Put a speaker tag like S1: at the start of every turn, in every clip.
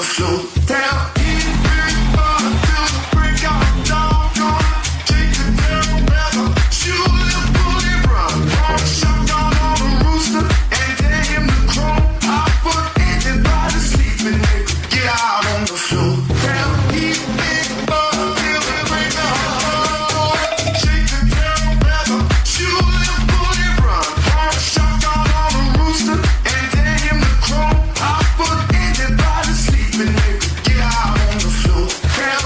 S1: the floor. Tell everybody till the break of dawn. Gonna take the devil weather, shoot him fully run. Gonna shotgun on the rooster and tell him to crow. I'll put anybody sleeping, they could get out on the floor. Tell everybody till the break of dawn. Take the devil weather, shoot him fully run. Gonna shotgun on the rooster and tell him to crow. I'll put anybody sleeping, they could get out on the floor. Tell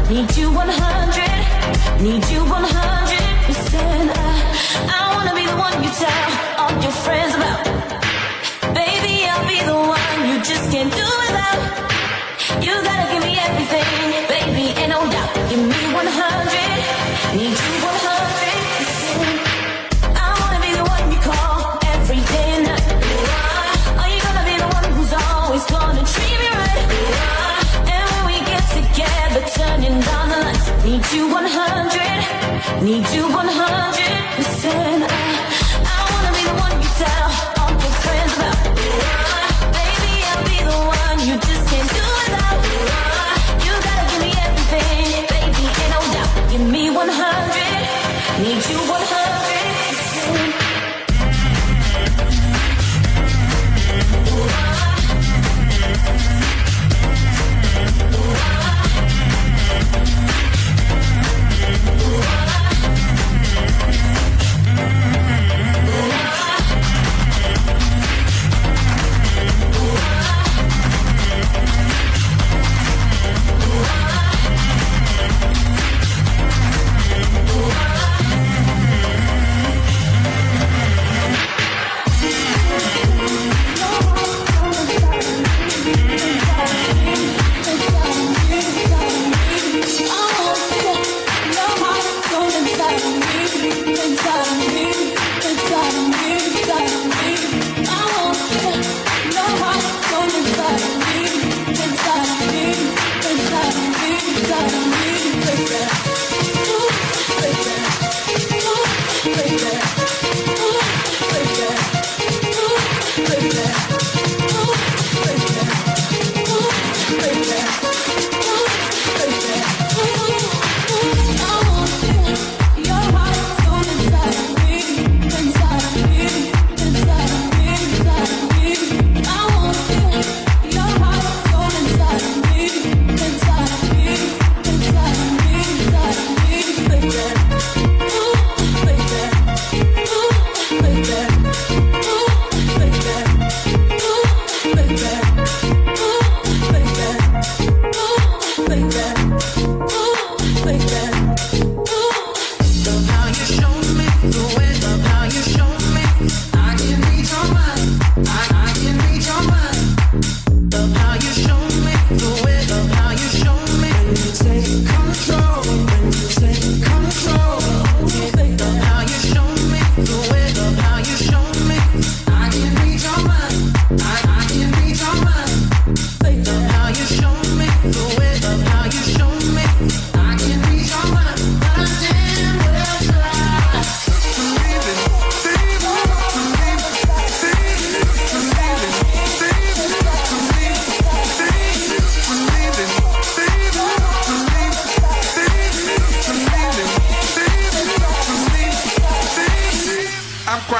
S2: need you 100, need you 100%. I wanna be the one you tell all your friends about. Baby, I'll be the one you just can't do without. You gotta give me everything, baby, ain't no doubt. Give me 100, need you 100%. I wanna be the one you call every day and night. Are you gonna be the one who's always gonna treat me right? And when we get together, turning down the lights. Need you 100, need you 100%. I wanna be the one you tell all your friends about. Baby, I'll be the one you just can't do without. You gotta give me everything, baby, ain't no doubt. Give me 100, need you 100%.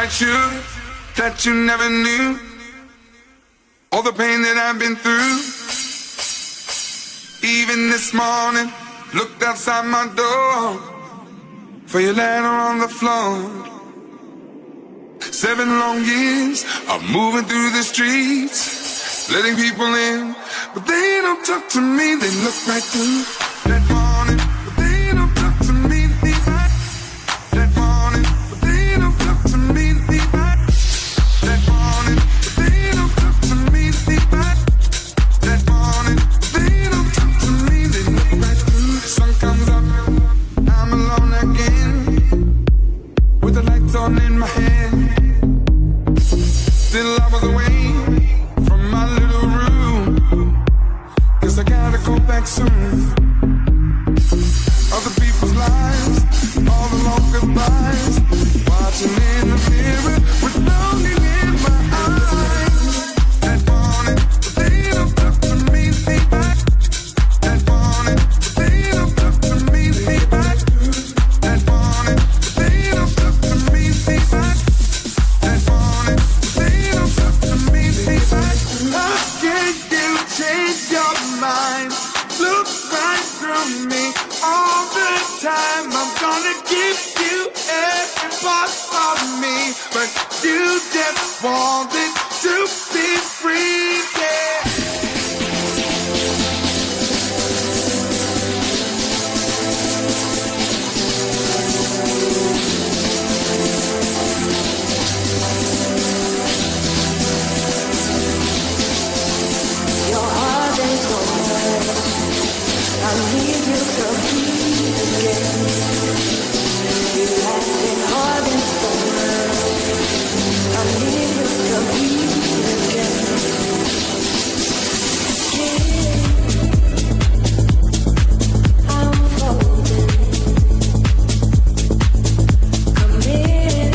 S1: quite sure that you never knew all the pain that I've been through. Even this morning, looked outside my door, for you laying on the floor. 7 long years of moving through the streets, letting people in, but they don't talk to me. They look right through that morning, but they don't talk to me. That morning, but they don't talk to me. That morning, but they don't talk to me. That morning, but they don't talk to me. They look right through. The sun comes up, I'm alone again, with the lights on in my hand. Still I was away from my little room, 'cause I gotta go back soon. Other people's lives, all the long goodbyes, watching in the mirror with longing in my eyes. That morning, but they don't talk to me. That morning, but they don't talk to me. That morning, but they don't talk to me. That morning, but they don't talk to me. How can you change your mind? Look right through me all the time. I'm gonna give you every part of me, but you just wanted to be free, yeah.
S2: Your heart is so hard. I need you to breathe again. You have been hard and so hard. I need you to breathe again. I'm folding, committed,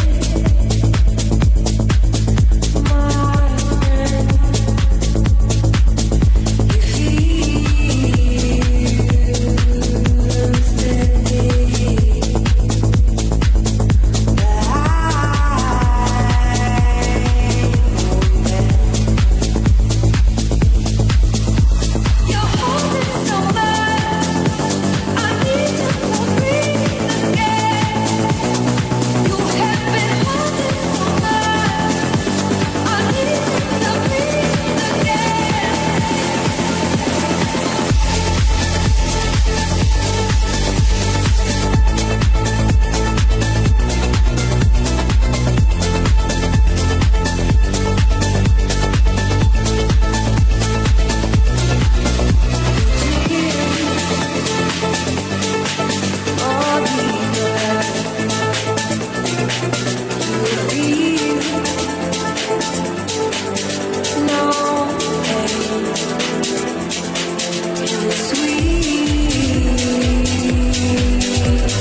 S2: my friend. You feel steady, but you're holding so much. I need you to breathe again. You have been holding so much. I need you to breathe again. All deeper, you feel no pain in the sweet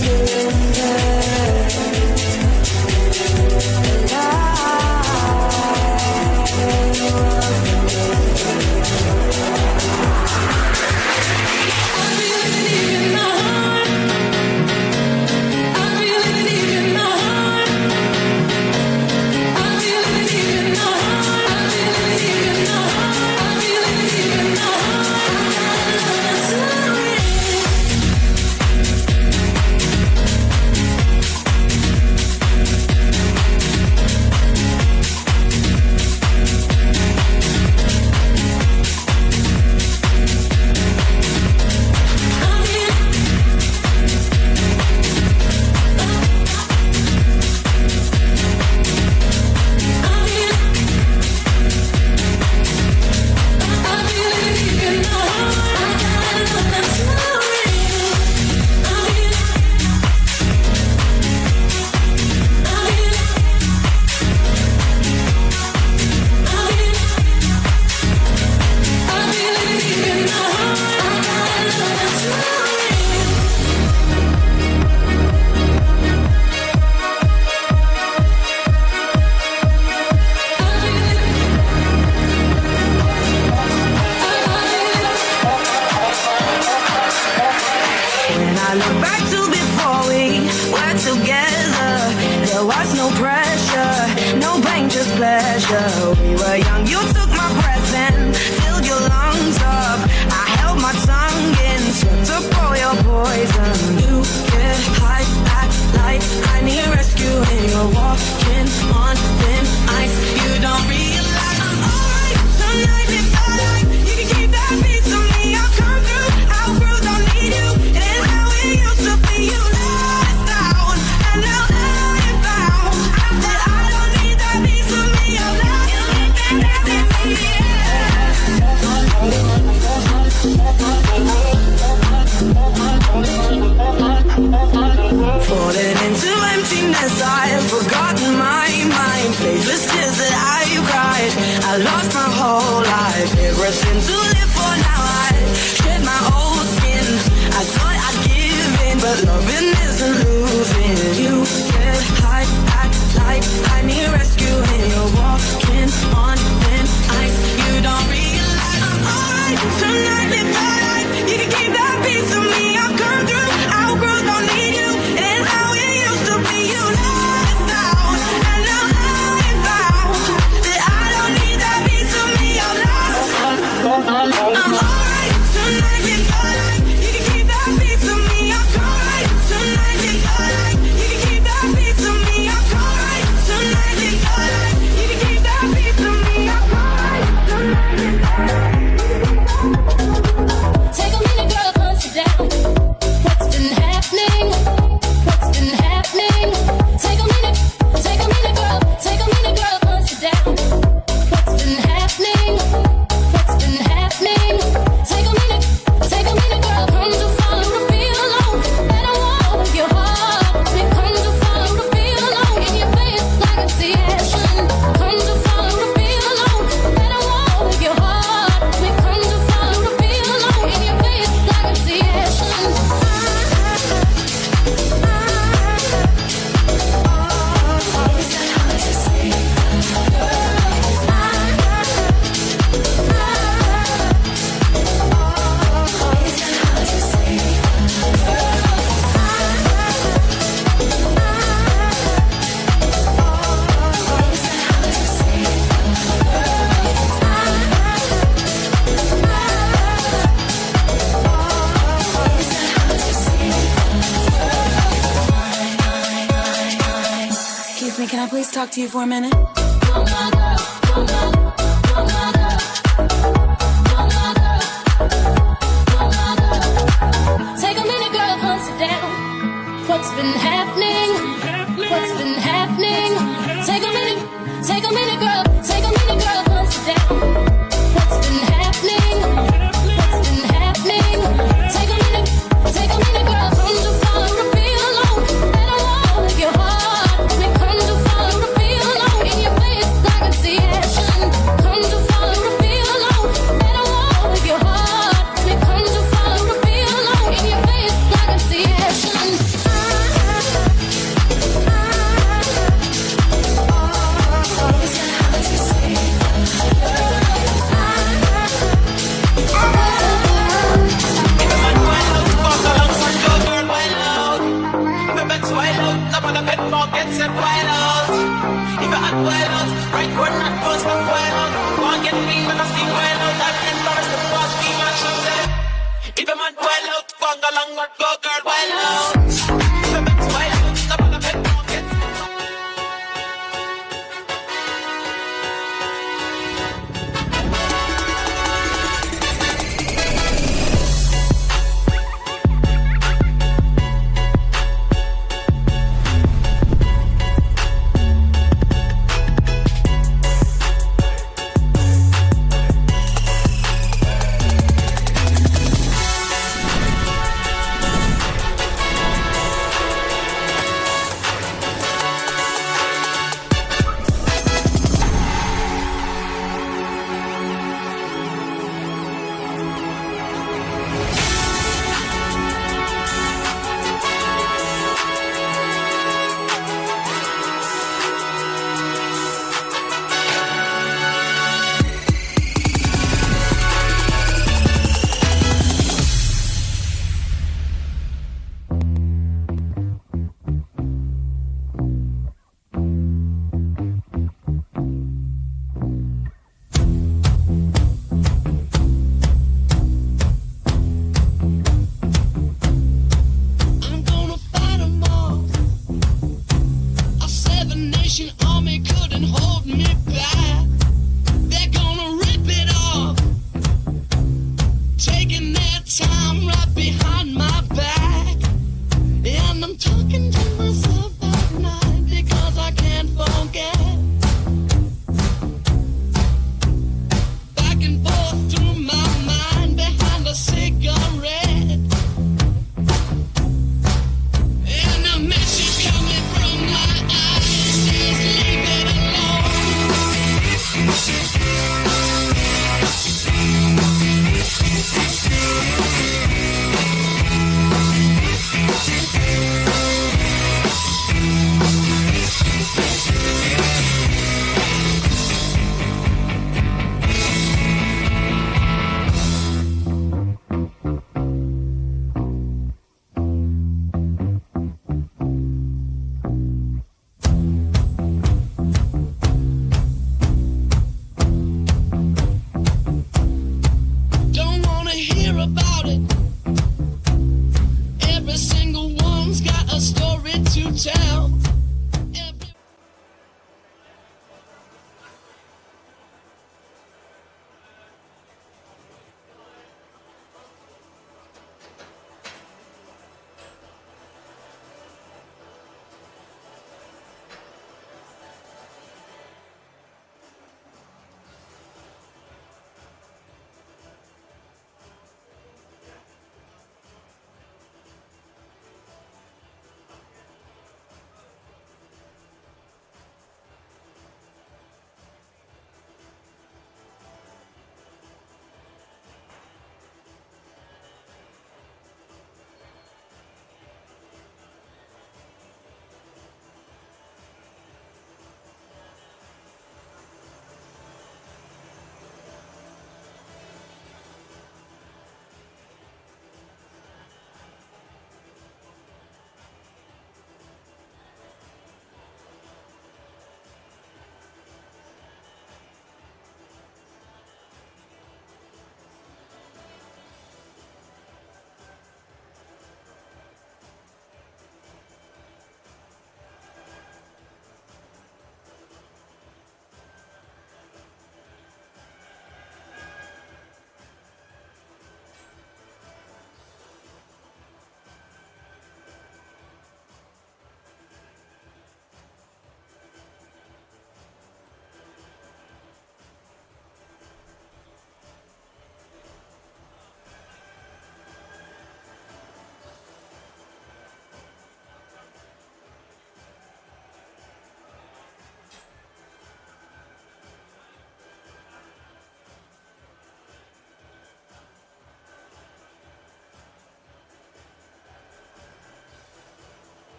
S2: surrender. When I look back to before we were together, there was no pressure, no pain, just pleasure. We were young, you took my breath and filled your lungs up. I held my tongue in, took all your poison. You get high, act please talk to you for a minute? Take a minute, girl, come sit down. What's been happening? What's been happening? Take a minute, girl, take a minute, girl, come sit down. What's been happening? What's been happening? Take a minute, girl, come to follow the feel alone. And I wanna make your heart. Say, come to follow the feel alone. In your face, I can see action. Come to follow the feel alone. And I wanna make your heart. Say, come to follow the feel alone. In your face, I can see action.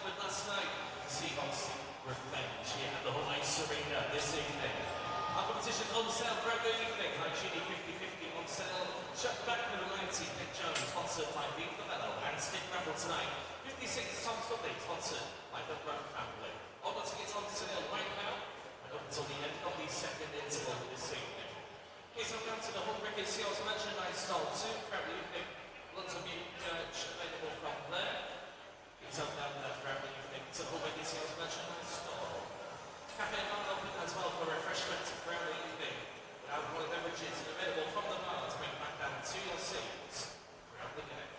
S3: Telford last night. The Seahawks revenge here at the Hull Ice Arena this evening. Our competition's on sale throughout the evening. High Genie 50/50 on sale. Shut back number 90, Nick Jones, sponsored by Beef the Mellow and Stick Raffle tonight. 56 Tom Studley, sponsored by the Brown Family. All the tickets on sale right now and up until the end of the second interval this evening. Here's on down to the Hull Ricketts Seals merchandise stall too throughout the evening. Lots of merch available from there. Here's on down there throughout the evening to the Hull Ricketts Seals merchandise stall. Cafe and bar open as well for refreshments throughout the evening. Alcoholic beverages available from the bar to bring back down to your seats throughout the game.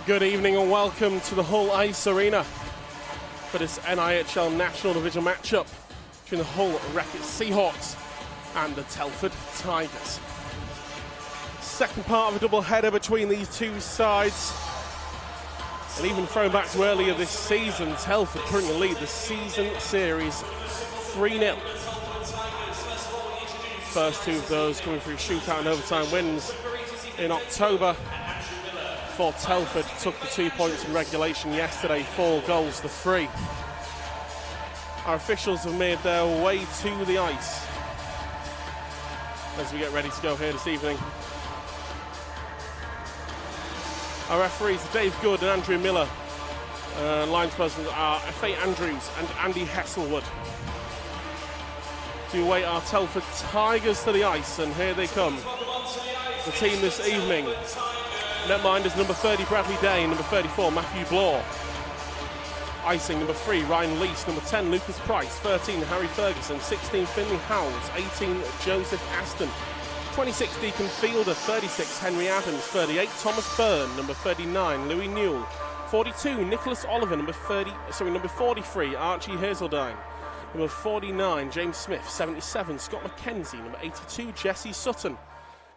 S4: Good evening and welcome to the Hull Ice Arena for this NIHL National Division matchup between the Hull Wreckage Seahawks and the Telford Tigers. Second part of a double header between these two sides. And even thrown back to earlier this season, Telford currently lead the season series 3-0. First two of those coming through shootout and overtime wins in October. For Telford took the 2 points in regulation yesterday, 4 goals to 3. Our officials have made their way to the ice as we get ready to go here this evening. Our referees are Dave Good and Andrew Miller. Linespersons are F.A. Andrews and Andy Hesselwood. To await our Telford Tigers to the ice, and here they come. The team this evening. Netminders number 30 Bradley Day, number 34 Matthew Blaw. Icing number 3 Ryan Lease, number 10 Lucas Price, 13 Harry Ferguson, 16 Finley Howells, 18 Joseph Aston, 26 Deacon Fielder, 36 Henry Adams, 38 Thomas Byrne, number 39 Louis Newell, 42 Nicholas Oliver, number 43 Archie Hazeldine, number 49 James Smith, 77 Scott McKenzie, number 82 Jesse Sutton,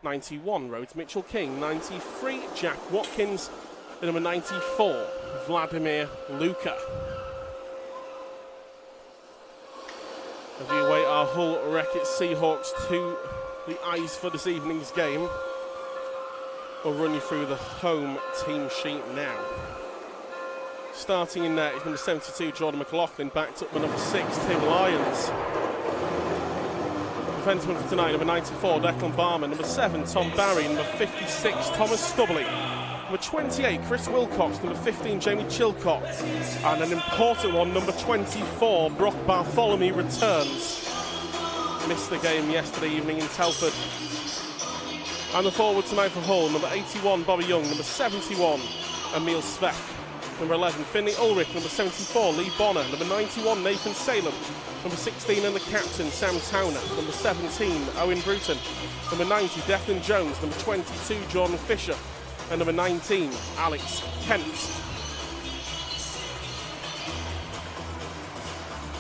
S4: 91 Rhodes Mitchell King, 93 Jack Watkins, and number 94 Vladimir Luka. As we await our Hull Wreckage Seahawks to the ice for this evening's game, we'll run you through the home team sheet now. Starting in net is number 72 Jordan McLaughlin, backed up by number 6 Tim Lyons. Defenseman for tonight, number 94 Declan Barman, number 7 Tom Barry, number 56 Thomas Stubley, number 28 Chris Wilcox, number 15 Jamie Chilcott, and an important one, number 24 Brock Bartholomew returns. Missed the game yesterday evening in Telford. And the forward tonight for Hull, number 81 Bobby Young, number 71 Emil Svek, number 11 Finley Ulrich, number 74 Lee Bonner, number 91 Nathan Salem, number 16 and the captain Sam Towner, number 17 Owen Bruton, number 90 Declan Jones, number 22 Jordan Fisher, and number 19 Alex Kent.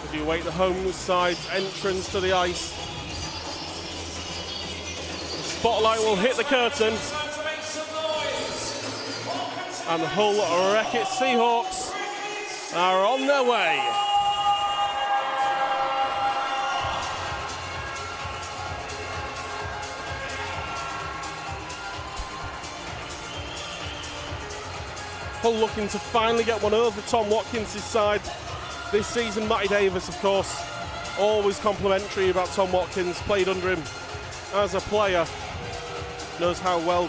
S4: As you await the home side's entrance to the ice, the spotlight will hit the curtain, and the Hull Wreckage Seahawks are on their way. Hull looking to finally get one over Tom Watkins' side this season. Matty Davis, of course, always complimentary about Tom Watkins, played under him as a player, knows how well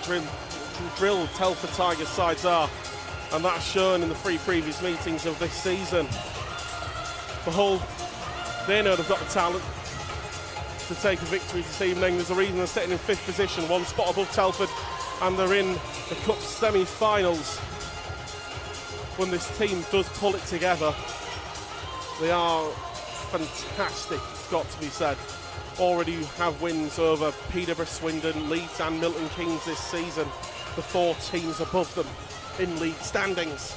S4: drilled Telford Tigers sides are, and that's shown in the 3 previous meetings of this season. For Hull, they know they've got the talent to take a victory this evening. There's a reason they're sitting in 5th position, 1 spot above Telford, and they're in the Cup semi-finals. When this team does pull it together, they are fantastic, it's got to be said. Already have wins over Peterborough, Swindon, Leeds and Milton Keynes this season, the 4 teams above them in league standings.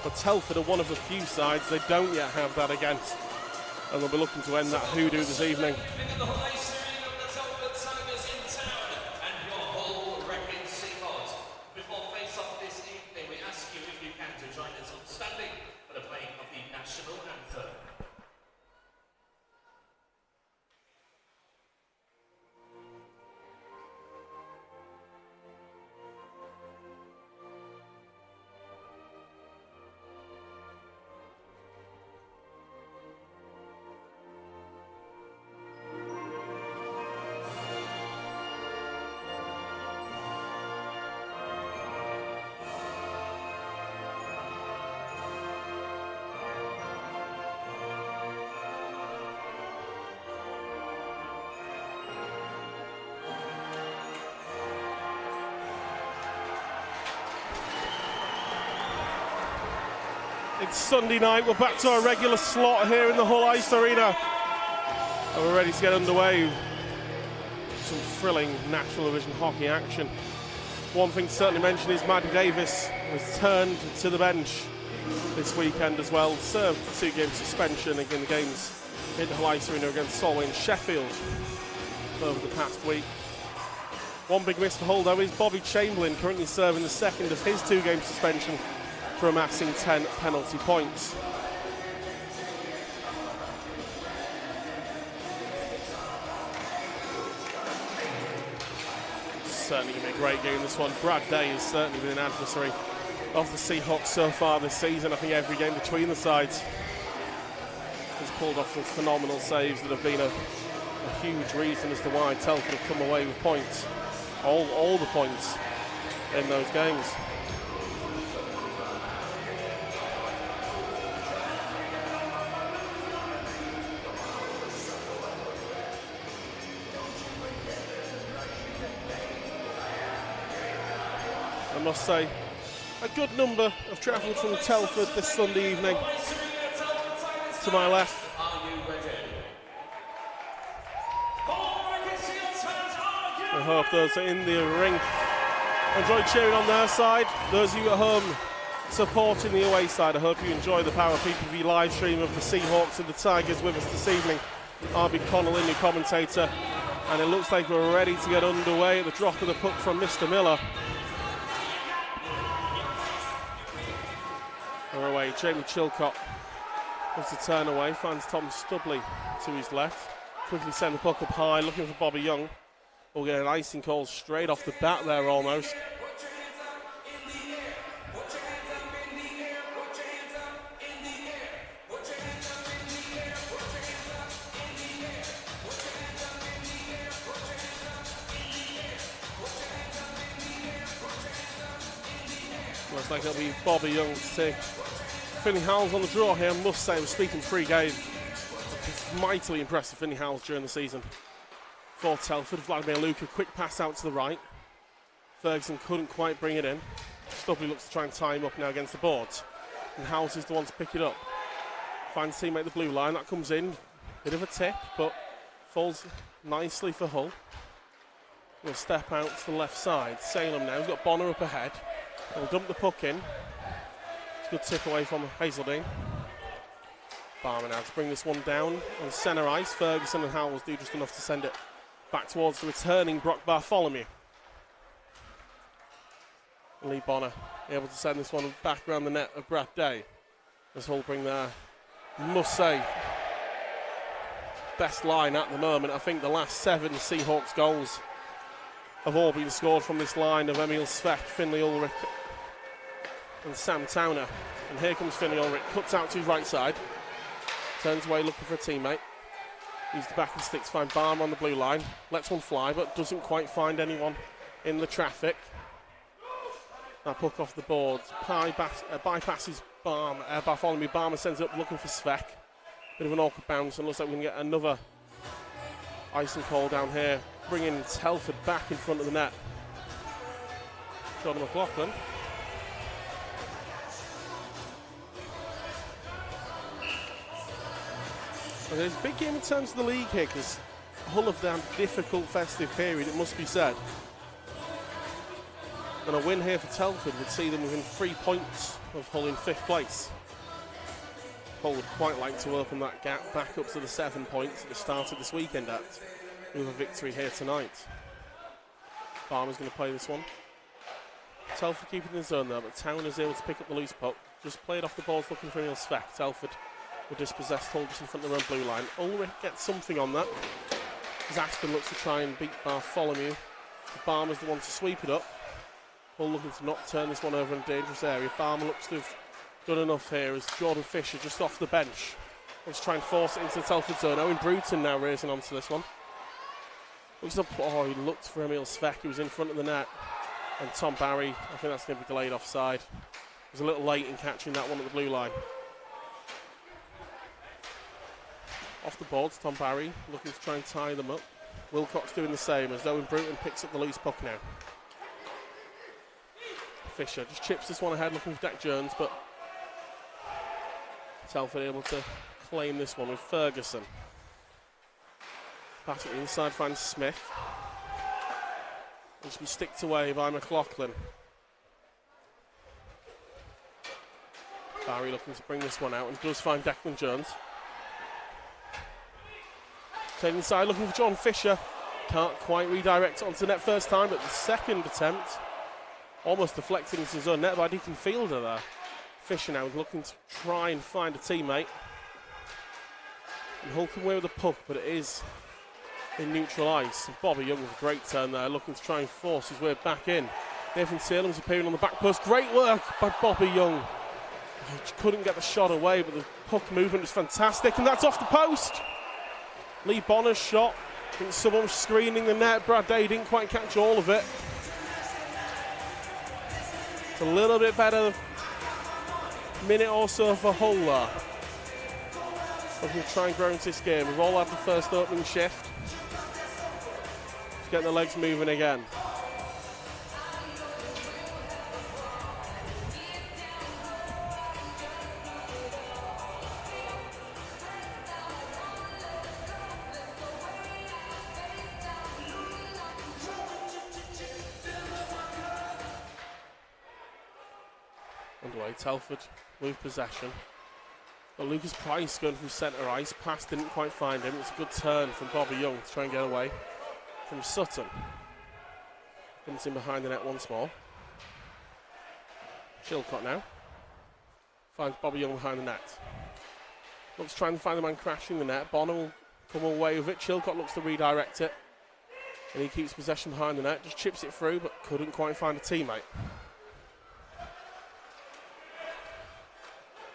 S4: But Telford are one of the few sides they don't yet have that against, and they'll be looking to end that hoodoo this evening. It's Sunday night, we're back to our regular slot here in the Hull Ice Arena. And we're ready to get underway. Some thrilling National Division hockey action. One thing to certainly mention is Maddie Davis was turned to the bench this weekend as well. Served 2-game suspension in the games in the Hull Ice Arena against Solway and Sheffield over the past week. One big miss for Hull though is Bobby Chamberlain, currently serving the second of his 2-game suspension for amassing 10 penalty points. Certainly going to be a great game, this one. Brad Day has certainly been an adversary of the Seahawks so far this season. I think every game between the sides has pulled off some phenomenal saves that have been a huge reason as to why Telford have come away with points. All the points in those games. I must say, a good number have travelled from Telford this Sunday evening. To my left, I hope those in the ring enjoy cheering on their side. Those of you at home supporting the away side, I hope you enjoy the Powermedia.Live live stream of the Seahawks and the Tigers with us this evening. RB Connolly, your commentator, and it looks like we're ready to get underway at the drop of the puck from Mr. Miller. We're away. Jamie Chilcott wants to turn away, finds Tom Stubley to his left. Quickly send the puck up high, looking for Bobby Young. We'll get an icing call straight off the bat there almost. Looks like it'll be Bobby Young to take Finney Howells on the draw here. I must say, I was speaking pre-game. Mightily impressed with Finney Howells during the season. For Telford, Vladimir Luka, quick pass out to the right. Ferguson couldn't quite bring it in. Stubley looks to try and tie him up now against the boards. And Howells is the one to pick it up. Finds teammate at the blue line, that comes in. Bit of a tip, but falls nicely for Hull. We'll step out to the left side. Salem now, he's got Bonner up ahead. He'll dump the puck in. It's a good tip away from Hazeldine. Barmer now to bring this one down on centre ice. Ferguson and Howells do just enough to send it back towards the returning Brock Bartholomew. Lee Bonner able to send this one back around the net of Brad Day. As Hull bring their, must say, best line at the moment. I think the last 7 Seahawks goals have all been scored from this line of Emil Svek, Finlay Ulrich and Sam Towner. And here comes Finlay Ulrich, cuts out to his right side, turns away looking for a teammate. He's the back of the sticks, find Barmer on the blue line, lets one fly but doesn't quite find anyone in the traffic. That puck off the boards, bypasses Bartholomew. Barmer sends it up looking for Svek. Bit of an awkward bounce, and looks like we can get another icing call down here, bringing Telford back in front of the net. Jordan McLaughlin. And there's a big game in terms of the league here, because Hull have had a difficult festive period, it must be said. And a win here for Telford would see them within 3 points of Hull in 5th place. Hull would quite like to open that gap back up to the 7 points at the start of this weekend with a victory here tonight. Barmer's going to play this one. Telford keeping in his zone there, but Town is able to pick up the loose puck. Just played off the ball looking for Emil Svek. Telford will dispossess Hull just in front of their own blue line. Ulrich gets something on that. As Aston looks to try and beat Bartholomew. Barmer's the one to sweep it up. Hull looking to not turn this one over in a dangerous area. Barmer looks to have done enough here as Jordan Fisher just off the bench. Wants to try and force it into the Telford zone. Owen Bruton now racing onto this one. Looks up, oh, he looked for Emil Svek, who was in front of the net. And Tom Barry, I think that's going to be delayed offside. Was a little late in catching that one at the blue line. Off the boards, Tom Barry looking to try and tie them up. Wilcox doing the same as Owen Bruton picks up the loose puck now. Fisher just chips this one ahead looking for Dak Jones, but Telford able to claim this one with Ferguson. Pass it inside, finds Smith. Just be sticked away by McLaughlin. Barry looking to bring this one out and does find Declan Jones. Playing inside, looking for John Fisher. Can't quite redirect it onto net first time, but the second attempt almost deflecting into his own net by Deacon Fielder there. Fisher now looking to try and find a teammate. And Hull can away with the puck, but it is in neutral ice. And Bobby Young with a great turn there, looking to try and force his way back in. Nathan Salem's appearing on the back post. Great work by Bobby Young. He couldn't get the shot away, but the puck movement was fantastic, and that's off the post. Lee Bonner's shot. I think someone was screening the net. Brad Day didn't quite catch all of it. It's a little bit better minute or so for Hull there. Looking to try and grow into this game. We've all had the first opening shift. Just getting the legs moving again. Underway, Telford with possession. But Lucas Price going from centre ice. Pass didn't quite find him. It's a good turn from Bobby Young to try and get away from Sutton. Comes in behind the net once more. Chilcott now. Finds Bobby Young behind the net. Looks to try and find the man crashing the net. Bonner will come away with it. Chilcott looks to redirect it. And he keeps possession behind the net. Just chips it through, but couldn't quite find a teammate.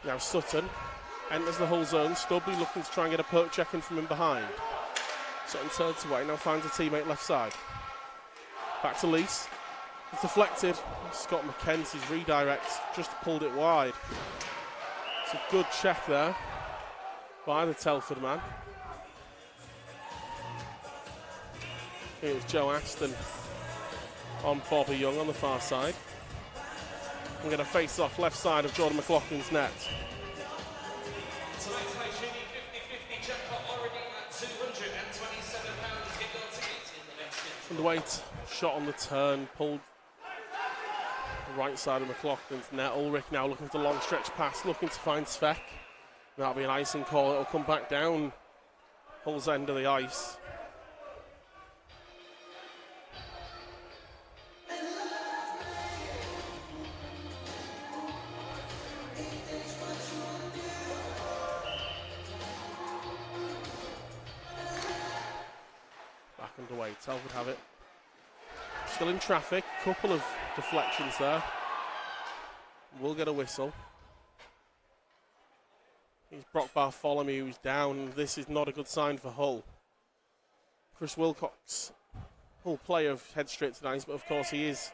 S4: Now Sutton enters the Hull zone. Stubbly looking to try and get a poke check in from him behind. Sutton turns away, now finds a teammate left side. Back to Lees. It's deflected. Scott McKenzie's redirect just pulled it wide. It's a good check there by the Telford man. It was Joe Aston on Bobby Young on the far side. I'm going to face off left side of Jordan McLaughlin's net.
S3: Tonight's high shooting 50-50 jackpot already at £227. Get your tickets in the next 15.
S4: And the weight shot on the turn, pulled the right side of McLaughlin's net. Ulrich now looking for the long stretch pass, looking to find Svek. That'll be an icing call. It'll come back down Hull's end of the ice. Underway, Telford have it. Still in traffic, couple of deflections there. We'll get a whistle. He's Brock Bartholomew who's down. This is not a good sign for Hull. Chris Wilcox, Hull player, head straight to the ice, but of course he is.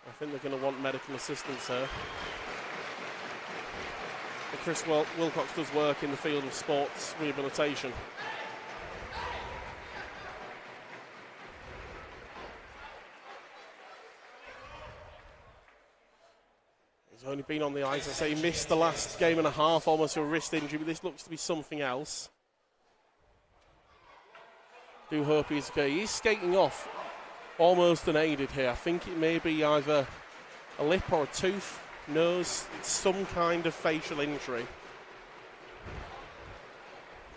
S4: I think they're going to want medical assistance here. But Chris Wilcox does work in the field of sports rehabilitation. He's only been on the ice. I say he missed the last game and a half, almost a wrist injury, but this looks to be something else. Do hope he's okay. He's skating off almost unaided here. I think it may be either a lip or a tooth, nose, some kind of facial injury.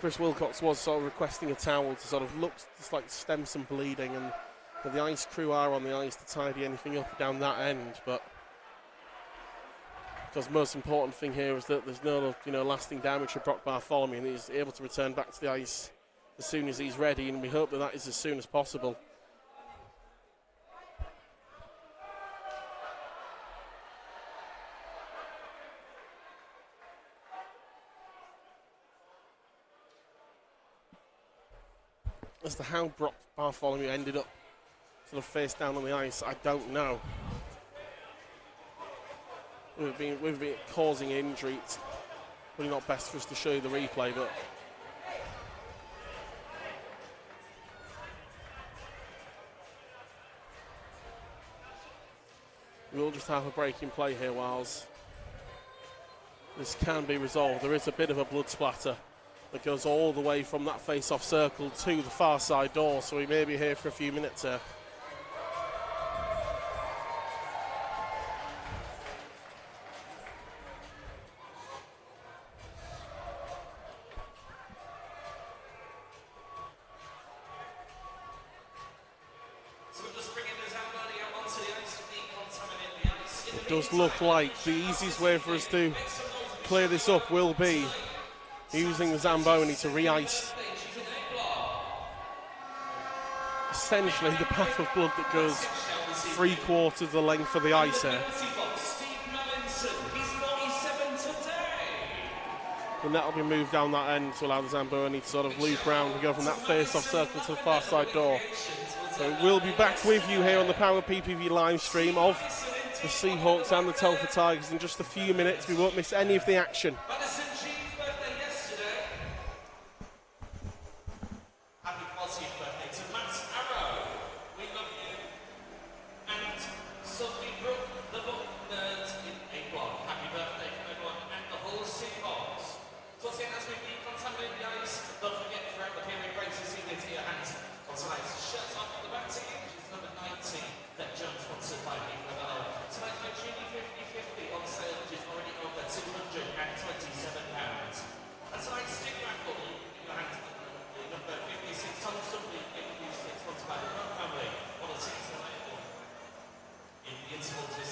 S4: Chris Wilcox was sort of requesting a towel to sort of look, just like stem some bleeding, and the ice crew are on the ice to tidy anything up down that end, but because the most important thing here is that there's no, lasting damage for Brock Bartholomew, and he's able to return back to the ice as soon as he's ready, and we hope that is as soon as possible. As to how Brock Bartholomew ended up sort of face down on the ice, I don't know. We've been causing injury. It's probably not best for us to show you the replay, but we'll just have a break in play here whilst this can be resolved. There is a bit of a blood splatter that goes all the way from that face-off circle to the far side door, so we may be here for a few minutes here. It does look like the easiest way for us to clear this up will be using the Zamboni to re-ice essentially the path of blood that goes 3/4 of the length of the ice here. And that'll be moved down that end to allow the Zamboni to sort of loop around and go from that face-off circle to the far side door. So we'll be back with you here on the Power PPV live stream of the Seahawks and the Telford Tigers in just a few minutes. We won't miss any of the action.
S3: Intervals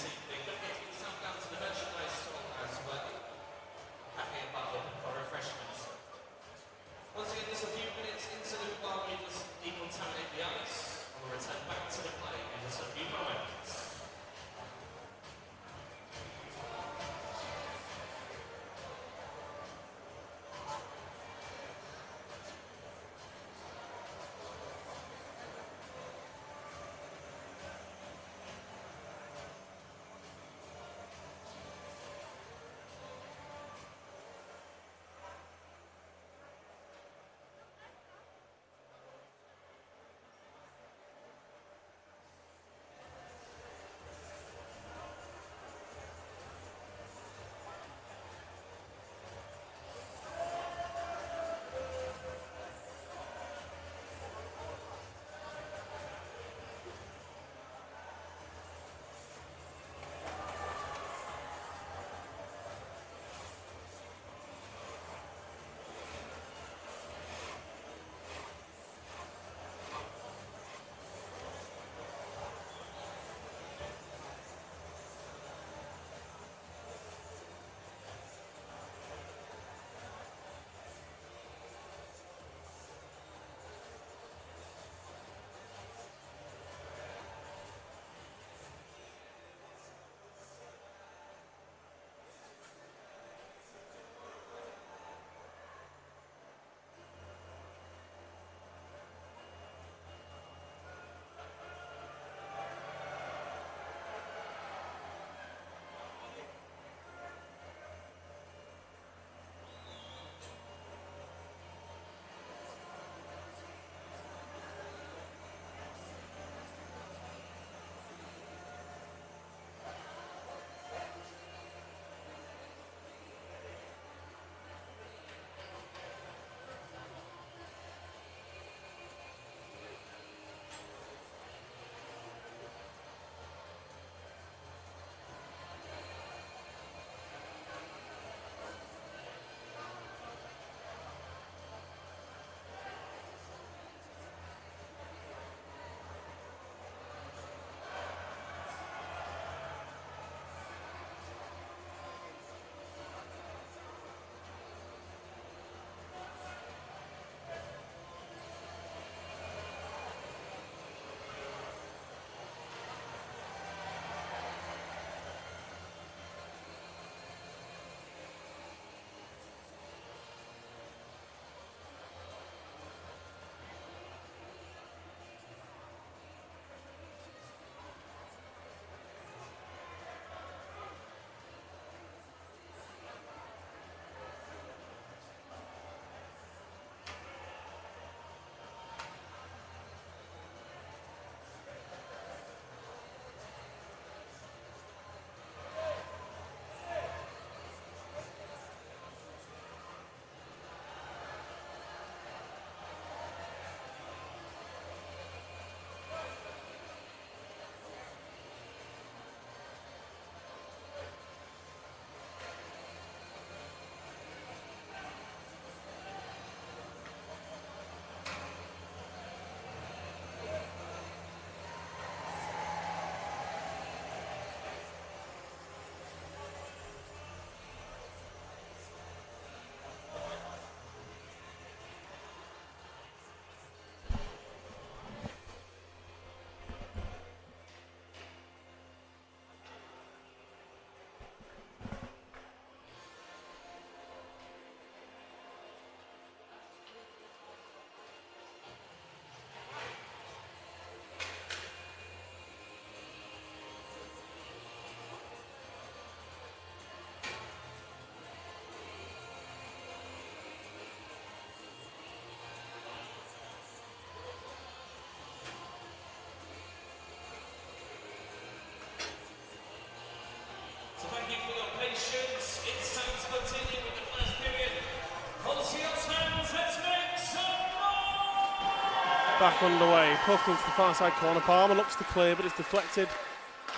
S4: back underway. Puck into the far side corner. Barmer looks to clear, but it's deflected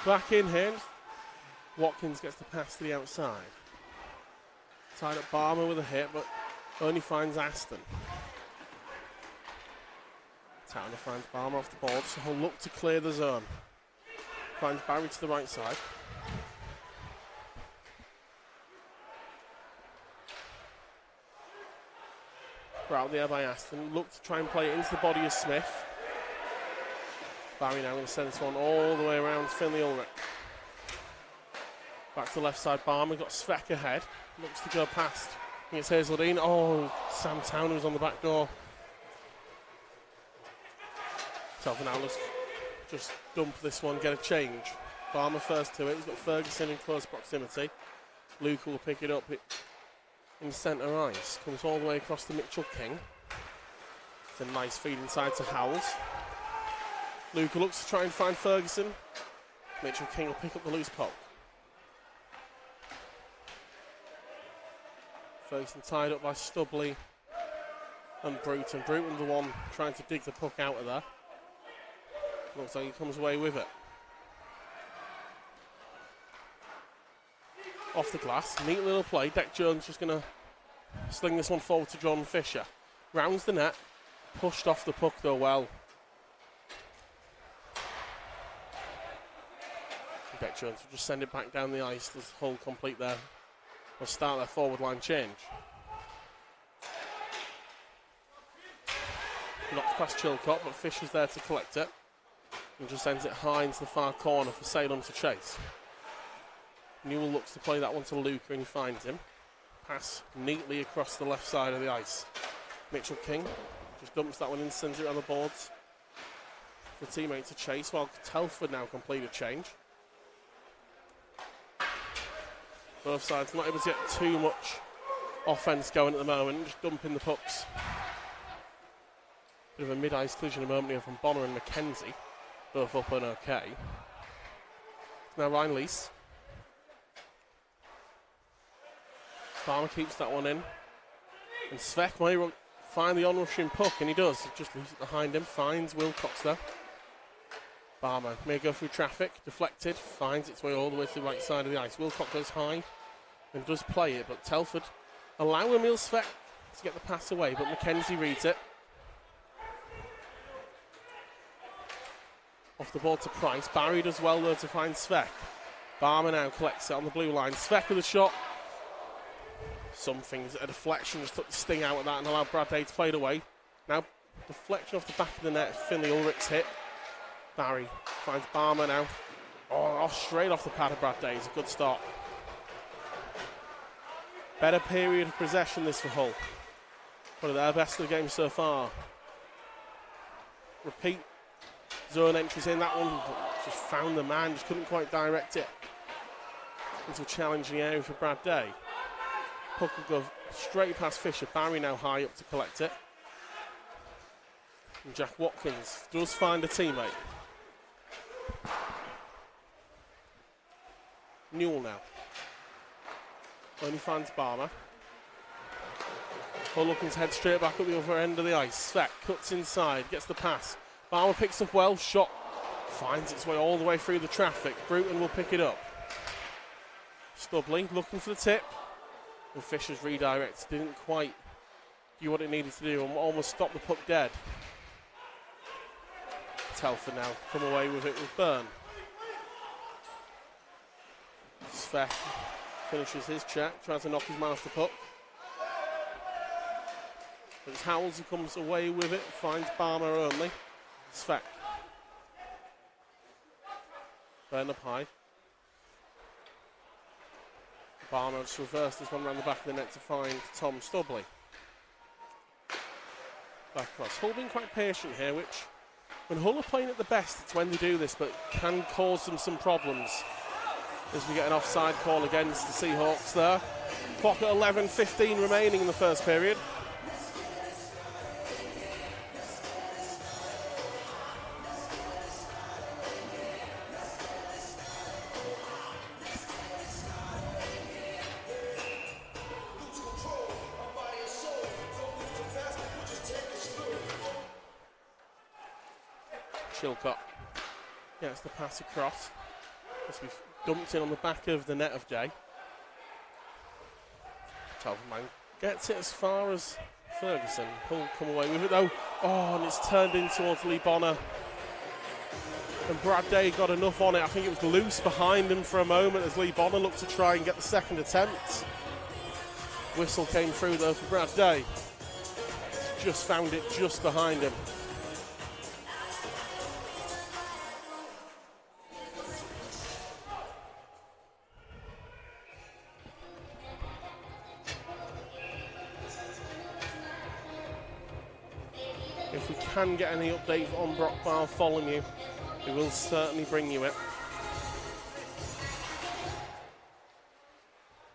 S4: back in here. Watkins gets the pass to the outside. Tied up Barmer with a hit, but only finds Aston. Towner finds Barmer off the board, so he'll look to clear the zone. Finds Barry to the right side. Out there by Aston. Look to try and play it into the body of Smith. Barry now going to send this one all the way around Finley Ulrich. Back to the left side, Barmer got Svek ahead. Looks to go past. I think it's Hazeldine. Oh, Sam Towner was on the back door. Telford now looks just dump this one, get a change. Barmer first to it. He's got Ferguson in close proximity. Luke will pick it up in centre ice. Comes all the way across to Mitchell King. It's a nice feed inside to Howells. Luke looks to try and find Ferguson. Mitchell King will pick up the loose puck. Ferguson tied up by Stubley and Bruton. Bruton the one trying to dig the puck out of there. Looks like he comes away with it. Off the glass, neat little play. Deck Jones just going to sling this one forward to John Fisher. Rounds the net, pushed off the puck though well. Deck Jones will just send it back down the ice. Does Hull complete there? Will start their forward line change. Knocks past Chilcott, but Fisher's there to collect it. And just sends it high into the far corner for Salem to chase. Newell looks to play that one to Luca and he finds him. Pass neatly across the left side of the ice. Mitchell King just dumps that one in, sends it on the boards for teammate to chase, while Telford now complete a change. Both sides not able to get too much offense going at the moment, just dumping the pucks. Bit of a mid-ice collision a moment here from Bonner and McKenzie. Both up and okay. Now Ryan Lease. Farmer keeps that one in. And Svek may find the on-rushing puck, and he does. He just leaves it behind him, finds Wilcox there. Barmer may go through traffic, deflected, finds its way all the way to the right side of the ice. Wilcox goes high and does play it, but Telford allow Emil Svek to get the pass away, but McKenzie reads it. Off the ball to Price. Barry does well though to find Svek. Barmer now collects it on the blue line. Svek with a shot. Something's a deflection, just took the sting out of that and allowed Brad Day to play it away. Now deflection off the back of the net. Finley Ulrich's hit. Barry finds Barmer now. Oh, straight off the pad of Brad Day. It's a good start. Better period of possession this for Hull. One of their best of the game so far. Repeat zone entries in. That one just found the man, just couldn't quite direct it into a challenging area for Brad Day. Puck will go straight past Fisher. Barry now high up to collect it. And Jack Watkins does find a teammate. Newell now. Only finds Barmer. Hull looking to head straight back up the other end of the ice. Svek cuts inside, gets the pass. Barmer picks up well, shot finds its way all the way through the traffic. Bruton will pick it up. Stubley looking for the tip. And Fisher's redirect didn't quite do what it needed to do and almost stopped the puck dead. Telford now come away with it with Byrne. Svek finishes his check, tries to knock his man off the puck. But it's Howells who comes away with it, finds Barmer only. Svek. Byrne up high. Barmer just reversed this one around the back of the net to find Tom Stubley. Back across. Hull being quite patient here, which when Hull are playing at the best, it's when they do this, but can cause them some problems. As we get an offside call against the Seahawks there. Clock at 11:15 remaining in the first period. Chilcott gets the pass across. Must be dumped in on the back of the net of Jay. Telford man gets it as far as Ferguson. Hull come away with it though. Oh, and it's turned in towards Lee Bonner. And Brad Day got enough on it. I think it was loose behind him for a moment as Lee Bonner looked to try and get the second attempt. Whistle came through though for Brad Day. Just found it just behind him. If we can get any update on Brock Bartholomew, we will certainly bring you it.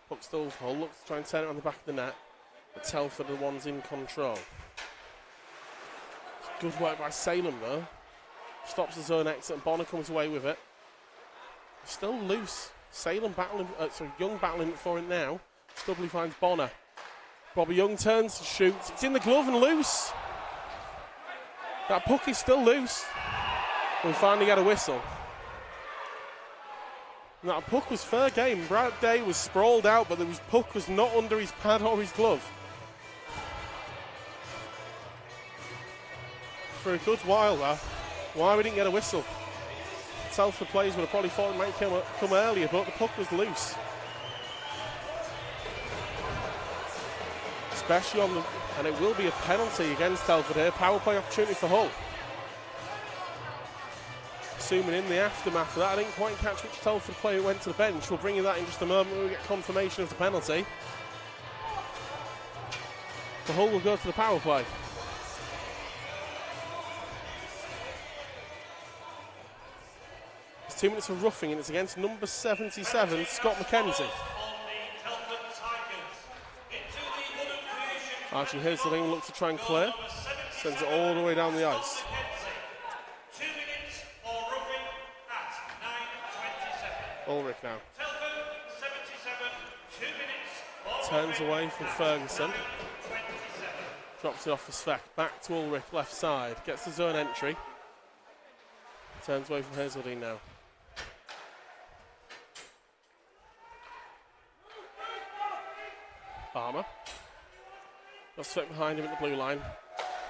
S4: Puck still with Hull, looks to try and turn it on the back of the net, but Telford are the ones in control. Good work by Salem though. Stops the zone exit and Bonner comes away with it. Still loose. Salem battling, Young battling for it now. Stubley finds Bonner. Bobby Young turns to shoot. It's in the glove and loose. That puck is still loose. We finally get a whistle. That puck was fair game. Brad Day was sprawled out, but the puck was not under his pad or his glove. For a good while there. Why we didn't get a whistle? Telford players would have probably thought it might come earlier, but the puck was loose. Especially on the, and it will be a penalty against Telford here. Power play opportunity for Hull. Assuming in the aftermath of that, I didn't quite catch which Telford player went to the bench. We'll bring you that in just a moment when we get confirmation of the penalty. The Hull will go to the power play. It's 2 minutes of roughing and it's against number 77, Scott McKenzie. Archie Hazeldine will look to try and clear. Sends it all the way down the ice.
S3: 2 minutes for roughing at 9:27.
S4: Ulrich now.
S3: Telford 77, 2 minutes for
S4: Turns away from Ferguson.
S3: 9:27.
S4: Drops it off for Svek. Back to Ulrich, left side. Gets the zone entry. Turns away from Hazeldine now. Barmer. Got Svek behind him at the blue line.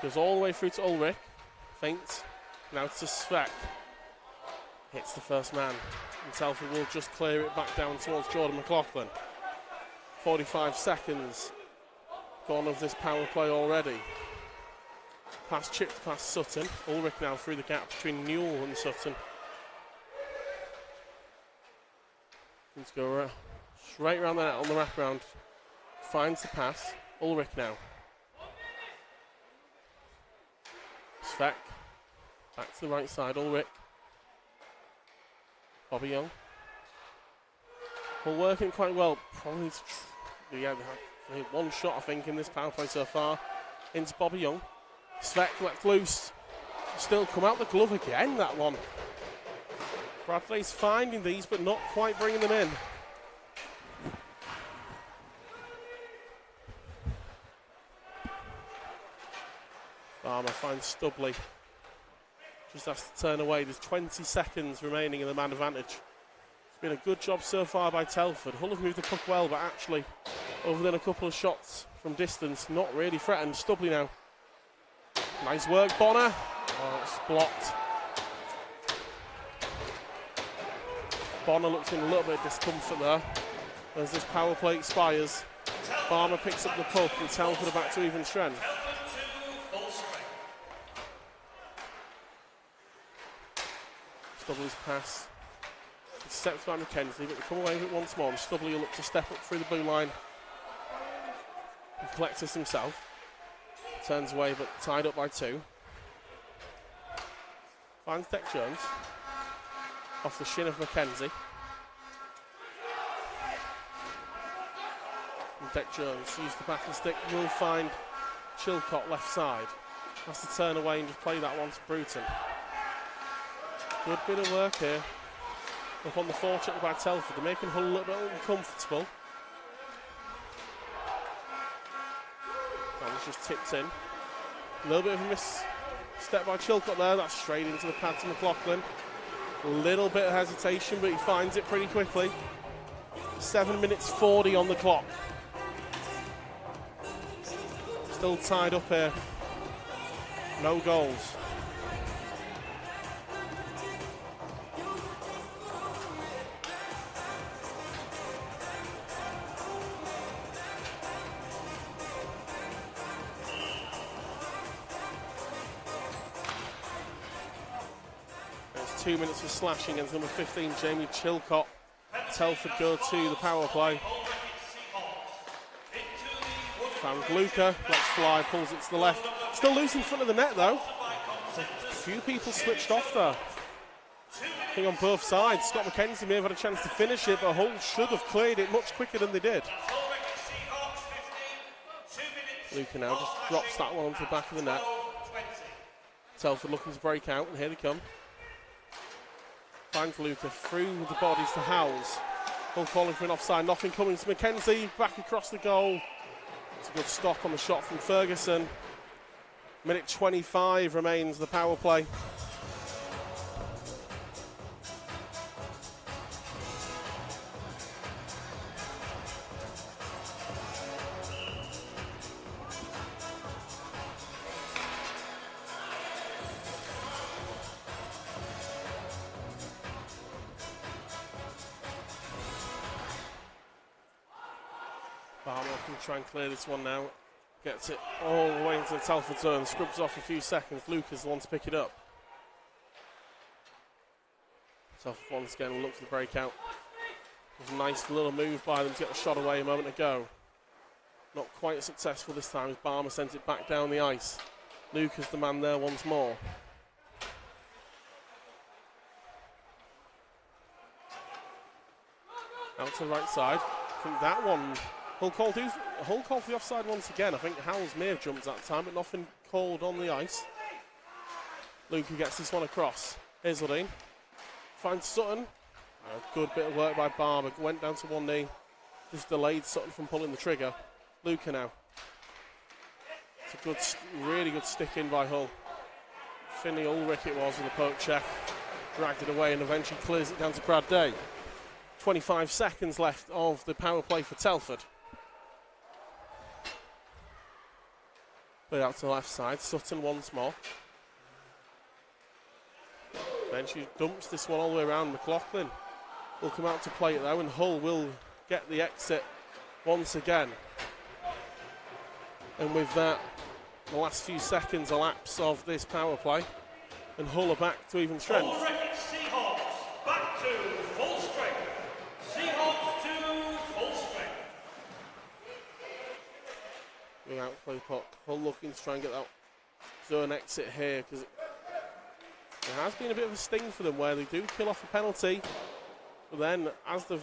S4: Goes all the way through to Ulrich. Feints. Now to Svek. Hits the first man. And Telford will just clear it back down towards Jordan McLaughlin. 45 seconds gone of this power play already. Pass chipped past Sutton. Ulrich now through the gap between Newell and Sutton. Let's go straight around the net on the wraparound. Finds the pass. Ulrich now. Svek. Back to the right side. Ulrich. Bobby Young. Well, working quite well. Probably one shot, I think, in this power play so far. Into Bobby Young. Svek let loose. Still come out the glove again, that one. Bradley's finding these, but not quite bringing them in. Barmer finds Stubley. Just has to turn away. There's 20 seconds remaining in the man advantage. It's been a good job so far by Telford. Hull have moved the puck well, but actually, other than a couple of shots from distance, not really threatened. Stubley now. Nice work, Bonner. Oh, it's blocked. Bonner looks in a little bit of discomfort there as this power play expires. Barmer picks up the puck and Telford are back to even strength. Stubley's pass. It's stepped by McKenzie, but they come away with it once more. And Stubley will look to step up through the blue line and collect this himself. Turns away, but tied up by 2. Finds Deck Jones. Off the shin of McKenzie. And Deck Jones used the back of the stick. Will find Chilcott left side. Has to turn away and just play that one to Bruton. Good bit of work here. Up on the forecheck by Telford. They're making Hull a little bit uncomfortable. That was just tipped in. A little bit of a step by Chilcott there. That's straight into the pad to McLaughlin. A little bit of hesitation, but he finds it pretty quickly. 7 minutes 40 on the clock. Still tied up here. No goals. There's 2 minutes of slashing against number 15, Jamie Chilcott. Telford go to the power play. Found Luca, lets fly, pulls it to the left. Still loose in front of the net though. A few people switched off there. I think on both sides. Scott McKenzie may have had a chance to finish it, but Hull should have cleared it much quicker than they did. Luca now just drops that one onto the back of the net. Telford looking to break out, and here they come. Finds Luca through the bodies to Howells. Hull calling for an offside, nothing coming to McKenzie, back across the goal. It's a good stop on the shot from Ferguson. Minute 25 remains the power play. Barmer can try and clear this one now. Gets it all the way into the Telford zone. Scrubs off a few seconds. Luke is the one to pick it up. Telford once again will look for the breakout. It was a nice little move by them to get the shot away a moment ago. Not quite as successful this time as Barmer sends it back down the ice. Luke is the man there once more. Out to the right side. I think that one... Hull call for the offside once again. I think Howells may have jumped that time, but nothing called on the ice. Luca gets this one across. Hazeldine finds Sutton. A good bit of work by Barber. Went down to one knee. Just delayed Sutton from pulling the trigger. Luca now. It's a good, really good stick in by Hull. Finley Ulrich it was with a poke check. Dragged it away and eventually clears it down to Brad Day. 25 seconds left of the power play for Telford. Play out to the left side, Sutton once more. Then she dumps this one all the way around. McLaughlin will come out to play it though, and Hull will get the exit once again. And with that, the last few seconds elapse of this power play, and Hull are back to even strength.
S3: Seahawks back to full strength. Seahawks to full strength.
S4: Going out play puck. Hull looking to try and get that zone exit here, because it has been a bit of a sting for them where they do kill off a penalty, but then as they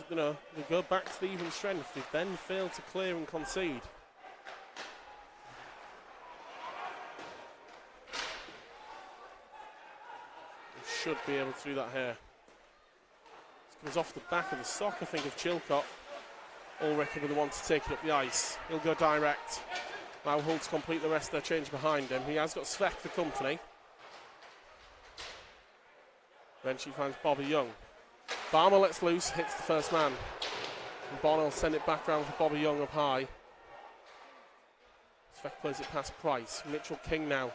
S4: go back to the even strength, they then fail to clear and concede. They should be able to do that here. This comes off the back of the sock, I think, of Chilcott. Ulrich will be the one to take it up the ice. He'll go direct. Now Hull to complete the rest of their change behind him. He has got Svek for company. Eventually finds Bobby Young. Barmer lets loose, hits the first man. And Bonner will send it back round for Bobby Young up high. Svek plays it past Price. Mitchell King now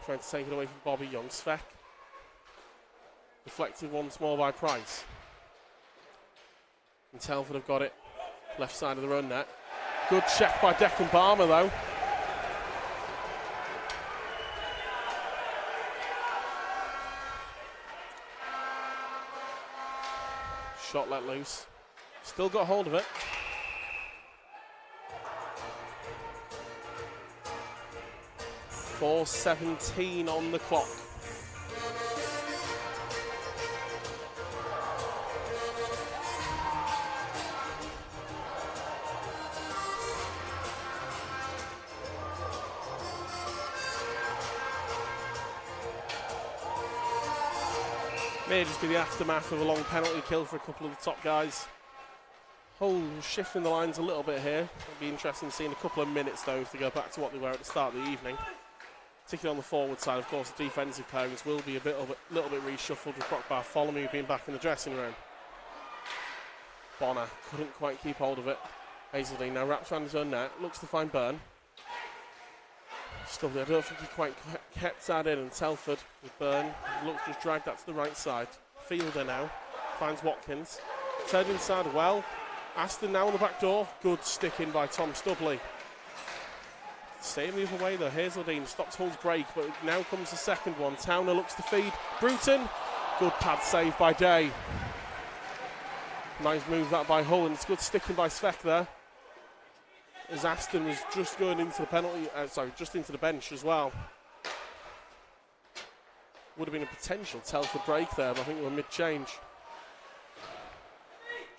S4: trying to take it away from Bobby Young. Svek deflected once more by Price. And Telford have got it left side of their own net. Good check by Declan Barmer though. Shot let loose. Still got hold of it. .4:17 on the clock. May just be the aftermath of a long penalty kill for a couple of the top guys. Hull shifting the lines a little bit here. It'll be interesting seeing a couple of minutes though if they go back to what they were at the start of the evening. particularly on the forward side. Of course, the defensive pairings will be a little bit reshuffled with Brock Bartholomew being back in the dressing room. Bonner couldn't quite keep hold of it. Hazeldine now wraps around his own net, looks to find Byrne. Still, I don't think he quite kept that in, and Telford with Byrne looks to just drag that to the right side. Fielder now finds Watkins. Turned inside well. Aston now on the back door. Good stick in by Tom Stubley. Same the other way though. Hazeldine stops Hull's break, but now comes the second one. Towner looks to feed. Bruton. Good pad save by Day. Nice move that by Hull, and it's good sticking by Svek there. As Aston was just going into the penalty, just into the bench as well. Would have been a potential Telford break there, but I think we were mid-change.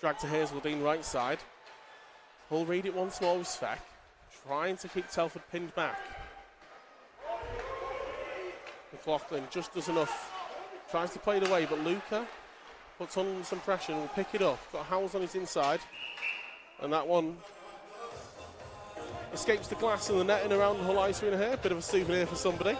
S4: Drag to Hazeldine right side. Hull read it once more with Svek, trying to keep Telford pinned back. McLaughlin just does enough. Tries to play it away, but Luca puts on some pressure and will pick it up. Got Howells on his inside, and that one escapes the glass and the netting around the Hull Ice Arena here. Bit of a souvenir for somebody.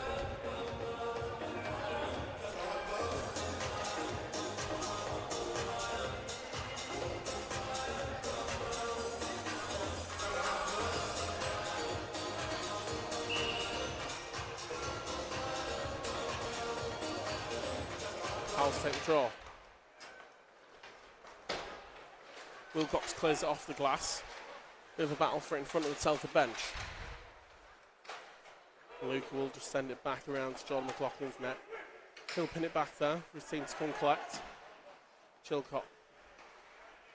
S4: Howells take the draw. Wilcox clears it off the glass. Bit of a battle for it in front of the Telford bench. Luca will just send it back around to John McLaughlin's net. He'll pin it back there for his team to come collect. Chilcott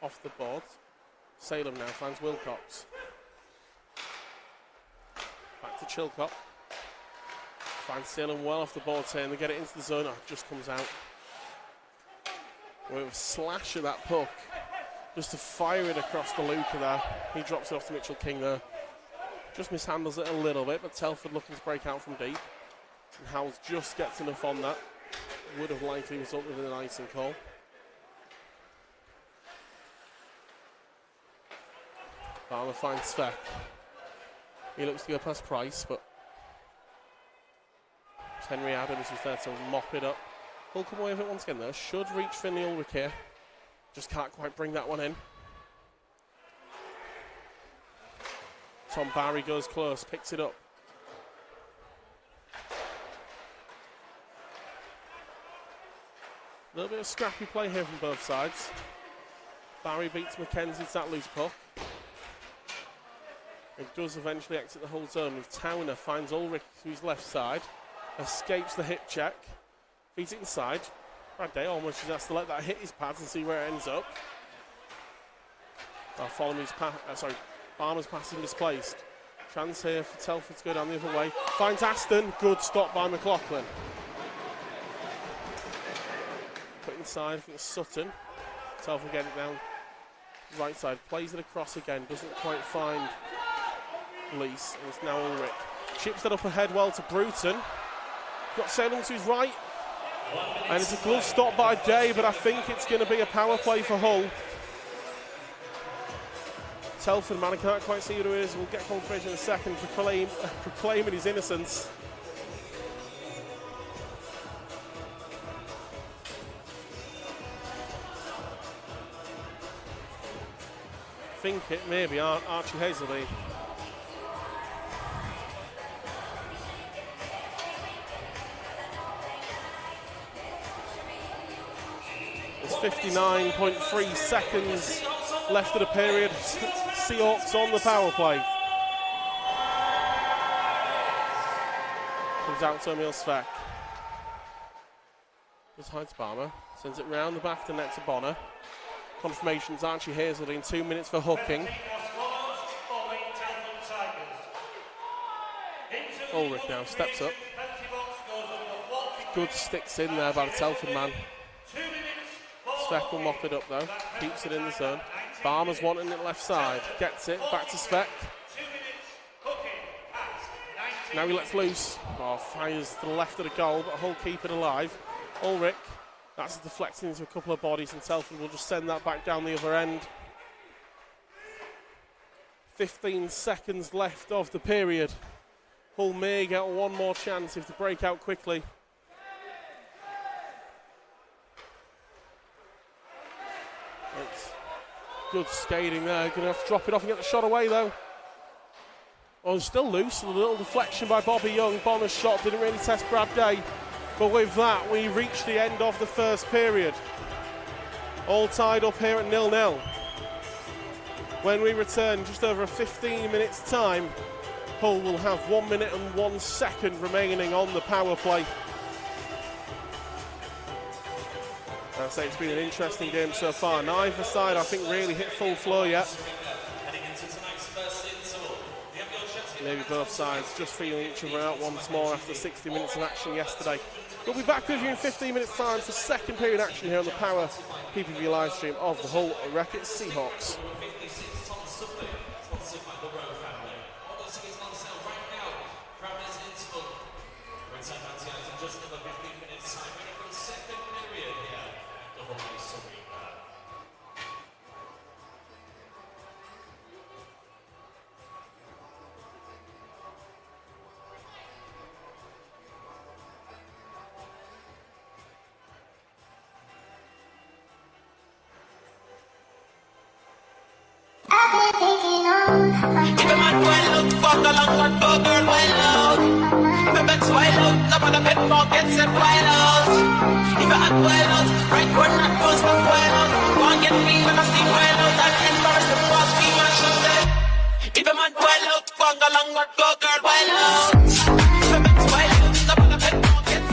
S4: off the board. Salem now finds Wilcox. Back to Chilcott. Finds Salem well off the board here, and they get it into the zone. Oh, just comes out. With a slash of that puck. Just to fire it across the Luca there. He drops it off to Mitchell King there. Just mishandles it a little bit, but Telford looking to break out from deep. And Howells just gets enough on that. Would have likely resulted in an icing call. Barmer finds Svek. He looks to go past Price, but Henry Adams was there to mop it up. Hull come away with it once again though. Should reach Finley Ulrich here. Just can't quite bring that one in. Tom Barry goes close, picks it up. A little bit of scrappy play here from both sides. Barry beats McKenzie to that loose puck. It does eventually exit the whole zone with Towner, finds Ulrich to his left side, escapes the hip check, feeds it inside. Brad Day almost just has to let that hit his pads and see where it ends up. Barmer's pass is misplaced. Chance here for Telford to go down the other way. Finds Aston, good stop by McLaughlin. Put inside for Sutton. Telford get it down right side, plays it across again, doesn't quite find Lease, and it's now Ulrich. Chips that up ahead well to Bruton. Got Salem to his right. And it's a glove stop by Day, but I think it's going to be a power play for Hull. Telford, man, I can't quite see who it is. We'll get confirmation in a second, proclaiming his innocence. I think it may be Archie Hazeldine. There's 59.3 seconds left of the period. Seahawks on the power play. Comes out to Emil Svek. Just hides Barmer. Sends it round the back of the net to Bonner. Confirmations Archie Hazeldine, 2 minutes for hooking. Ulrich now steps up. Good sticks in there by the Telford man. Svek will mop it up though, keeps it in the zone. Barmer's wanting it left side, gets it, back to Svek. Now he lets loose. Oh, fires to the left of the goal, but Hull keep it alive. Ulrich, that's deflecting into a couple of bodies, and Telford will just send that back down the other end. 15 seconds left of the period. Hull may get one more chance if they break out quickly. It's good skating there. Going to have to drop it off and get the shot away though. Oh, it's still loose. A little deflection by Bobby Young. Bonner's shot didn't really test Brad Day. But with that, we reach the end of the first period. All tied up here at 0-0. When we return, just over 15 minutes time, Hull will have 1 minute and 1 second remaining on the power play. I'd say it's been an interesting game so far. Neither side, I think, really hit full flow yet. Maybe both sides just feeling each other out once more after 60 minutes of action yesterday. We'll be back with you in 15 minutes time for second period action here on the Power PPV live stream of the Hull Wreckett Seahawks.
S5: If a man well out, fuck along, but go girl well out. If a bet's well out, top of the pet pocket set well out. If a hot well out, right one not goes from well out. Go and get me when I see well out. I'm embarrassed to pass me when I should say. If a man well out, fuck along, but go girl well out. If a bet's well out, top of the pet pocket.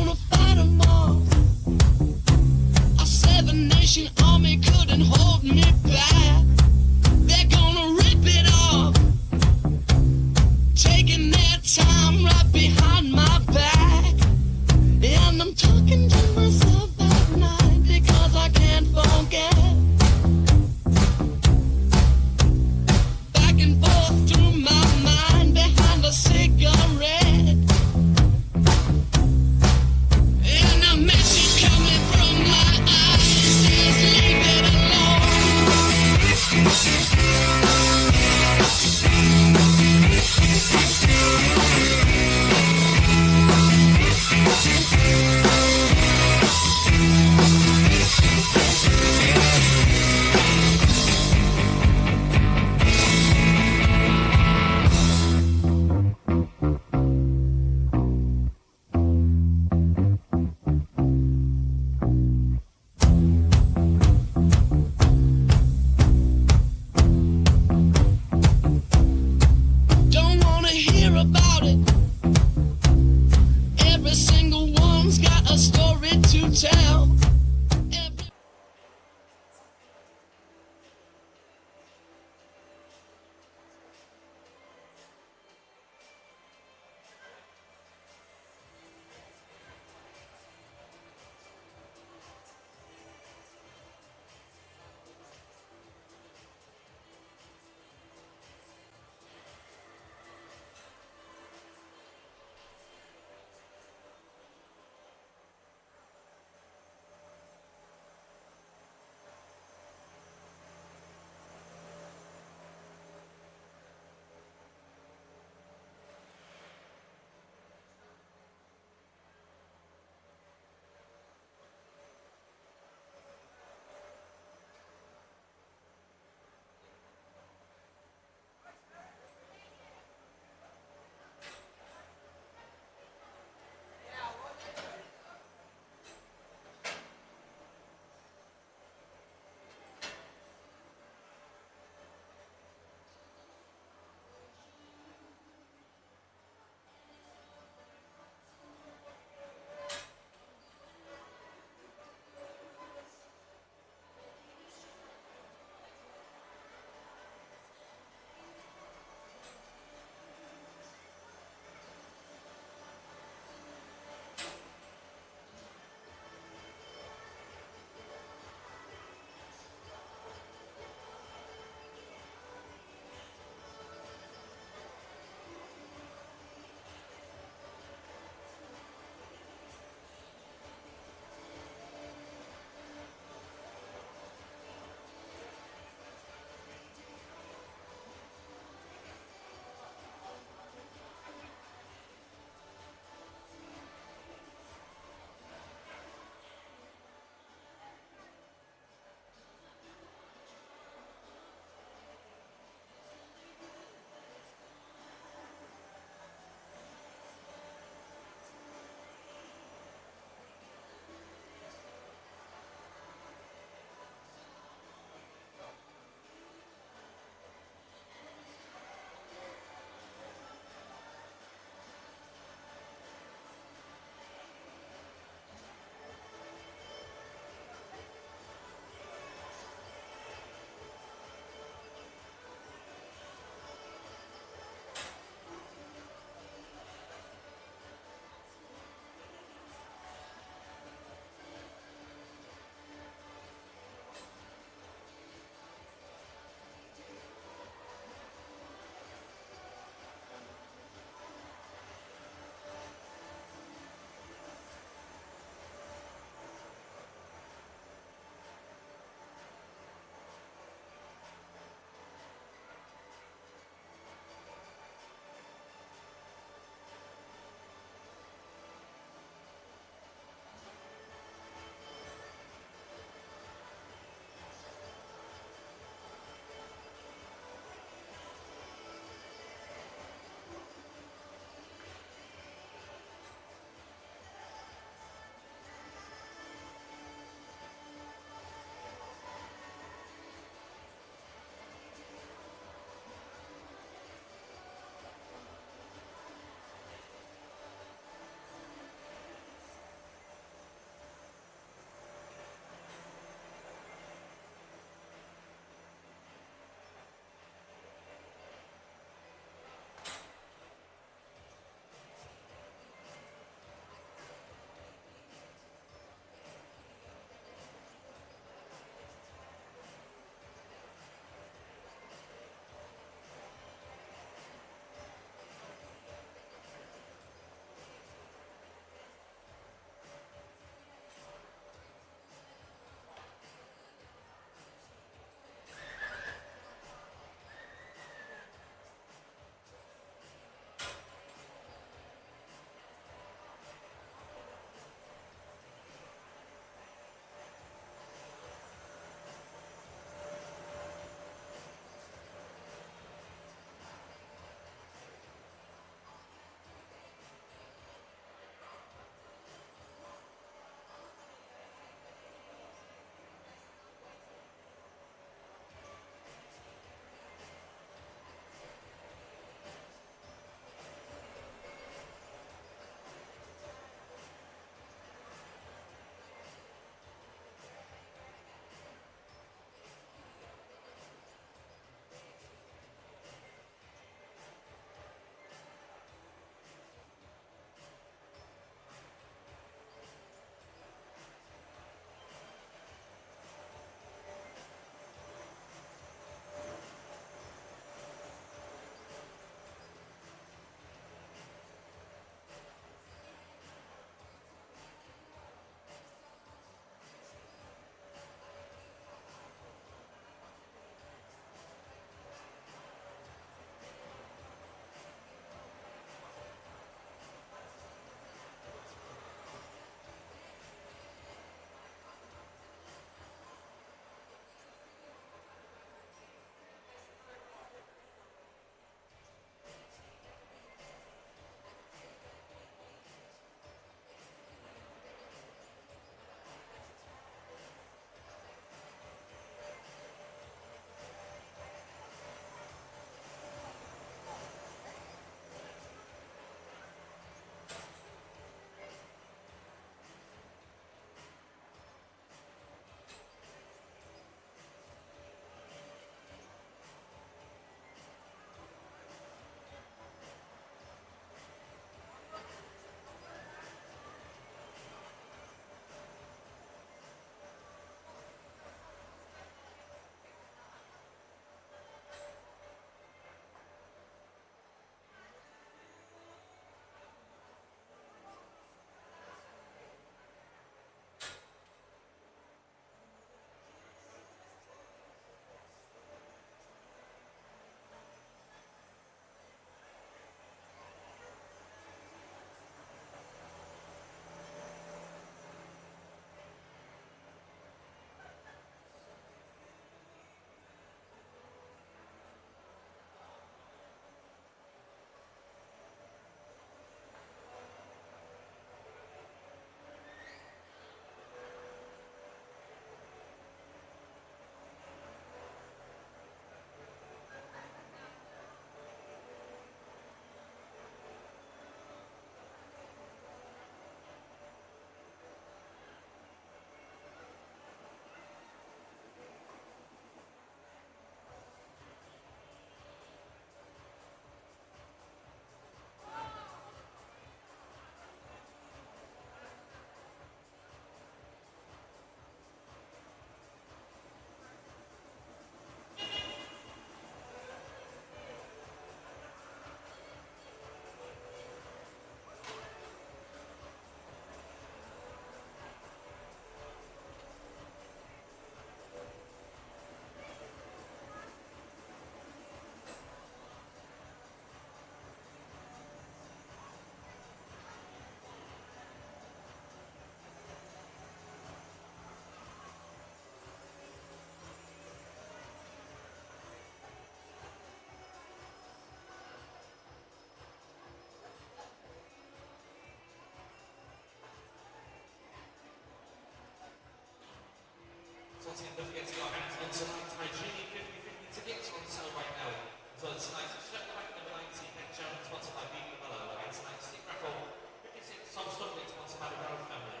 S3: again, don't forget to get your hands on tonight's Hygiene 50/50 tickets on sale right now. So tonight's Sheffield number 90, Nick Jones, sponsored by Beef Mellow. Again tonight's stick raffle, 56 Tom Stuffling, sponsored by the Brown family.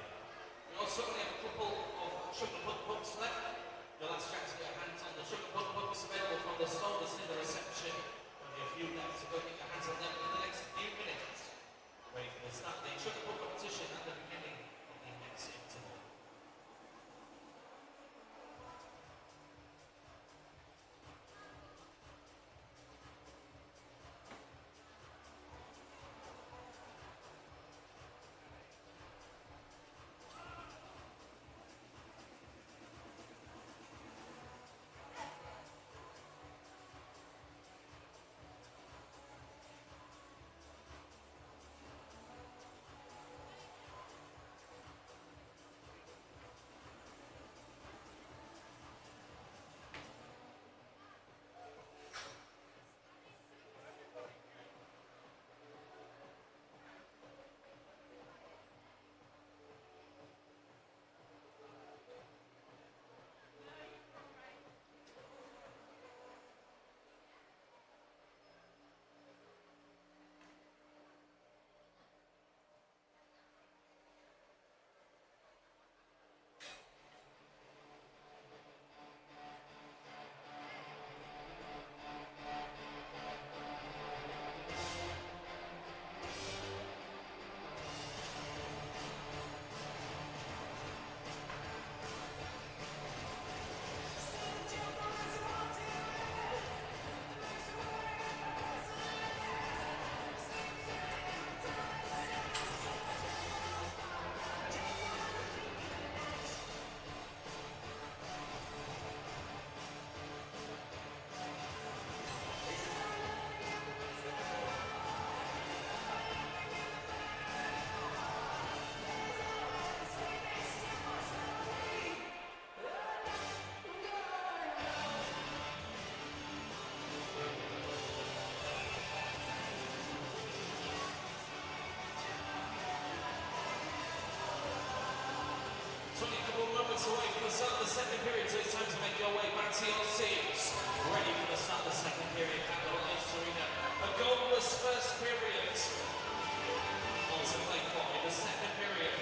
S3: We also only have a couple of sugar pudding books left. You'll have to try to get your hands on the sugar pudding books available from the store that's in the reception. Only a few left, so go get your hands on them in the next few minutes. Ready for the start of the sugar pudding competition at the beginning of the next interval. Away from the start of the second period, so it's time to make your way back to your seats. Ready for the start of the second period at the Lights Arena. A goalless first period. On to play for in the second period.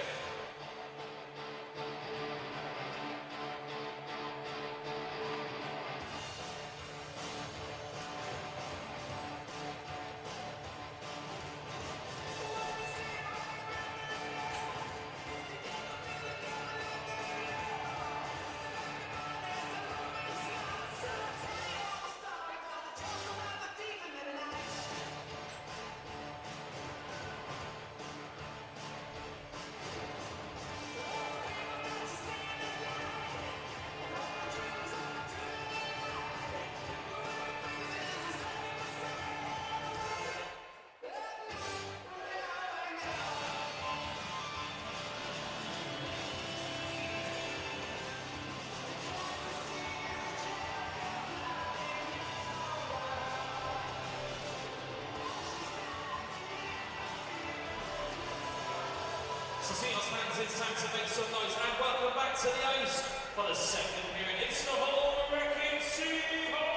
S3: So Seahawks fans, it's time to make some noise and welcome back to the ice for the second period. It's the whole wrecking Seahawks!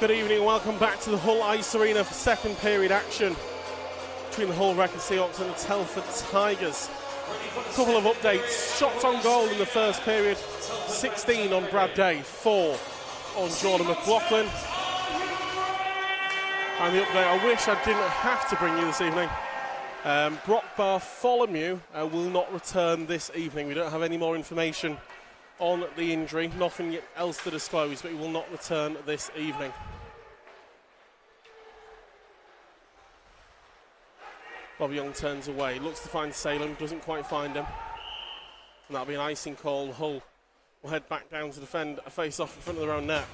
S4: Good evening and welcome back to the Hull Ice Arena for second period action between the Hull Record Seahawks and the Telford Tigers. A couple of updates. Shots on goal in the first period, 16 on Brad Day, 4 on Jordan McLaughlin. And the update I wish I didn't have to bring you this evening. Brock Bartholomew will not return this evening. We don't have any more information on the injury, nothing else to disclose, but he will not return this evening. Bobby Young turns away, looks to find Salem, doesn't quite find him. And that'll be an icing call. Hull will head back down to defend a face-off in front of their own net.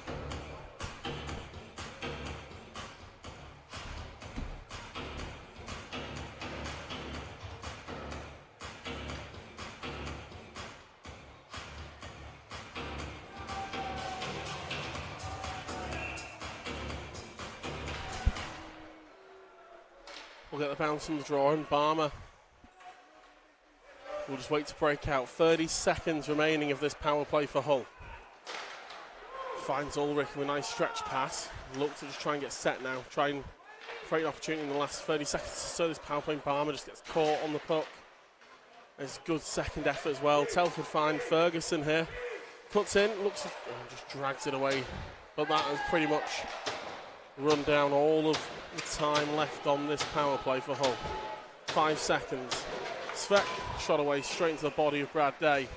S4: We'll get the bounce from the draw, and Barmer will just wait to break out. 30 seconds remaining of this power play for Hull. Finds Ulrich with a nice stretch pass. Looks to just try and get set now. Try and create an opportunity in the last 30 seconds. So this power play, Barmer just gets caught on the puck. It's a good second effort as well. Telford find Ferguson here. Cuts in, looks, just drags it away. But that has pretty much run down all of the time left on this power play for Hull. 5 seconds. Svek shot away straight into the body of Brad Day.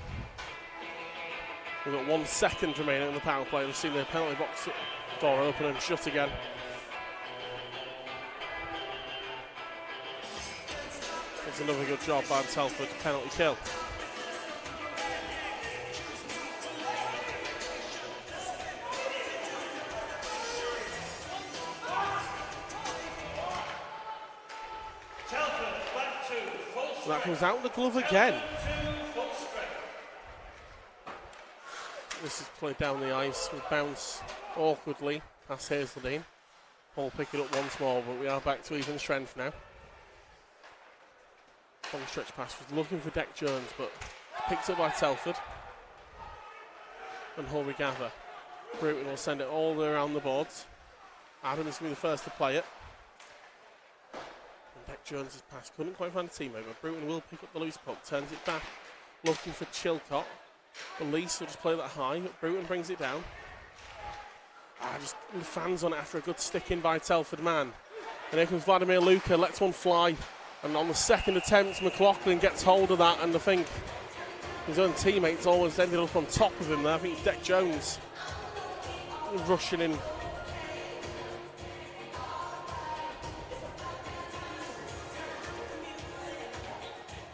S4: We've got 1 second remaining on the power play. We've seen the penalty box door open and shut again. It's another good job by Telford. Penalty kill. That comes out the glove again. This is played down the ice. Will bounce awkwardly past Hazeldine. Hull pick it up once more, but we are back to even strength now. Long stretch pass was looking for Deck Jones, but picked up by Telford. And Hull regather. Bruton will send it all the way around the boards. Adam is going to be the first to play it. Deck Jones' pass couldn't quite find a teammate, but Bruton will pick up the loose puck, turns it back, looking for Chilcott. Elise will just play that high, but Bruton brings it down. Just the fans on it after a good stick in by Telford man. And here comes Vladimir Luka, lets one fly. And on the second attempt, McLaughlin gets hold of that, and I think his own teammates almost ended up on top of him there. I think Deck Jones rushing in.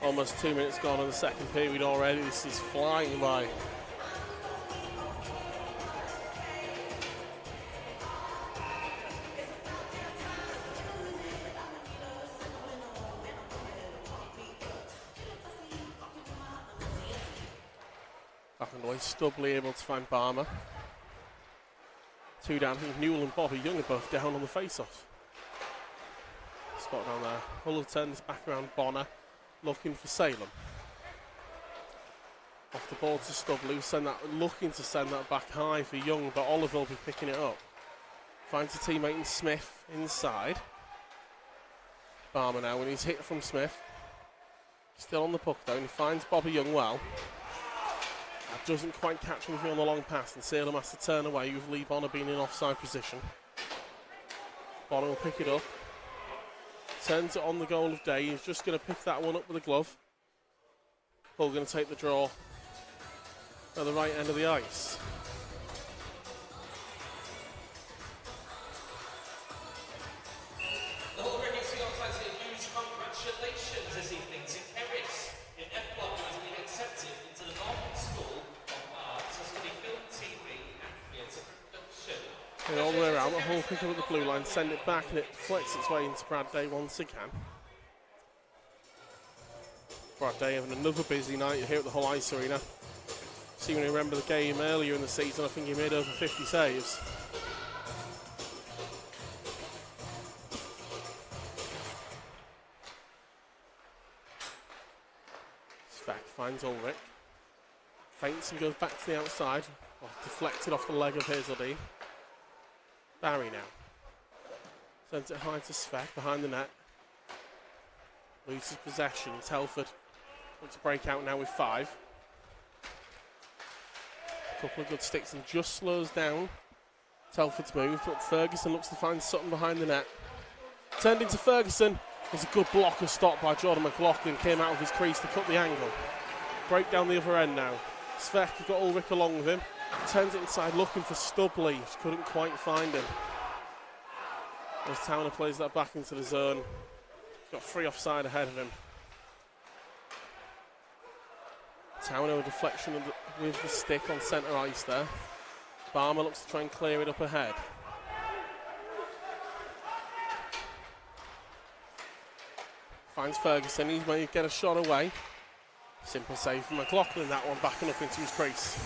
S4: Almost 2 minutes gone in the second period already. This is flying by. Back on the way, Stubley able to find Barmer. 2 down. I think Newell and Bobby Young are both down on the face-off. Spot down there. Hull will turn this back around. Bonner looking for Salem. Off the ball to Stubley, looking to send that back high for Young, but Oliver will be picking it up. Finds a teammate in Smith inside. Barmer now when he's hit from Smith. Still on the puck though, and he finds Bobby Young well. That doesn't quite catch anything on the long pass, and Salem has to turn away with Lee Bonner being in offside position. Bonner will pick it up. Turns it on the goal of day. He's just going to pick that one up with a glove. Hull going to take the draw at the right end of the ice.
S3: The Hull Record Seahawks has a huge congratulations this evening to Eris. Your F block has been accepted into the Northern School of Art to study film, TV and theatre production.
S4: And all the way around, the Hull pick up at the blue line, send it back, and it flicks its way into Brad Day once again. Brad Day having another busy night here at the Hull Ice Arena. See, when you remember the game earlier in the season, I think he made over 50 saves. Svek finds Ulrich. Feints and goes back to the outside. Deflected off the leg of Hazeldine. Barry now. Sends it high to Svek behind the net. Loses possession. Telford wants to break out now with 5. A couple of good sticks and just slows down Telford's move, but Ferguson looks to find Sutton behind the net. Turned into Ferguson. There's a good blocker stop by Jordan McLaughlin. Came out of his crease to cut the angle. Break down the other end now. Svek has got Ulrich along with him. Turns it inside looking for Stubley. Just couldn't quite find him. As Towner plays that back into the zone. Got 3 offside ahead of him. Towner a deflection with the stick on centre ice there. Barmer looks to try and clear it up ahead. Finds Ferguson, he may get a shot away. Simple save from McLaughlin, that one backing up into his crease.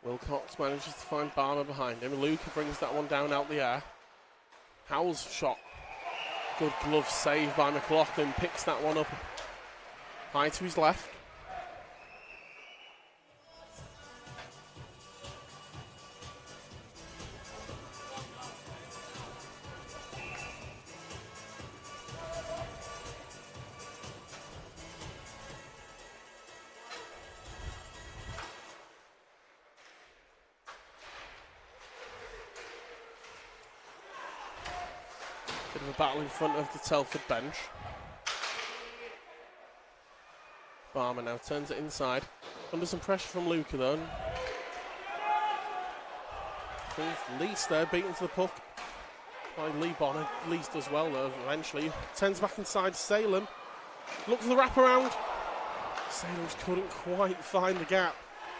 S4: Wilcox manages to find Barmer behind him. Luca brings that one down out the air. Howell's shot. Good glove save by McLaughlin. Picks that one up high to his left. Bit of a battle in front of the Telford bench. Barmer now turns it inside. Under some pressure from Luca though. Least there, beaten to the puck by Lee Bonner. Least does well though eventually. Turns back inside Salem. Look for the wraparound. Salem couldn't quite find the gap.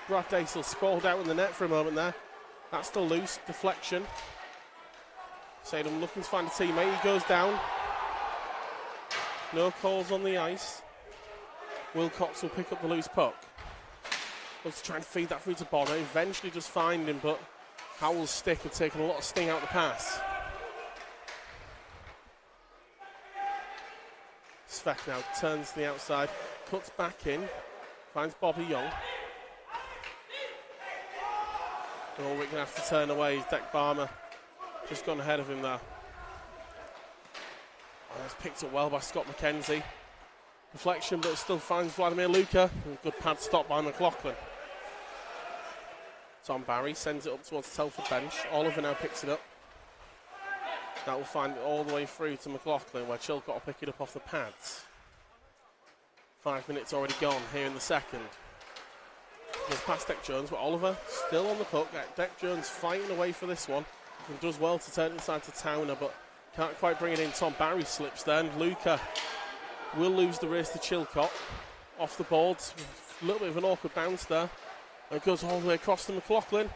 S4: Brad Daisel sprawled out in the net for a moment there. That's still loose. Deflection. Salem looking to find a teammate. He goes down. No calls on the ice. Wilcox will pick up the loose puck. Looks to try and feed that through to Bonner. Eventually just find him, but Howell's stick had taken a lot of sting out the pass. Svek now turns to the outside, cuts back in, finds Bobby Young. All we can have to turn away is Deck Barmer. Just gone ahead of him there. That's picked up well by Scott McKenzie. Deflection, but it still finds Vladimir Luca. Good pad stop by McLaughlin. Tom Barry sends it up towards the Telford bench. Oliver now picks it up. That will find it all the way through to McLaughlin, where Chilcott will pick it up off the pads. 5 minutes already gone here in the second. Goes past Deck Jones, but Oliver still on the puck. Deck Jones fighting away for this one. And does well to turn it inside to Towner, but can't quite bring it in. Tom Barry slips there, and Luca will lose the race to Chilcott. Off the boards, a little bit of an awkward bounce there. And it goes all the way across to McLaughlin.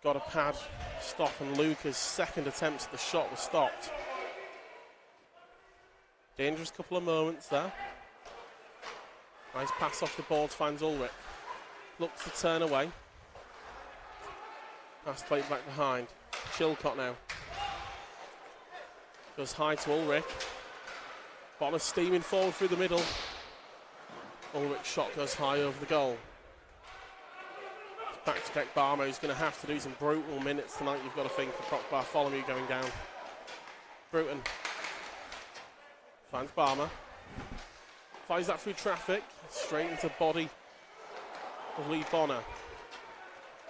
S4: Got a pad stop, and Luca's second attempt at the shot was stopped. Dangerous couple of moments there. Nice pass off the boards, finds Ulrich. Looks to turn away. Pass played back behind. Chilcott now. Goes high to Ulrich. Bonner steaming forward through the middle. Ulrich's shot goes high over the goal. Back to Deck Barmer, who's going to have to do some brutal minutes tonight, you've got to think, with Bartholomew going down. Bruton finds Barmer. Fires that through traffic, straight into the body of Lee Bonner.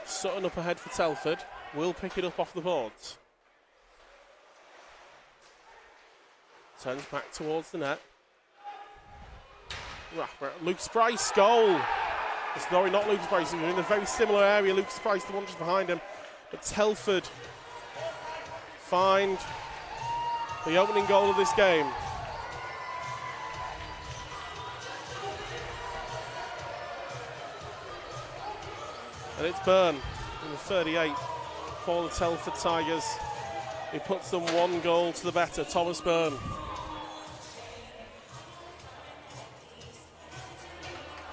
S4: Sutton up ahead for Telford. Will pick it up off the boards. Turns back towards the net. Lucas Price, goal! Sorry, not Lucas Price. He's in a very similar area. Lucas Price, the one just behind him. But Telford find the opening goal of this game. And it's Byrne in the 38th for the Telford Tigers. He puts them 1 goal to the better, Thomas Byrne.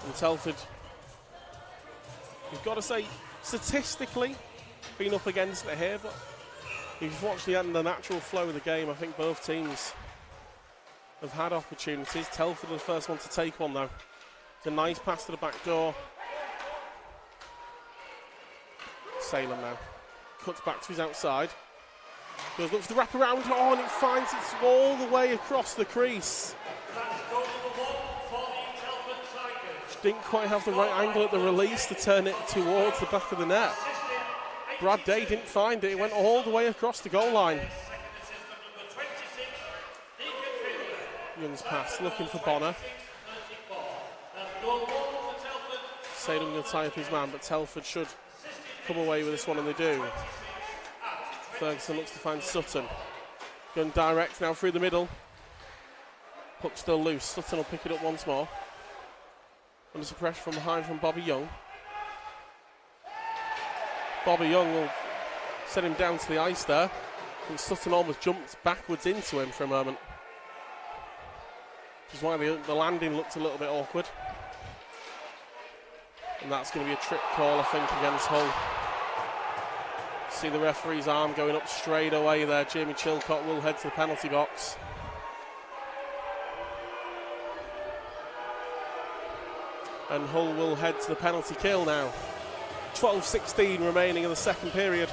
S4: And Telford You've got to say, statistically, been up against it here, but you've watched the natural flow of the game. I think both teams have had opportunities. Telford are the first one to take one, though. It's a nice pass to the back door. Salem now cuts back to his outside. Goes looks for the wraparound. Oh, and it finds it all the way across the crease. Didn't quite have the right angle at the release to turn it towards the back of the net. Brad Day didn't find it. It went all the way across the goal line. Young's pass, looking for Bonner. Salem going to tie up his man, but Telford should come away with this one, and they do. Ferguson looks to find Sutton. Going direct now through the middle. Puck still loose. Sutton will pick it up once more. Under some pressure from behind from Bobby Young. Bobby Young will set him down to the ice there. And Sutton almost jumps backwards into him for a moment. Which is why the landing looked a little bit awkward. And that's going to be a trip call, I think, against Hull. See the referee's arm going up straight away there. Jamie Chilcott will head to the penalty box. And Hull will head to the penalty kill now. 12:16 remaining in the second period.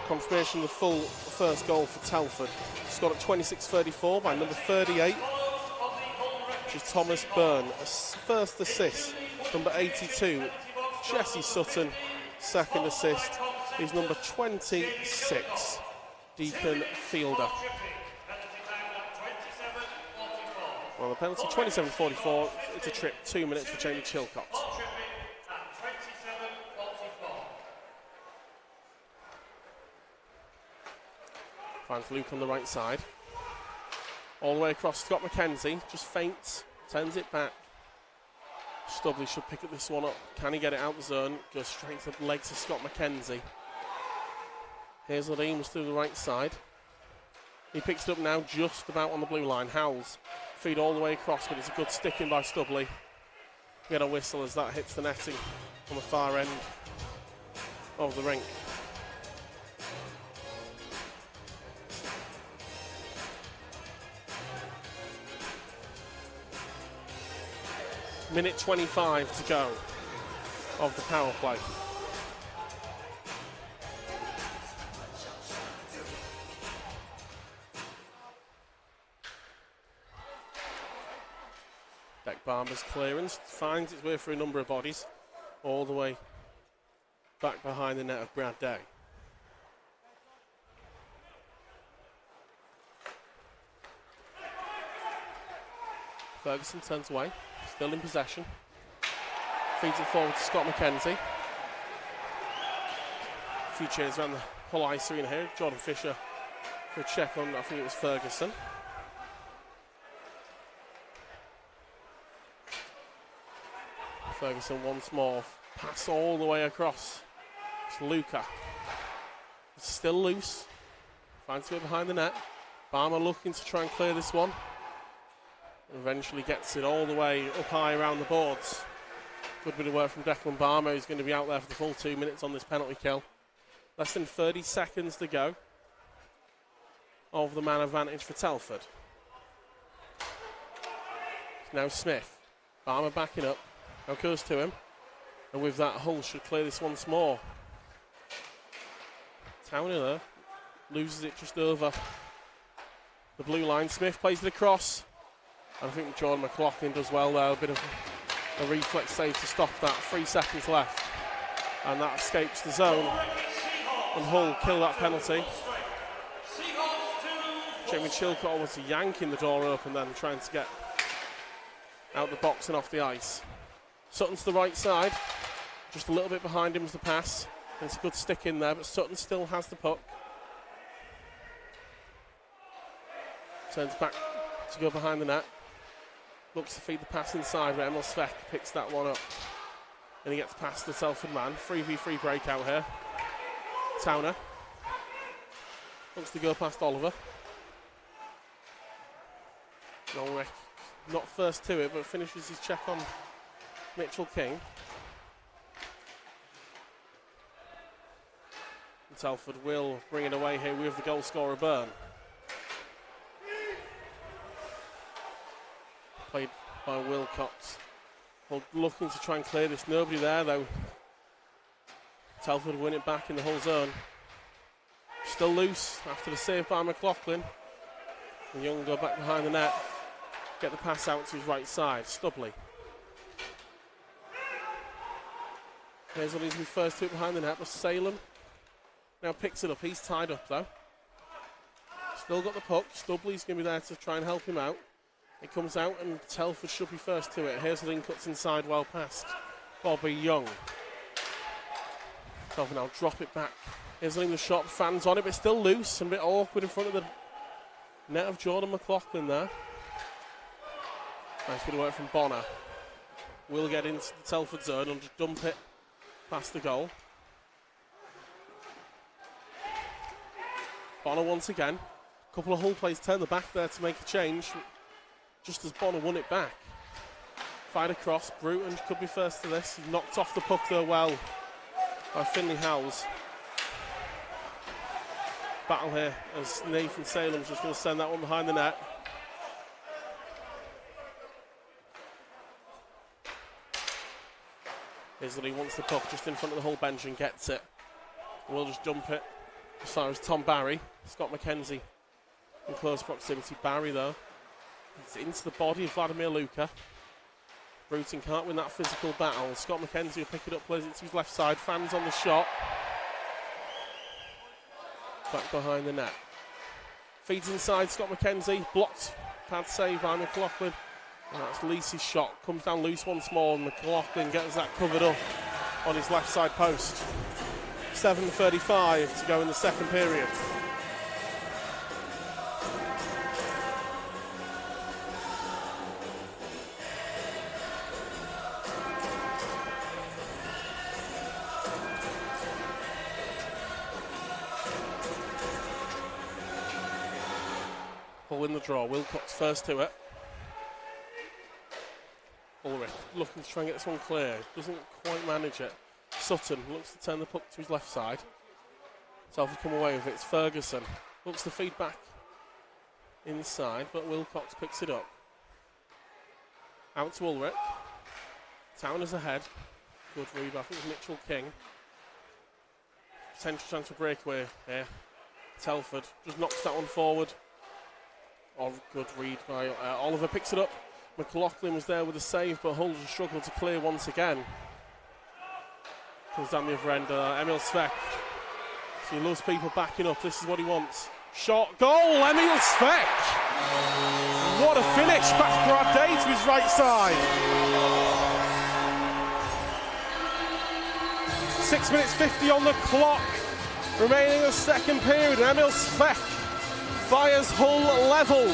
S4: Confirmation of the full first goal for Telford. Scored at 26:34 by number 38, which is Thomas Byrne. First assist, number 82, Jesse Sutton. Second assist is number 26, Deacon Fielder. Well, the penalty, 27:44. It's a trip, 2 minutes for Jamie Chilcott. Finds Luke on the right side. All the way across, Scott McKenzie. Just feints, sends it back. Stubley should pick up this one up. Can he get it out the zone? Goes straight to the legs of Scott McKenzie. Here's Ladeem through the right side. He picks it up now just about on the blue line. Howells feed all the way across, but it's a good stick in by Stubley. Get a whistle as that hits the netting on the far end of the rink. Minute 25 to go of the power play. Beck Barber's clearance finds its way through a number of bodies, all the way back behind the net of Brad Day. Ferguson turns away, still in possession. Feeds it forward to Scott McKenzie. A few cheers around the whole ice arena here. Jordan Fisher for a check on, I think it was Ferguson. Ferguson once more, pass all the way across. It's Luca. It's still loose. Finds it behind the net. Barmer looking to try and clear this one. Eventually gets it all the way up high around the boards. Good bit of work from Declan Barmer, who's going to be out there for the full 2 minutes on this penalty kill. Less than 30 seconds to go of the man advantage for Telford. Now Smith. Barmer backing up. Now goes to him. And with that, Hull should clear this once more. Towner there. Loses it just over the blue line. Smith plays it across. I think Jordan McLaughlin does well there. A bit of a reflex save to stop that. 3 seconds left. And that escapes the zone. And Hull kill that penalty. Jamie Chilcott almost yanking the door open then, trying to get out the box and off the ice. Sutton to the right side. Just a little bit behind him as the pass. There's a good stick in there, but Sutton still has the puck. Turns back to go behind the net. Looks to feed the pass inside, but Emil Svek picks that one up. And he gets past the Telford man. 3v3 breakout here. Towner. Looks to go past Oliver. Ulrich not first to it, but finishes his check on Mitchell King. And Telford will bring it away here with the goal scorer Byrne. Played by Wilcox. Well, looking to try and clear this. Nobody there though. Telford win it back in the whole zone. Still loose after the save by McLaughlin. And Young go back behind the net. Get the pass out to his right side. Stubley. Hazel needs to be first to it behind the net, but Salem now picks it up. He's tied up though. Still got the puck. Stubley's going to be there to try and help him out. It comes out and Telford should be first to it. Hazelden cuts inside, well past Bobby Young. Telford now drop it back. Hazelden the shot, fans on it, but still loose and a bit awkward in front of the net of Jordan McLaughlin there. Nice bit of work from Bonner. Will get into the Telford zone and just dump it past the goal. Bonner once again. A couple of Hull players turn the back there to make a change. Just as Bonner won it back. Fired across, Bruton could be first to this. He knocked off the puck there well by Finley Howes. Battle here as Nathan Salem's just going to send that one behind the net. Isley wants the puck just in front of the Hull bench and gets it. We'll just dump it as far as Tom Barry. Scott McKenzie in close proximity. Barry though. It's into the body of Vladimir Luka. Bruton can't win that physical battle. Scott McKenzie will pick it up, plays it to his left side. Fans on the shot. Back behind the net. Feeds inside, Scott McKenzie. Blocked. Pad save by McLaughlin. And that's Leese's shot. Comes down loose once more, and McLaughlin gets that covered up on his left side post. 7:35 to go in the second period. Hull win the draw. Wilcox first to it. Ulrich looking to try and get this one clear. Doesn't quite manage it. Sutton looks to turn the puck to his left side. Telford come away with it. It's Ferguson. Looks to feed back inside, but Wilcox picks it up. Out to Ulrich. Towner's ahead. Good read, I think it was Mitchell King. Potential chance for breakaway here. Telford just knocks that one forward. Oh, good read by Oliver, picks it up. McLaughlin was there with a save, but Hull just struggled to clear once again. Comes down the other end, Emil Svek. So he loves people backing up. This is what he wants. Shot, goal, Emil Svek! What a finish, back Brad Day to his right side. 6 minutes 50 on the clock, remaining the second period. Emil Svek fires Hull level.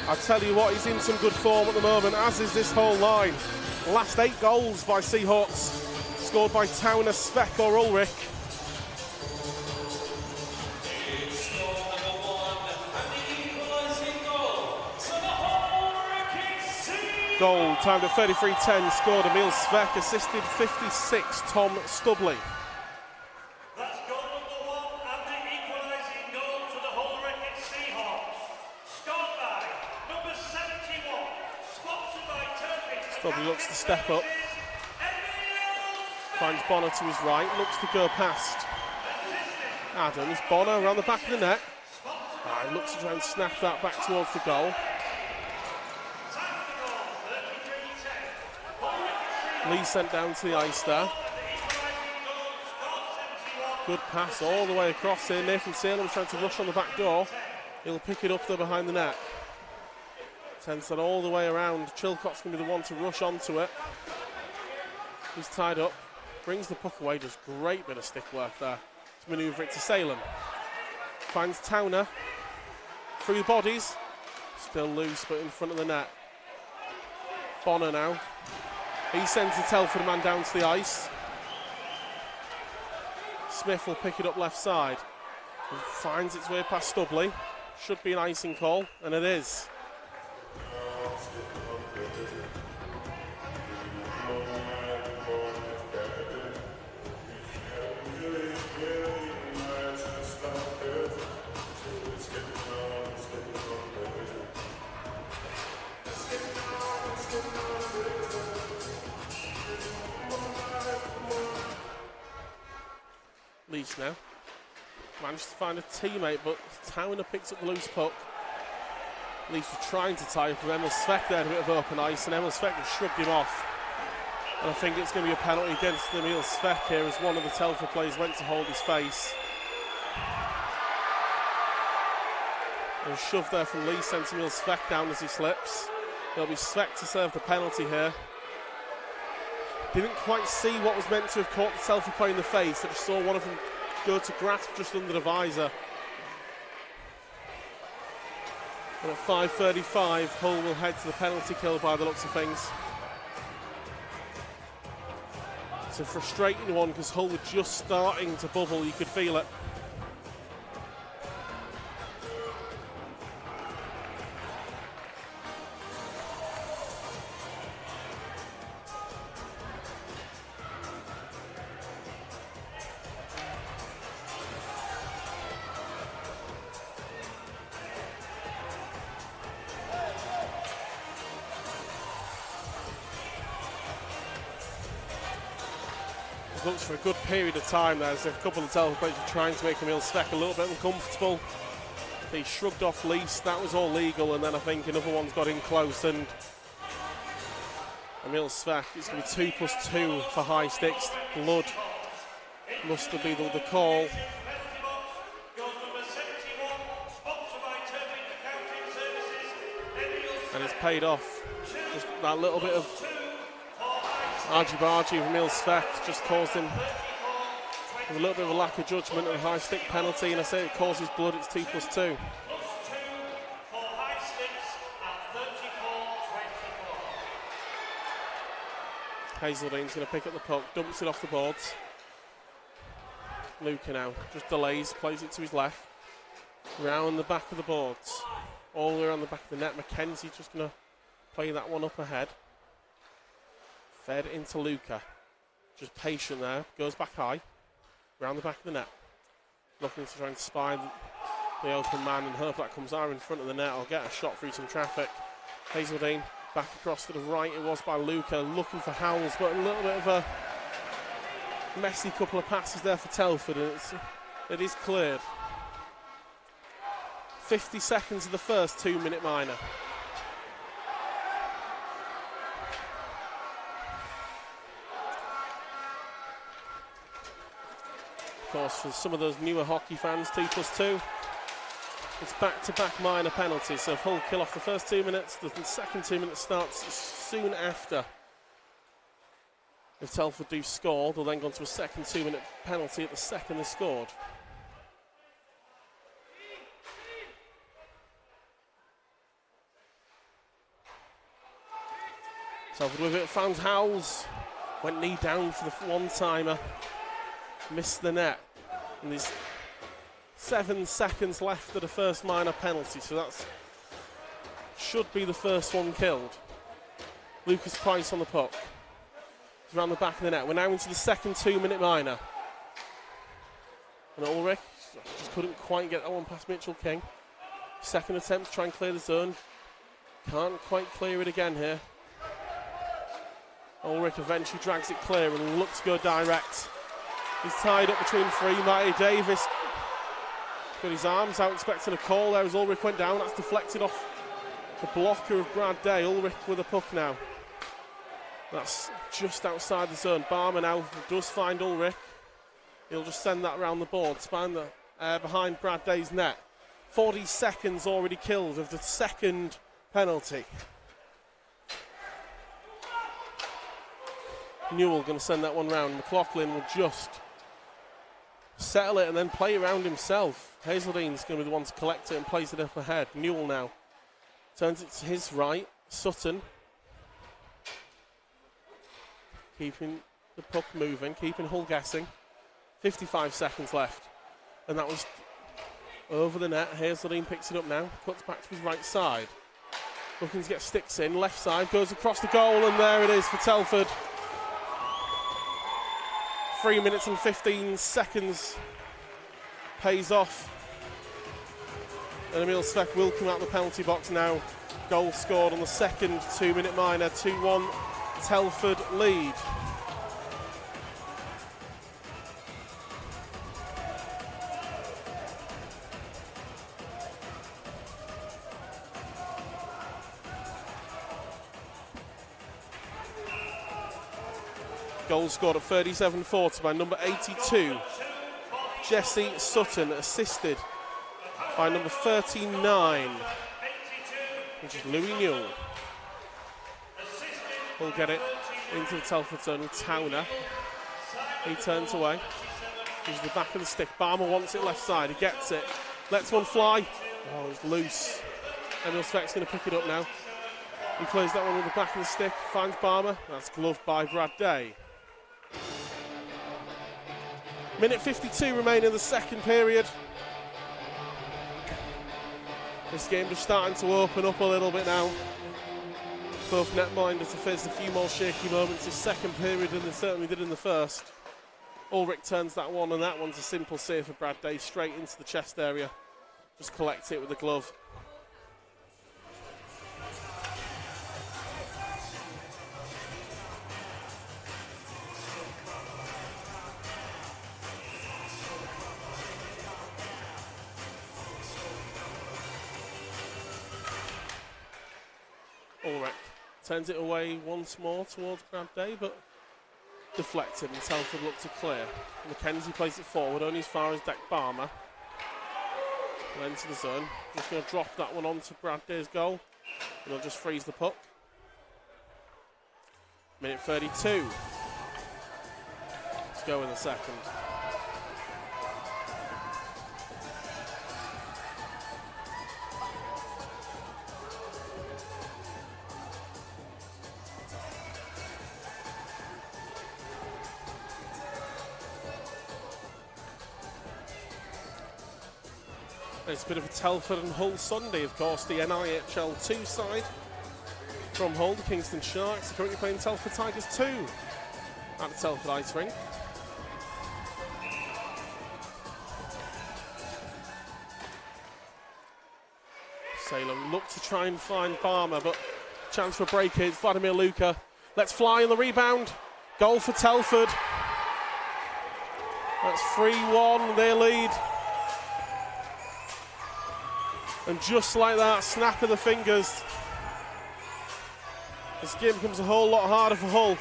S4: I tell you what, he's in some good form at the moment, as is this whole line. Last 8 goals by Seahawks, scored by Towner, Svek or Ulrich.
S3: It's goal number 1 and the equalising goal. So the Hull Seahawks.
S4: Goal, timed at 33:10, scored Emil Svek, assisted 56, Tom Stubley.
S3: That's goal number 1 and the equalising goal to the Hull Seahawks. Scored by number 71, sponsored by Turkish.
S4: Stubley looks to step up. Finds Bonner to his right, looks to go past Adams. Bonner around the back of the net. Looks to try and snap that back towards the goal. Lee sent down to the ice there. Good pass all the way across here. Nathan Salem trying to rush on the back door. He'll pick it up there behind the net. Sends that all the way around. Chilcott's going to be the one to rush onto it. He's tied up. Brings the puck away. Does great bit of stick work there to manoeuvre it to Salem. Finds Towner. Through the bodies. Still loose, but in front of the net. Bonner now. He sends the Telford man down to the ice. Smith will pick it up left side. It finds its way past Stubley. Should be an icing call, and it is. now. Managed to find a teammate, but Towner picks up the loose puck. Leafs were trying to tie up with Emil Svek there, a bit of open ice, and Emil Svek has shrugged him off. And I think it's going to be a penalty against Emil Svek here, as one of the Telford players went to hold his face. A shove there from Lee sends Emil Svek down as he slips. It'll be Svek to serve the penalty here. Didn't quite see what was meant to have caught the Telford player in the face. I just saw one of them go to grasp just under the visor. And at 5:35, Hull will head to the penalty kill by the looks of things. It's a frustrating one because Hull were just starting to bubble, you could feel it. Looks for a good period of time there, as if a couple of Telford players were trying to make Emil Svek a little bit uncomfortable. He shrugged off Lease, that was all legal, and then I think another one's got in close, and Emil Svek, it's going to be 2+2 for high sticks. Blood must have been the call. And it's paid off. Just that little bit of argy-bargy of Emil Svek just caused him a little bit of a lack of judgment and a high stick penalty, and I say it causes blood, it's 2+2. Hazeldene's going to pick up the puck, dumps it off the boards. Luca now just delays, plays it to his left. Round the back of the boards. All the way around the back of the net. McKenzie just going to play that one up ahead. Fed into Luca. Just patient there. Goes back high. Round the back of the net. Looking to try and spy the open man and hope that comes out in front of the net. Or get a shot through some traffic. Hazeldine back across to the right. It was by Luca. Looking for Howells, but a little bit of a messy couple of passes there for Telford. And it is cleared. 50 seconds of the first 2-minute minor. Of course, for some of those newer hockey fans, 2+2, it's back-to-back minor penalties. So if Hull kill off the first 2 minutes, the second 2 minutes starts soon after. If Telford do score, they'll then go on to a second 2-minute penalty at the second they scored. Telford with it, found Howells, went knee down for the one-timer. Missed the net, and there's 7 seconds left of the first minor penalty, so that should be the first one killed. Lucas Price on the puck. He's around the back of the net. We're now into the second 2-minute minor. And Ulrich just couldn't quite get that one past Mitchell King. Second attempt to try and clear the zone. Can't quite clear it again here. Ulrich eventually drags it clear and looks to go direct. He's tied up between three. Matty Davis got his arms out, expecting a call there as Ulrich went down. That's deflected off the blocker of Brad Day. Ulrich with a puck now. That's just outside the zone. Barmer now does find Ulrich. He'll just send that around the board, behind Brad Day's net. 40 seconds already killed of the second penalty. Newell going to send that one round. McLaughlin will just settle it and then play around himself. Hazeldene's going to be the one to collect it and plays it up ahead. Newell now turns it to his right. Sutton keeping the puck moving, keeping Hull guessing. 55 seconds left. And that was over the net. Hazeldine picks it up now. Cuts back to his right side. Looking to get sticks in. Left side goes across the goal, and there it is for Telford. 3 minutes and 15 seconds pays off. And Emil Svek will come out the penalty box now. Goal scored on the second 2-minute minor. 2-1 Telford lead. Goal scored at 37:40 by number 82, Jesse Sutton, assisted by number 39, which is Louis Newell. We'll get it into the Telford zone with Towner. He turns away. Uses the back of the stick. Barmer wants it left side. He gets it. Lets one fly. Oh, it's loose. Emil Svek's going to pick it up now. He plays that one with the back of the stick. Finds Barmer. That's gloved by Brad Day. Minute 52 remaining in the second period. This game just starting to open up a little bit now. Both netminders have faced a few more shaky moments this second period than they certainly did in the first. Ulrich turns that one, and that one's a simple save for Brad Day, straight into the chest area. Just collects it with the glove. Ulrich turns it away once more towards Brad Day, but deflected, and Telford look to clear. Mackenzie plays it forward, only as far as Deck Barmer. Will enter the zone. Just going to drop that one onto Brad Day's goal, and he'll just freeze the puck. Minute 32. Let's go in the second. It's a bit of a Telford and Hull Sunday, of course. The NIHL 2 side from Hull, the Kingston Sharks, are currently playing Telford Tigers 2 at the Telford Ice Rink. Salem look to try and find Barmer, but chance for a break here. It's Vladimir Luka. Let's fly on the rebound. Goal for Telford. That's 3-1, their lead. And just like that, snap of the fingers. This game becomes a whole lot harder for Hull.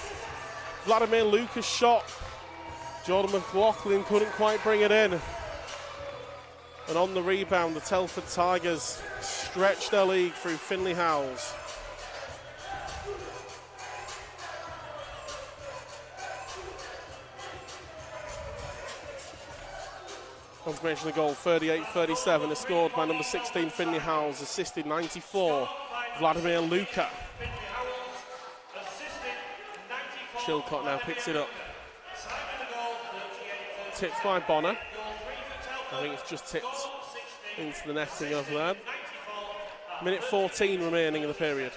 S4: Vladimir Luka's shot. Jordan McLaughlin couldn't quite bring it in. And on the rebound, the Telford Tigers stretch their league through Finley Howells. Confirmation of goal, 38-37, is scored by number 16, Finley Howells, assisted 94, Vladimir Luka. Chilcott now picks it up. Tipped by Bonner. I think it's just tipped into the netting of there. Minute 14 remaining in the period.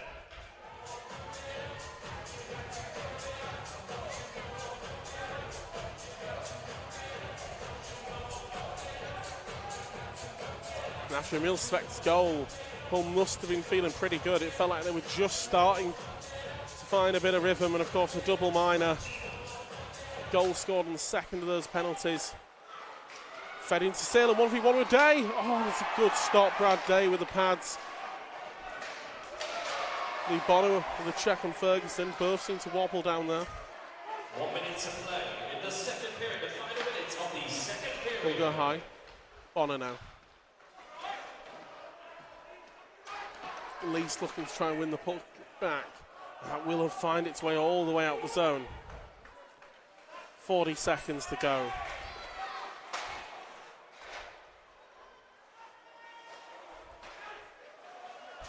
S4: And after Emil Svek's goal, Hull must have been feeling pretty good. It felt like they were just starting to find a bit of rhythm, and of course a double minor goal scored on the second of those penalties. Fed into Salem, 1v1 with Day. Oh, that's a good stop, Brad Day with the pads. Lee Bonner with a check on Ferguson. Both seem to wobble down there.
S3: 1 minute to play in the second period. The final minutes of the second period.
S4: We'll go high. Bonner now. At least looking to try and win the puck back. That will find its way all the way out the zone. 40 seconds to go.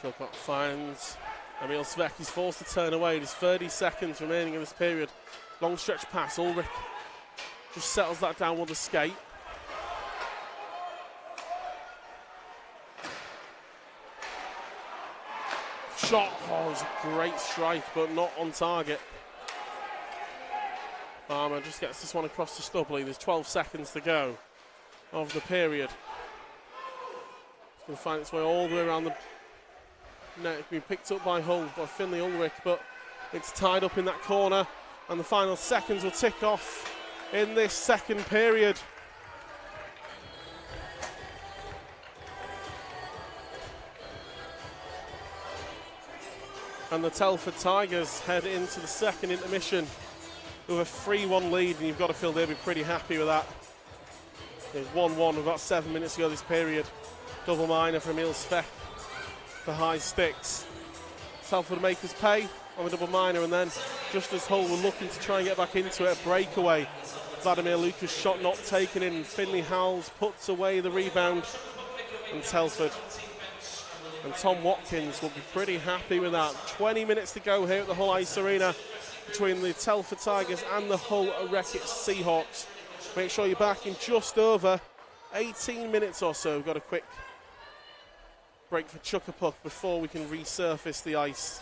S4: Chilcott finds Emil Svek. He's forced to turn away. There's 30 seconds remaining in this period. Long stretch pass. Ulrich just settles that down with a skate. Shot. Oh, it's a great strike, but not on target. Barmer just gets this one across to Stubley. There's 12 seconds to go of the period. It's going to find its way all the way around the net. It's been picked up by Hull, by Finley Ulrich, but it's tied up in that corner, and the final seconds will tick off in this second period. And the Telford Tigers head into the second intermission with a 3-1 lead, and you've got to feel they'll be pretty happy with that. There's 1-1 with about 7 minutes to go this period. Double minor from Emil Svek for high sticks. Telford make us pay on the double minor, and then just as Hull were looking to try and get back into it, a breakaway. Vladimir Lucas' shot not taken in. Finley Howells puts away the rebound, and Telford and Tom Watkins will be pretty happy with that. 20 minutes to go here at the Hull Ice Arena between the Telford Tigers and the Hull Reckitt Seahawks. Make sure you're back in just over 18 minutes or so. We've got a quick break for Chuck-a-Puck before we can resurface the ice.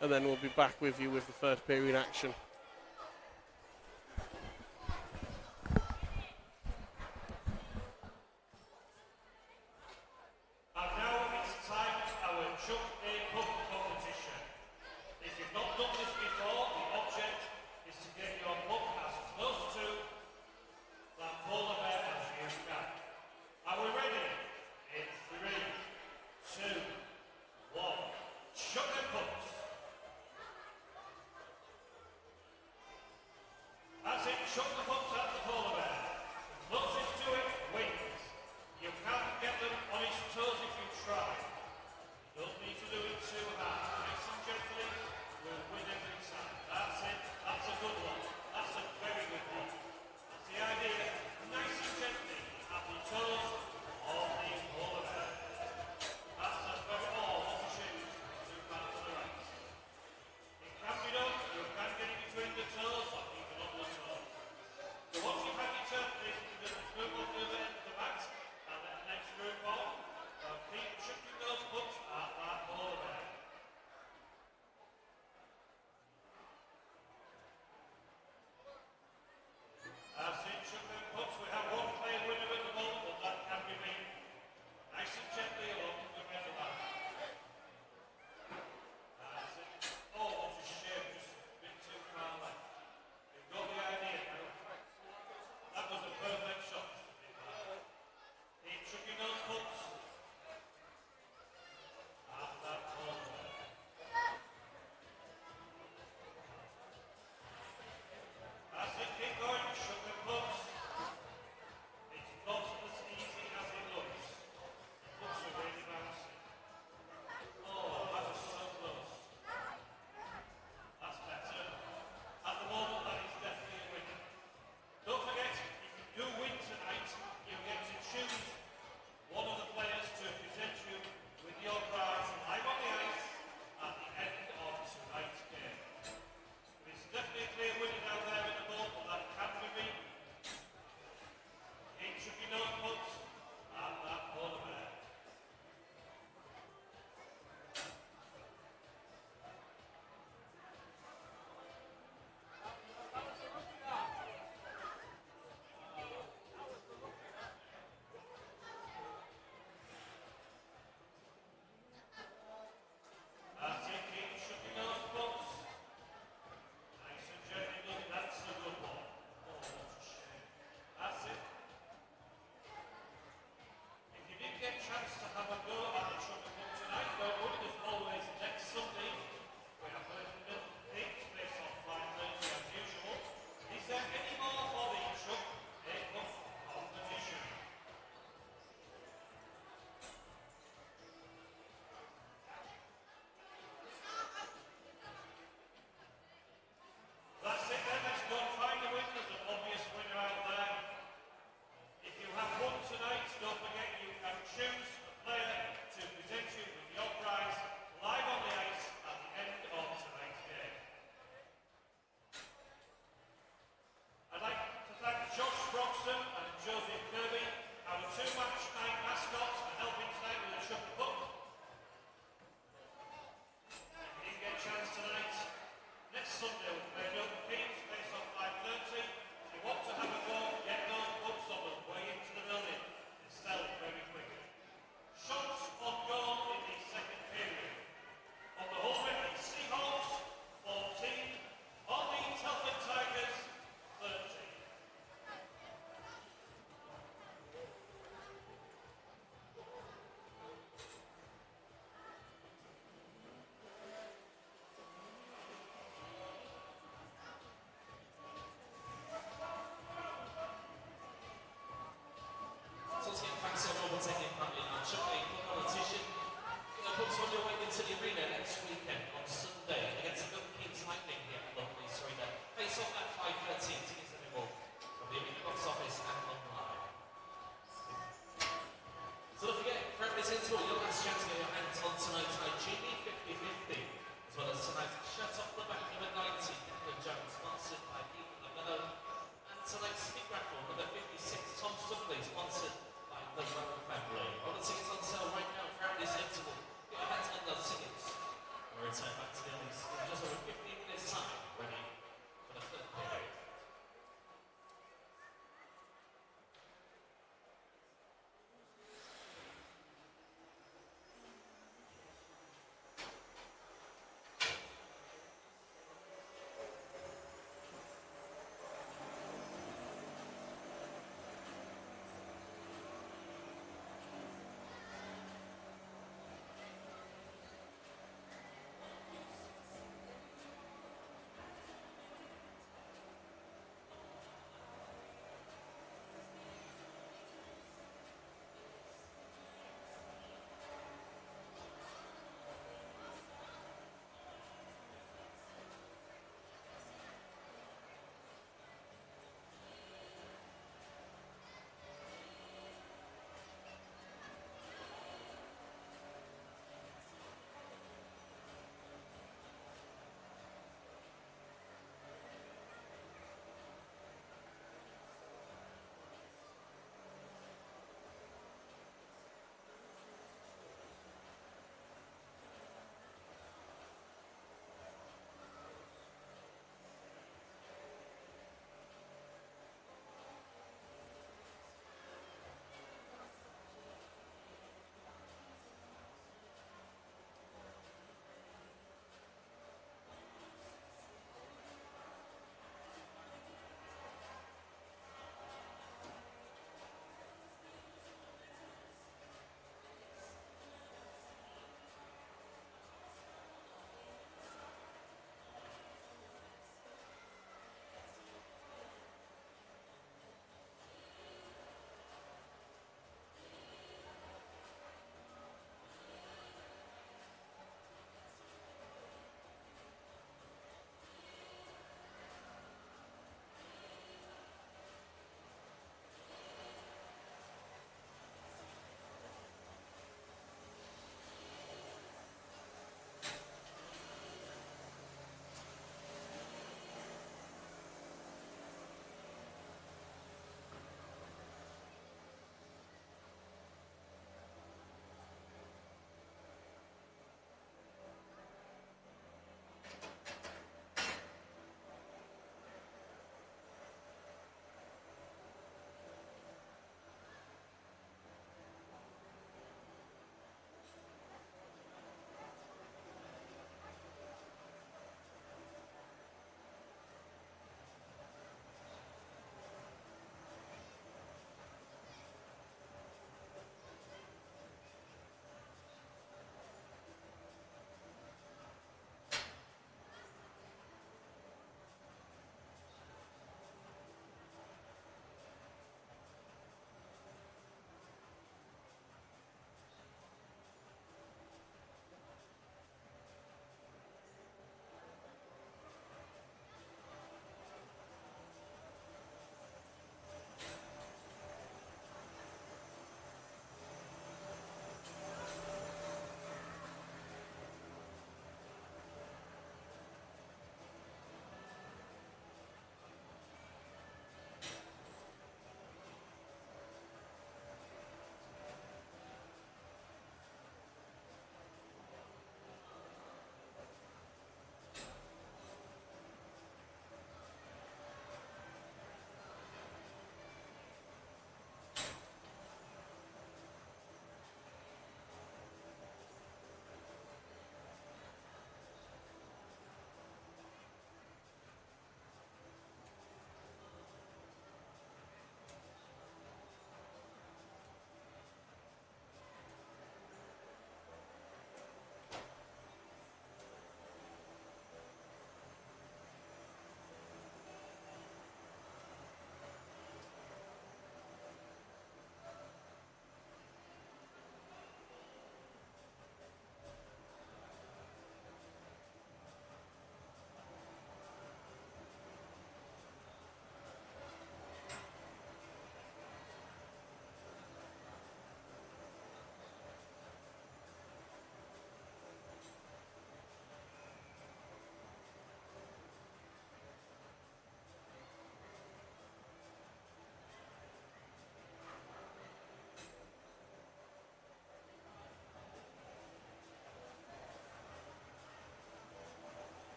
S4: And then we'll be back with you with the third period action.
S3: And now it's time for our Chuck-a-Puck competition. If you've not done this before, the object is to get your puck as close to that polar bear as you can. Are we ready? In 3, 2, 1. Chuck-a-Puck. That's it, chuck the pucks at the polar bear. The closest to it wins. You can't get them on his toes if you try. You don't need to do it too hard. Nice and gently, we'll win every time. That's it, that's a good one. That's a very good one. That's the idea. Nice and gently at the toes of the polar bear. That's a very all of the shoes. Too far to the right. It can be done. You can get it between the toes or even on the toes. to the arena next weekend on Sunday against the Kings Lightning here at Lovely Arena. Face off at 5:13. Tickets available from the arena box office and online. So don't forget, for everybody's into it, your last chance to get your hands on tonight's Genie 50/50, as well as tonight's Shut Off the Back number 90, Declan Jones, sponsored by Ethan Lamello, and tonight's Stick Raffle number 56, Tom Stubley, sponsored by the Rowan family. All the tickets on sale right now for everybody's into it. Get your hands on those tickets. We'll return back to the Ollies in just over 15 minutes' time, ready for the third period.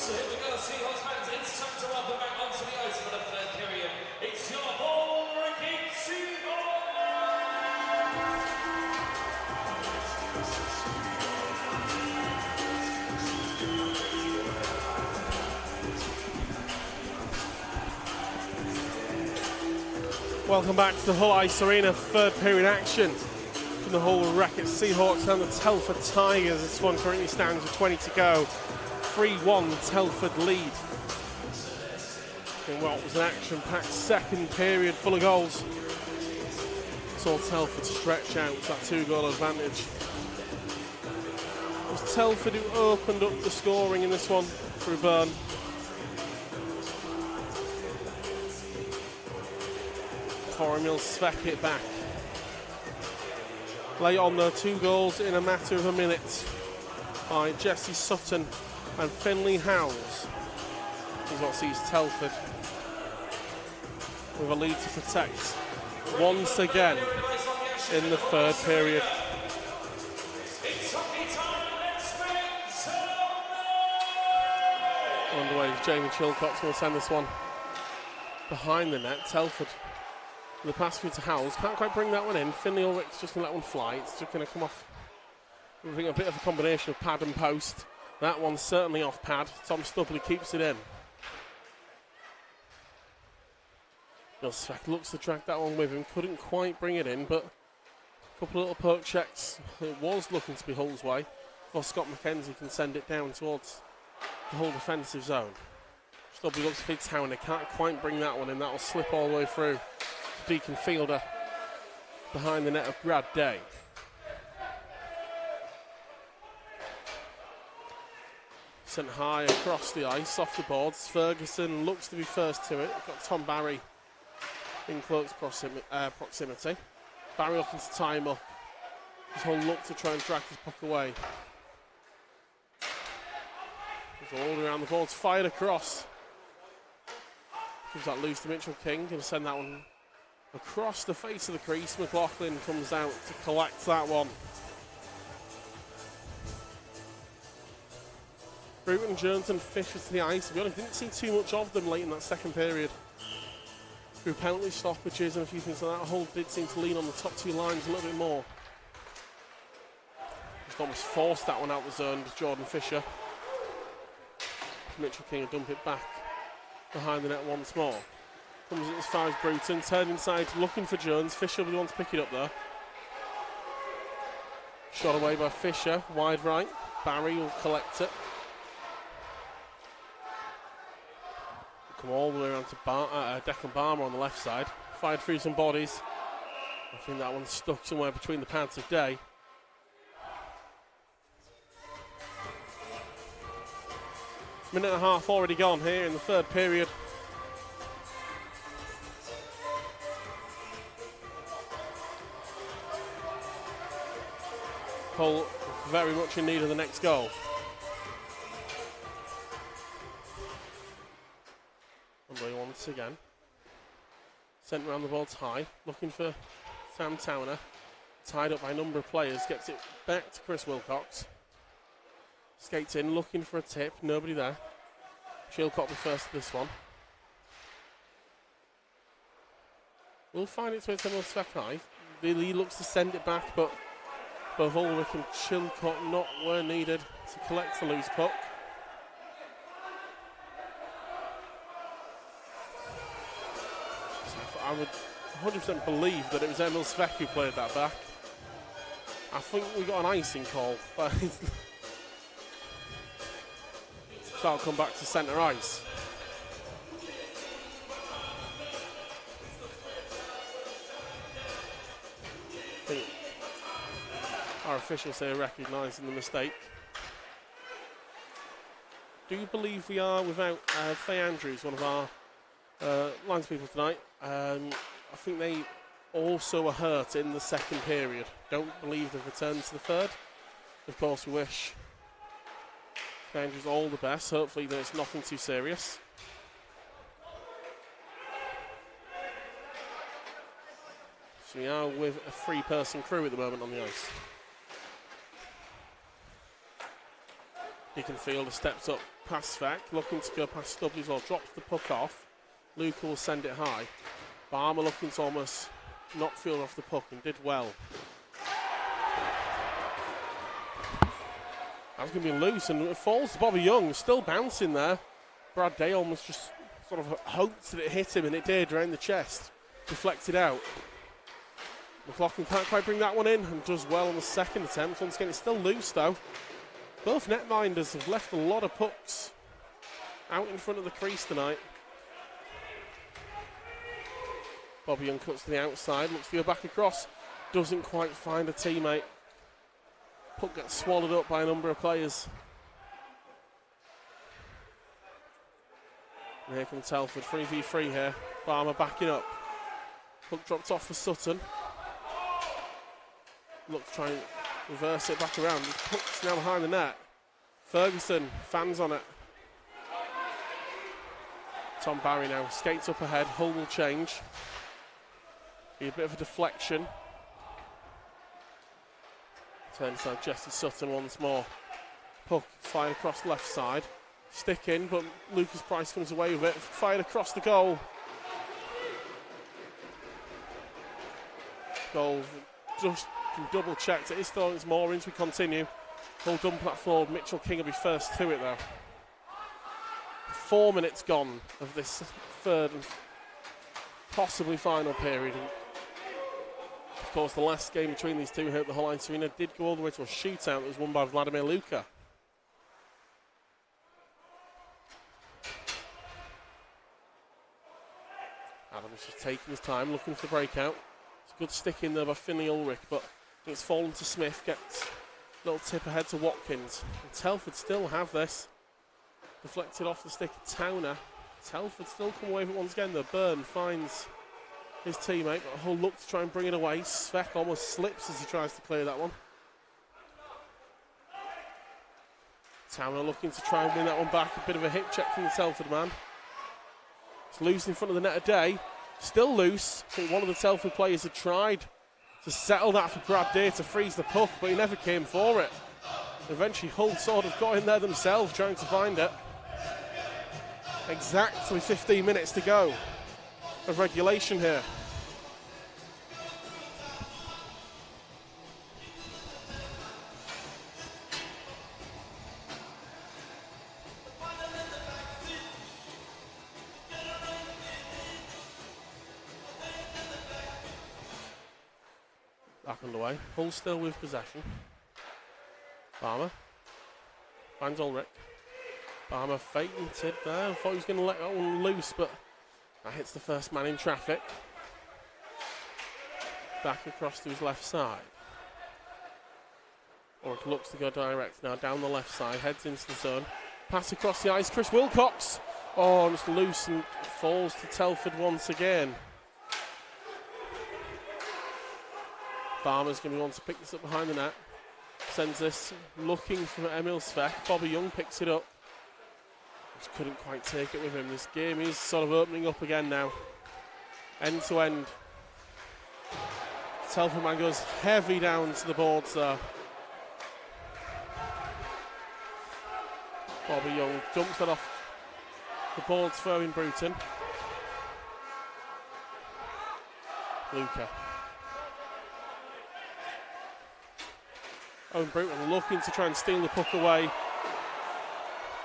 S3: So here we go, Seahawks fans. It's time to welcome back onto the ice for the third period. It's your home-wrecking Seahawks.
S4: Welcome back to the Hull Ice Arena, third period action from the Hull Wreckers Seahawks and the Telford Tigers. This one currently stands with 20 to go. 3-1 Telford lead. In what was an action-packed second period full of goals. Saw Telford stretch out that 2-goal advantage. It was Telford who opened up the scoring in this one through Byrne. Emil Svek it back. Late on there, 2 goals in a matter of a minute by Jesse Sutton and Finley Howells. Is what sees Telford with a lead to protect once again in the third period. Underway, Jamie Chilcott's going to send this one behind the net. Telford, the pass through to Howells, can't quite bring that one in. Finley Ulrich's just going to let one fly. It's just going to come off. I think a bit of a combination of pad and post. That one's certainly off pad. Tom Stubley keeps it in. Svek looks to drag that one with him, couldn't quite bring it in, but a couple of little poke checks. It was looking to be Hull's way, before Scott McKenzie can send it down towards the Hull defensive zone. Stubley looks for Town, they can't quite bring that one in, that will slip all the way through. Deacon Fielder behind the net of Brad Day. Sent high across the ice, off the boards. Ferguson looks to be first to it. Got Tom Barry in close proximity. Barry looking to tie him up. His whole look to try and drag his puck away. He's all around the boards, fired across. Gives that loose to Mitchell King, going to send that one across the face of the crease. McLaughlin comes out to collect that one. Bruton, Jones and Fisher to the ice. To be honest, didn't see too much of them late in that second period. Through penalty stoppages and a few things like that, Hull did seem to lean on the top 2 lines a little bit more. Just almost forced that one out the zone with Jordan Fisher. Mitchell King will dump it back behind the net once more. Comes as far as Bruton, turned inside looking for Jones. Fisher will be the one to pick it up there. Shot away by Fisher, wide right. Barry will collect it. Come all the way around to Declan Barmer on the left side. Fired through some bodies. I think that one's stuck somewhere between the pads of Day. Minute and a half already gone here in the third period. Hull very much in need of the next goal. Underway once again. Sent around the boards high, looking for Sam Towner. Tied up by a number of players, gets it back to Chris Wilcox. Skates in, looking for a tip, nobody there. Chilcott be first to this one. We'll find its way to Emil Svek high. He looks to send it back, but both Ulrich and Chilcott not where needed to collect the loose puck. I would 100% believe that it was Emil Svek who played that back. I think we got an icing call, but so I'll come back to centre ice. I think our officials here recognising the mistake. Do you believe we are without Faye Andrews, one of our linespeople tonight? I think they also were hurt in the second period. Don't believe they've returned to the third. Of course, we wish Faye Andrews all the best. Hopefully there's nothing too serious. So we are with a 3-person crew at the moment on the ice. Eganfielder steps up past Svek, looking to go past Stubblies or drops the puck off. Luca will send it high. Barmer looking to almost knock Fielder off the puck and did well. That's going to be loose and it falls to Bobby Young, still bouncing there. Brad Day almost just sort of hoped that it hit him and it did, around the chest. Deflected out. McLaughlin can't quite bring that one in and does well on the second attempt. Once again, it's still loose though. Both netminders have left a lot of pucks out in front of the crease tonight. Bobby Young cuts to the outside, looks to go back across, doesn't quite find a teammate. Puck gets swallowed up by a number of players. And here comes Telford, 3v3 here. Barmer backing up. Puck dropped off for Sutton. Look to try and reverse it back around. The puck's now behind the net. Ferguson, fans on it. Tom Barry now skates up ahead. Hull will change. Be a bit of a deflection. Turns to Jesse Sutton once more. Puck fired across the left side. Stick in, but Lucas Price comes away with it. Fired across the goal. Goal just double checked. It is still on its moorings. We continue. Hull dump that forward. Mitchell King will be first to it though. 4 minutes gone of this third and possibly final period. And of course, the last game between these two here at the Hull Ice Arena did go all the way to a shootout that was won by Vladimir Luka. Adams just taking his time, looking for the breakout. It's a good stick in there by Finley Ulrich, but it's fallen to Smith. Gets a little tip ahead to Watkins. And Telford still have this. Deflected off the stick of Towner. Telford still come away with it once again though. Byrne finds his teammate, but Hull look to try and bring it away. Svek almost slips as he tries to clear that one. Towner looking to try and win that one back. A bit of a hip check from the Telford man. It's loose in front of the net a day. Still loose. I think one of the Telford players had tried to settle that for Brad Day to freeze the puck, but he never came for it. Eventually Hull sort of got in there themselves trying to find it. Exactly 15 minutes to go of regulation here. Back underway. Hull still with possession. Barmer. Finds Ulrich. Barmer fainted there. I thought he was going to let that one loose, but that hits the first man in traffic. Back across to his left side. Ulrich looks to go direct now down the left side. Heads into the zone. Pass across the ice. Chris Wilcox. Oh, just loose and falls to Telford once again. Barmer's going to be one to pick this up behind the net. Sends this looking for Emil Svek. Bobby Young picks it up. Just couldn't quite take it with him. This game is sort of opening up again now. End to end. Telford man goes heavy down to the boards there. Bobby Young dumps that off the boards for Owen Bruton. Luca. Owen Bruton looking to try and steal the puck away.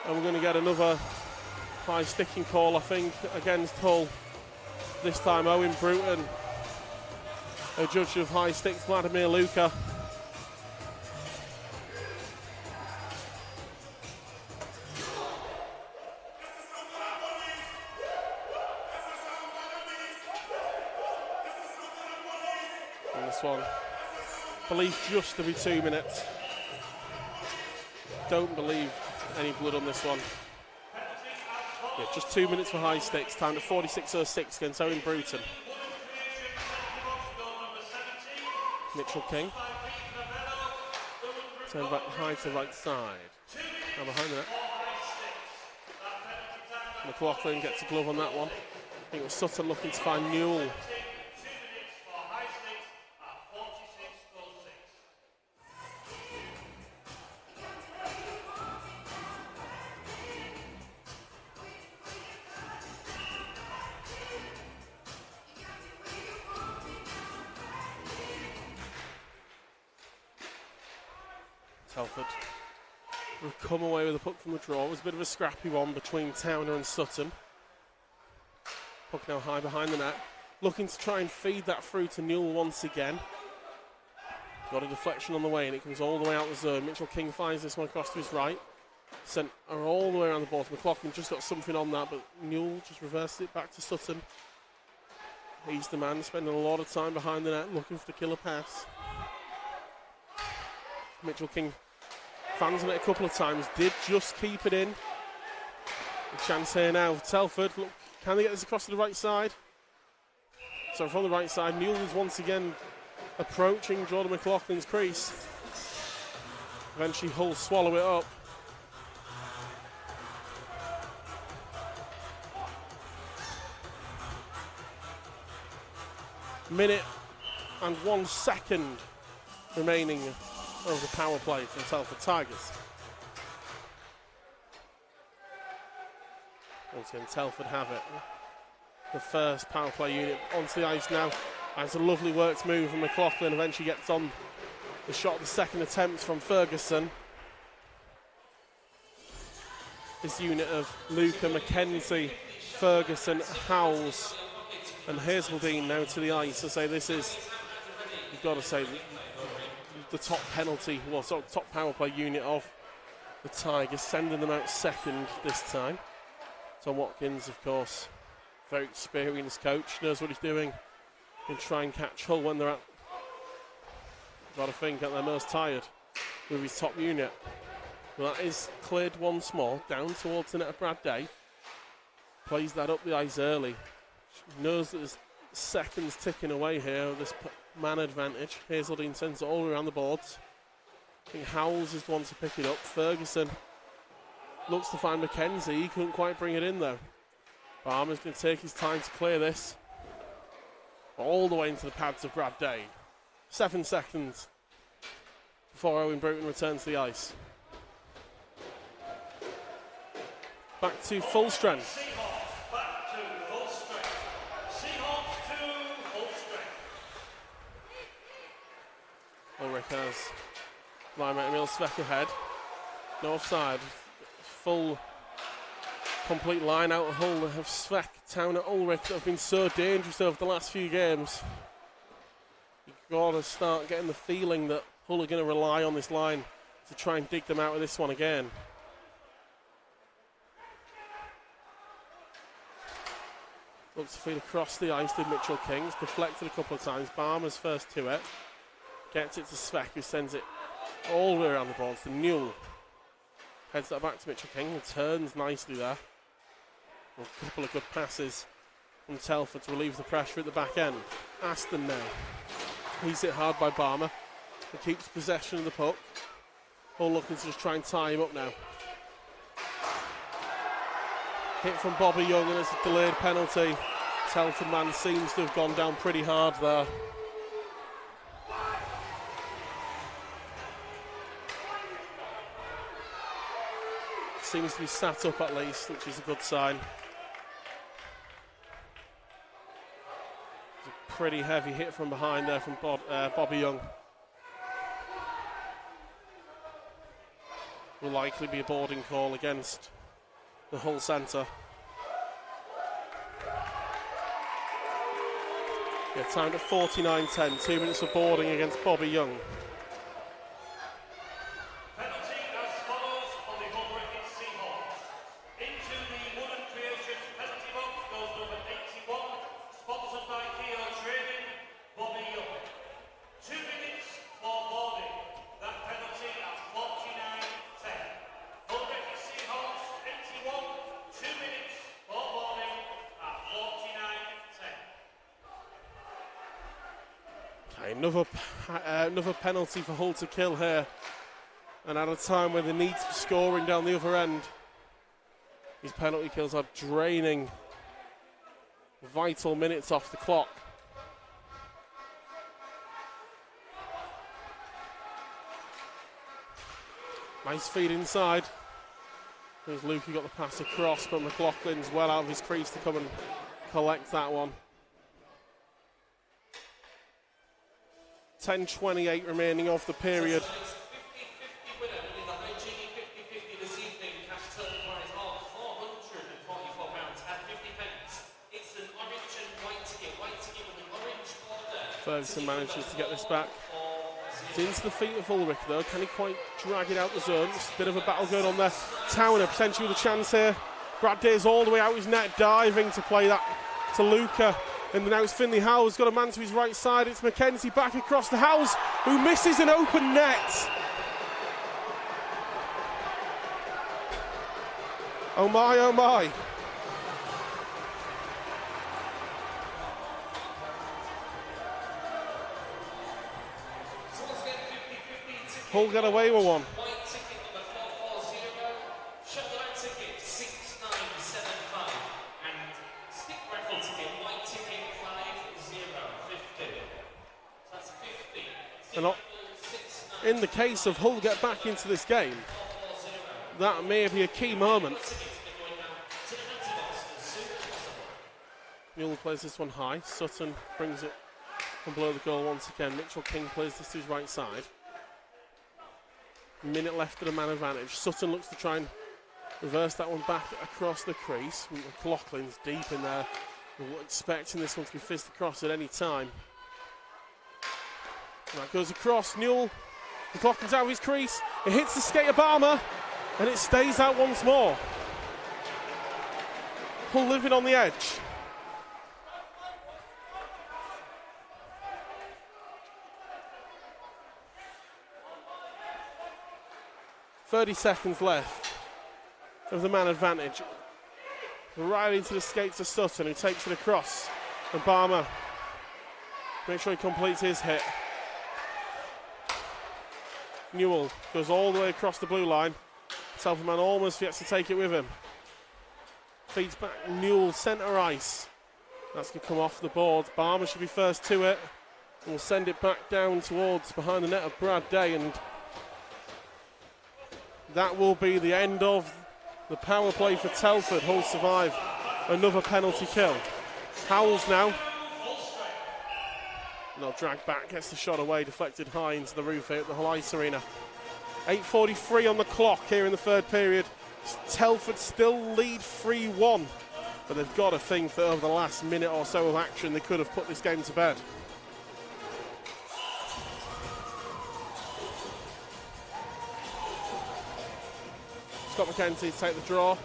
S4: And we're going to get another high sticking call, I think, against Hull. This time Owen Bruton, a judge of high sticks, Vladimir Luka. And this one, I believe just to be 2 minutes. Don't believe any blood on this one. Yeah, just 2 minutes for high stakes. Time to 46.06 against Owen Bruton. Mitchell King. Turn back high to the right side. Now behind that. McLaughlin gets a glove on that one. I think it was Sutton looking to find Newell. Telford will come away with a puck from the draw. It was a bit of a scrappy one between Towner and Sutton. Puck now high behind the net. Looking to try and feed that through to Newell once again. Got a deflection on the way and it comes all the way out the zone. Mitchell King finds this one across to his right. Sent her all the way around the board. McLaughlin just got something on that, but Newell just reversed it back to Sutton. He's the man spending a lot of time behind the net looking for the killer pass. Mitchell King fans on it a couple of times, did just keep it in. A chance here now for Telford. Look, can they get this across to the right side? So from the right side, Newell is once again approaching Jordan McLaughlin's crease. Eventually Hull swallow it up. Minute and 1 second remaining of the power play for the Telford Tigers. Once again, Telford have it. The first power play unit onto the ice now. It's a lovely worked move from McLaughlin. Eventually gets on the shot of the second attempt from Ferguson. This unit of Luca, McKenzie, Ferguson, Howells and Hazeldine now to the ice. I say this is, you've got to say, the top penalty, well, sort of top power play unit of the Tigers, sending them out second this time. Tom Watkins, of course, very experienced coach, knows what he's doing. Can try and catch Hull when they're at, got to think, at their most tired with his top unit. Well, that is cleared once more, down towards the net of Brad Day. Plays that up the ice early. Knows that there's seconds ticking away here with this man advantage. Hazeldine sends it all the way around the boards. I think Howells is the one to pick it up. Ferguson looks to find McKenzie. He couldn't quite bring it in though. Barmer's going to take his time to clear this. All the way into the pads of Brad Day. 7 seconds before Owen Bruton returns to the ice. Back to full strength.
S3: Seahawks back to full strength. Seahawks to full strength.
S4: Ulrich has linemate Emil Svek ahead. No offside. Full, complete line out of Hull of Svek, Towner, Ulrich that have been so dangerous over the last few games. You've got to start getting the feeling that Hull are going to rely on this line to try and dig them out of this one again. Looks to feed across the ice to Mitchell King. It's deflected a couple of times. Barmer's first to it. Gets it to Svek, who sends it all the way around the boards to Newell. Heads that back to Mitchell King. Returns nicely there. A couple of good passes from Telford to relieve the pressure at the back end. Aston now. He's hit hard by Barmer. He keeps possession of the puck. All looking to just try and tie him up now. Hit from Bobby Young and it's a delayed penalty. Telford man seems to have gone down pretty hard there. Seems to be sat up at least, which is a good sign. It's a pretty heavy hit from behind there from Bobby Young. Will likely be a boarding call against the Hull centre. Yeah, timed at 49:10, 2 minutes of boarding against Bobby Young.
S3: Penalty as follows on the Hull Cricket Seahawks. Into the Wooden Creations penalty box goes number 81, sponsored by Keo Trading, Bobby Young. 2 minutes for boarding. That penalty at 49:10. Hull Cricket Seahawks 81, 2 minutes for boarding at 49:10.
S4: Okay, another penalty for Hull to kill here. And at a time where the need for scoring down the other end, these penalty kills are draining vital minutes off the clock. Nice feed inside. There's Luke who got the pass across, but McLaughlin's well out of his crease to come and collect that one. 10:28 remaining of the period. Ferguson manages to get this back. It's into the feet of Ulrich though. Can he quite drag it out the zone? It's a bit of a battle going on there. Towner potentially with a chance here. Brad Day's all the way out his net, diving to play that to Luca. And now it's Finley Howes, got a man to his right side. It's McKenzie back across to Howes, who misses an open net. Oh my, oh my. Hull get away with one.
S3: White ticket number 440, shotgun ticket 6975, and stick raffle ticket, white ticket 5050. So that's 50.
S4: And in the case of Hull get back into this game, that may be a key moment. Newell plays this one high. Sutton brings it from below the goal once again. Mitchell King plays this to his right side. Minute left at a man advantage. Sutton looks to try and reverse that one back across the crease. McLaughlin's deep in there. We're expecting this one to be fizzed across at any time. And that goes across. Newell. McLaughlin's out of his crease. It hits the skate of Barmer. And it stays out once more. Hull living on the edge. .30 seconds left of the man advantage. Right into the skates of Sutton, who takes it across. And Barmer makes sure he completes his hit. Newell goes all the way across the blue line. Telford man almost gets to take it with him. Feeds back Newell, centre ice. That's going to come off the board. Barmer should be first to it. And we'll send it back down towards behind the net of Brad Day. And that will be the end of the power play for Telford. Hull survive another penalty kill. Howells now. No, drag back, gets the shot away, deflected high into the roof here at the Hull Ice Arena. 8:43 on the clock here in the third period. Telford still lead 3-1, but they've got to think that over the last minute or so of action they could have put this game to bed. Scott McKenzie to take the draw.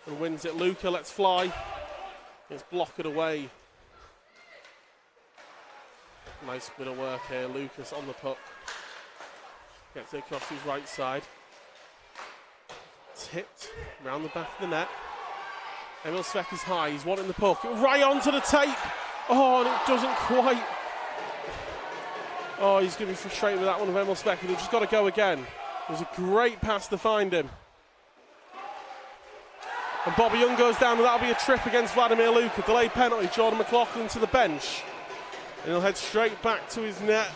S4: And wins it. Luca lets fly. It's blocked away. Nice bit of work here. Lucas on the puck. Gets it across his right side. Tipped round the back of the net. Emil Svek is high. He's wanting the puck. Right onto the tape. Oh, and it doesn't quite. Oh, he's going to be frustrated with that one of Emil Svek. They've just got to go again. It was a great pass to find him. And Bobby Young goes down, and that'll be a trip against Vladimir Luka. Delayed penalty. Jordan McLaughlin to the bench. And he'll head straight back to his net.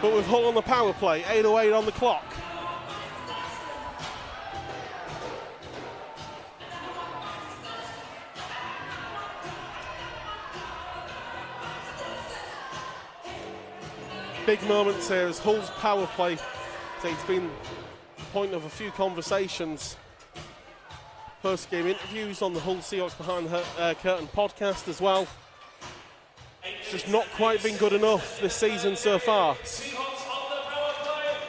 S4: But with Hull on the power play, 8:08 on the clock. Big moments here as Hull's power play. It's been the point of a few conversations. Post-game interviews on the Hull Seahawks Behind the Curtain podcast as well. It's just not quite been good enough this season so far.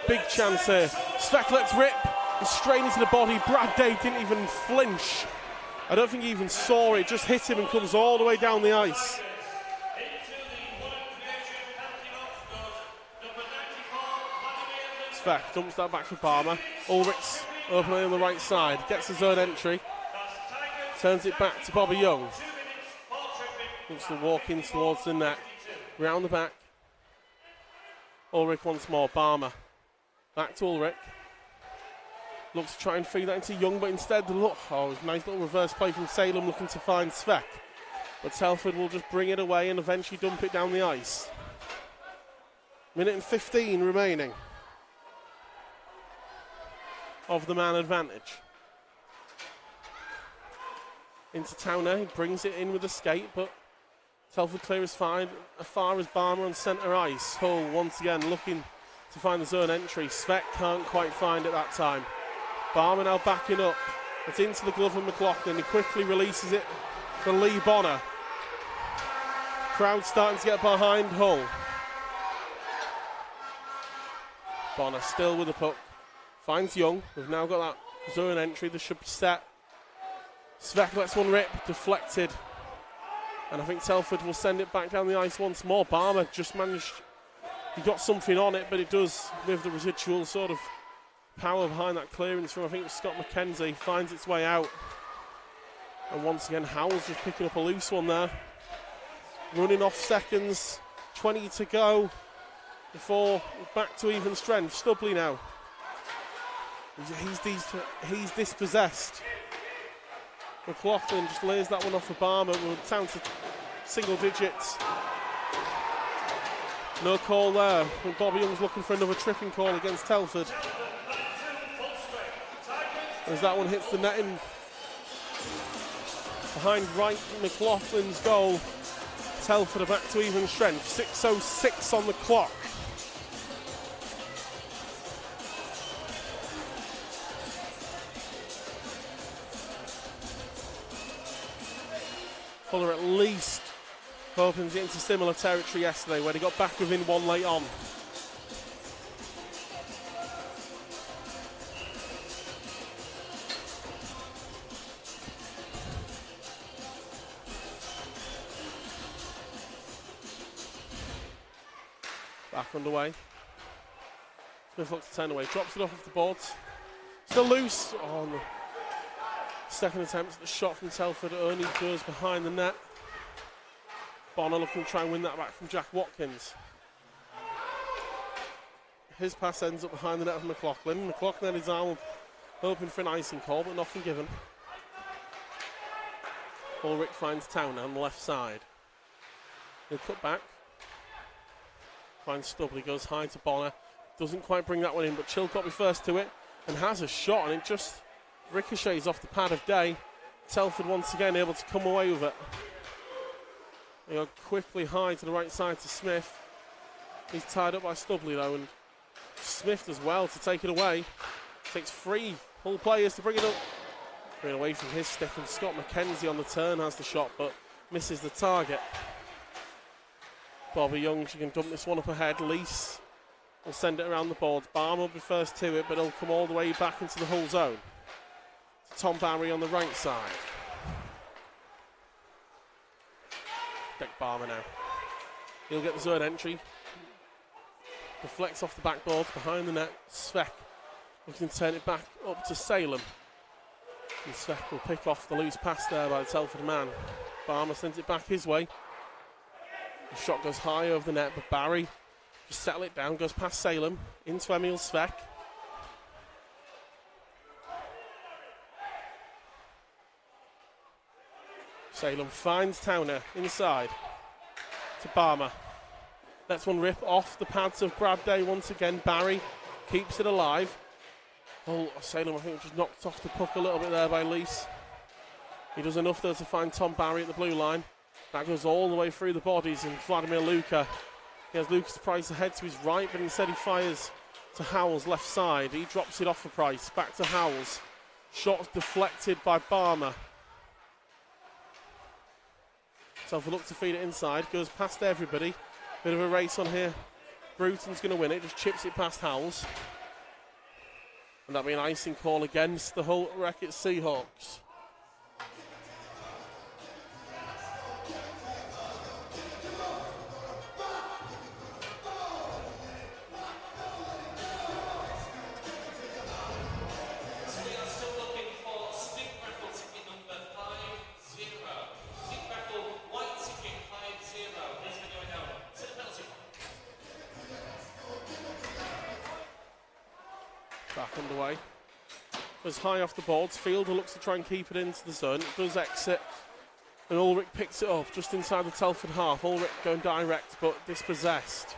S4: Big chance here. Svek lets rip. He's straight into the body. Brad Day didn't even flinch. I don't think he even saw it. Just hit him and comes all the way down the ice. Svek dumps that back for Palmer. Ulrich's opening on the right side. Gets his own entry. Turns it back to Bobby Young. Looks to walk in towards the net. Round the back. Ulrich once more. Barmer. Back to Ulrich. Looks to try and feed that into Young, but instead, look. Oh, nice little reverse play from Salem looking to find Svek. But Telford will just bring it away and eventually dump it down the ice. Minute and 15 remaining of the man advantage. Into Towner, he brings it in with a skate, but Telford clear as far as Barmer on centre ice. Hull once again looking to find the zone entry. Svek can't quite find it that time. Barmer now backing up. It's into the glove of McLaughlin. He quickly releases it for Lee Bonner. Crowd starting to get behind Hull. Bonner still with the puck. Finds Young. We've now got that zone entry. This should be set. Svek lets one rip. Deflected. And I think Telford will send it back down the ice once more. Barmer just managed. He got something on it, but it does with the residual sort of power behind that clearance from, I think it was Scott McKenzie. Finds its way out. And once again, Howell's just picking up a loose one there. Running off seconds. 20 to go before back to even strength. Stubley now. He's dispossessed. McLaughlin just lays that one off for Barmer. We're down to single digits. No call there. And Bobby Young's looking for another tripping call against Telford. As that one hits the netting behind right McLaughlin's goal. Telford are back to even strength. 6:06 on the clock. Fuller at least hoping to get into similar territory yesterday where they got back within one late on. Back underway. Smith looks to turn away, drops it off the boards. Still loose. Oh, no. Second attempt at the shot from Telford only goes behind the net. Bonner looking to try and win that back from Jack Watkins. His pass ends up behind the net of McLaughlin. McLaughlin had his arm hoping for an icing call, but nothing given. Ulrich finds Towner on the left side. He'll cut back. Finds Stubley, goes high to Bonner. Doesn't quite bring that one in, but Chilcott be first to it and has a shot, and it just ricochets off the pad of Day. Telford once again able to come away with it. They go quickly high to the right side to Smith. He's tied up by Stubley though, and Smith does well to take it away. Takes 3 Hull players to bring it up. Bring it away from his stick, and Scott McKenzie on the turn has the shot but misses the target. Bobby Young, she can dump this one up ahead. Lease will send it around the boards. Barmer will be first to it, but he'll come all the way back into the Hull zone. Tom Barry on the right side. Dick Barmer now. He'll get the zone entry. Deflects off the backboard behind the net. Svek looking to turn it back up to Salem. And Svek will pick off the loose pass there by the Telford man. Barmer sends it back his way. The shot goes high over the net, but Barry just settle it down, goes past Salem into Emil Svek. Salem finds Towner inside to Barmer. Lets one rip off the pads of Brad Day once again. Barry keeps it alive. Oh, Salem, I think, just knocked off the puck a little bit there by Lease. He does enough though to find Tom Barry at the blue line. That goes all the way through the bodies, and Vladimir Luka. He has Lucas Price ahead to his right, but instead he fires to Howell's left side. He drops it off for Price. Back to Howell's. Shot deflected by Barmer. Telford look to feed it inside. Goes past everybody. Bit of a race on here. Bruton's going to win it. Just chips it past Howell's. And that'll be an icing call against the Hull Racket Seahawks. Back underway. Goes high off the boards. Fielder looks to try and keep it into the zone. It does exit. And Ulrich picks it up just inside the Telford half. Ulrich going direct but dispossessed.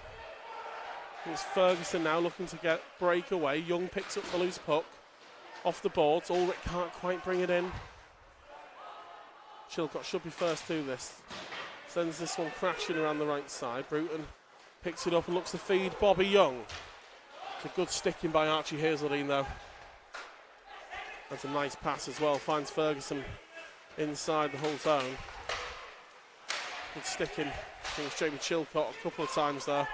S4: It's Ferguson now looking to break away. Young picks up the loose puck off the boards. Ulrich can't quite bring it in. Chilcott should be first to this. Sends this one crashing around the right side. Bruton picks it up and looks to feed Bobby Young. It's a good sticking by Archie Hazeldine though. That's a nice pass as well. Finds Ferguson inside the Hull zone. Good sticking think it's Jamie Chilcott a couple of times there.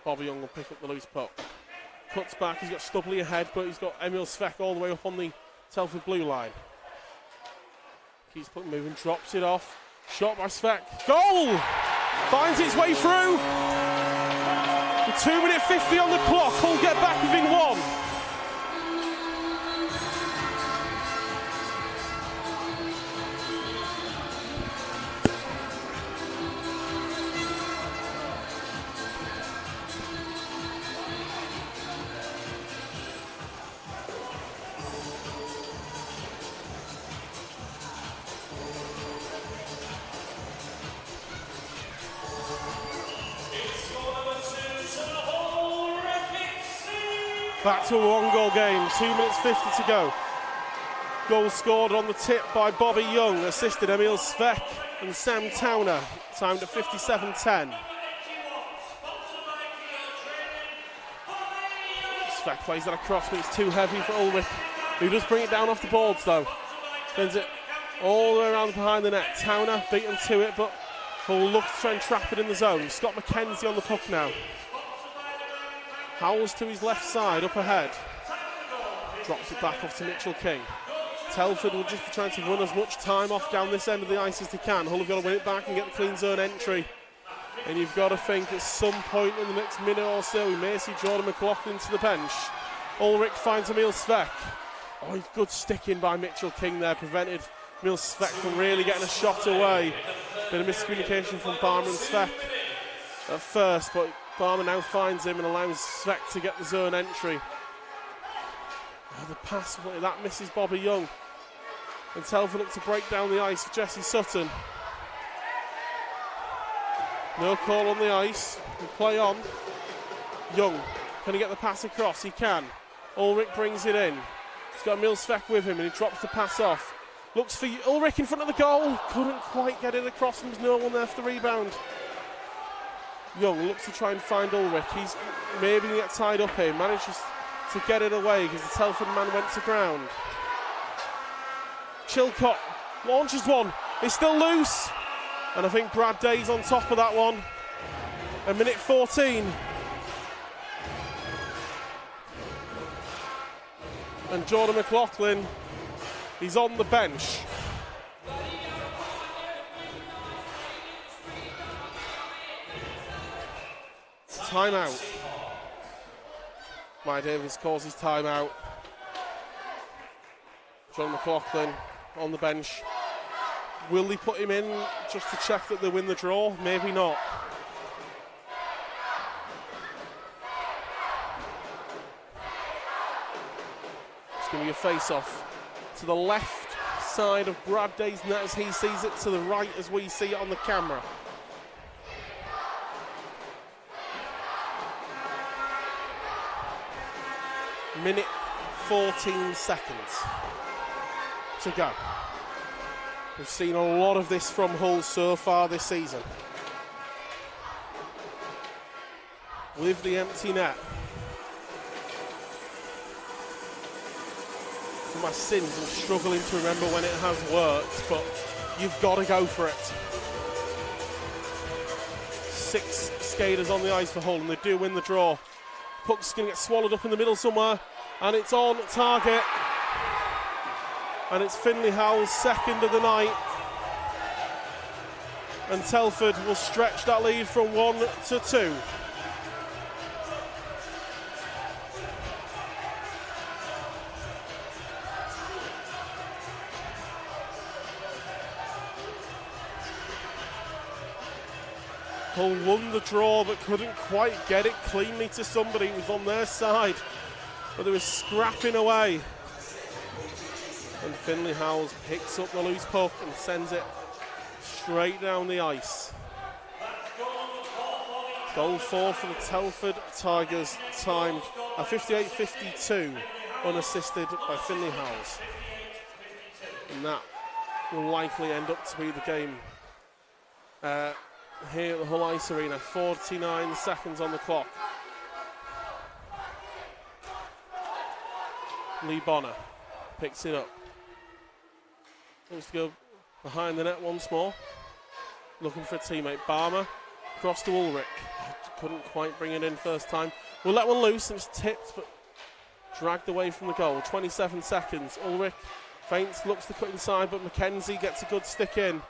S4: Bobby Young will pick up the loose puck. Cuts back, he's got Stubley ahead, but he's got Emil Svek all the way up on the Telford blue line. Keeps moving, drops it off. Shot by Svek. Goal! Finds its way through. With 2:50 on the clock, Hull get back within one. Back to a one-goal game, 2:50 to go. Goal scored on the tip by Bobby Young, assisted Emil Svek and Sam Towner, timed at 57:10. Svek plays that across, but it's too heavy for Ulrich, who does bring it down off the boards though. Sends it all the way around behind the net. Towner beaten to it, but Hull look to try and trap it in the zone. Scott McKenzie on the puck now. Howells to his left side, up ahead. Drops it back off to Mitchell King. Telford will just be trying to run as much time off down this end of the ice as they can. Hull have got to win it back and get the clean zone entry. And you've got to think at some point in the next minute or so, we may see Jordan McLaughlin to the bench. Ulrich finds Emil Svek. Oh, good sticking by Mitchell King there, prevented Emil Svek from really getting a shot away. Bit of miscommunication from Barmer and Svek at first, but Barmer now finds him and allows Svek to get the zone entry. Oh, the pass, that misses Bobby Young. And Telford look to break down the ice for Jesse Sutton. No call on the ice. We play on. Young, can he get the pass across? He can. Ulrich brings it in. He's got Emil Svek with him and he drops the pass off. Looks for Ulrich in front of the goal. Couldn't quite get it across and there's no one there for the rebound. Young looks to try and find Ulrich. He's maybe going to get tied up here. Manages to get it away because the Telford man went to ground. Chilcott launches one. It's still loose. And I think Brad Day's on top of that one. A minute 14. And Jordan McLaughlin, he's on the bench. Timeout. Mike Davis calls his timeout. John McLaughlin on the bench. Will they put him in just to check that they win the draw? Maybe not. It's going to be a face-off to the left side of Brad Day's net as he sees it, to the right as we see it on the camera. Minute 14 seconds to go. We've seen a lot of this from Hull so far this season. With the empty net. For my sins, I'm struggling to remember when it has worked, but you've got to go for it. 6 skaters on the ice for Hull, and they do win the draw. Puck's going to get swallowed up in the middle somewhere, and it's on target. And it's Finley Howell's second of the night. And Telford will stretch that lead from 1 to 2. Hull won the draw but couldn't quite get it cleanly to somebody who was on their side. But they were scrapping away. And Finley Howells picks up the loose puck and sends it straight down the ice. Goal 4 for the Telford Tigers, timed at 58:52, unassisted by Finley Howells. And that will likely end up to be the game here at the Hull Ice Arena. 49 seconds on the clock. Lee Bonner picks it up. Wants to go behind the net once more. Looking for a teammate. Barmer. Cross to Ulrich. Couldn't quite bring it in first time. We'll let one loose and it's tipped, but dragged away from the goal. 27 seconds. Ulrich feints, looks to cut inside, but Mackenzie gets a good stick in.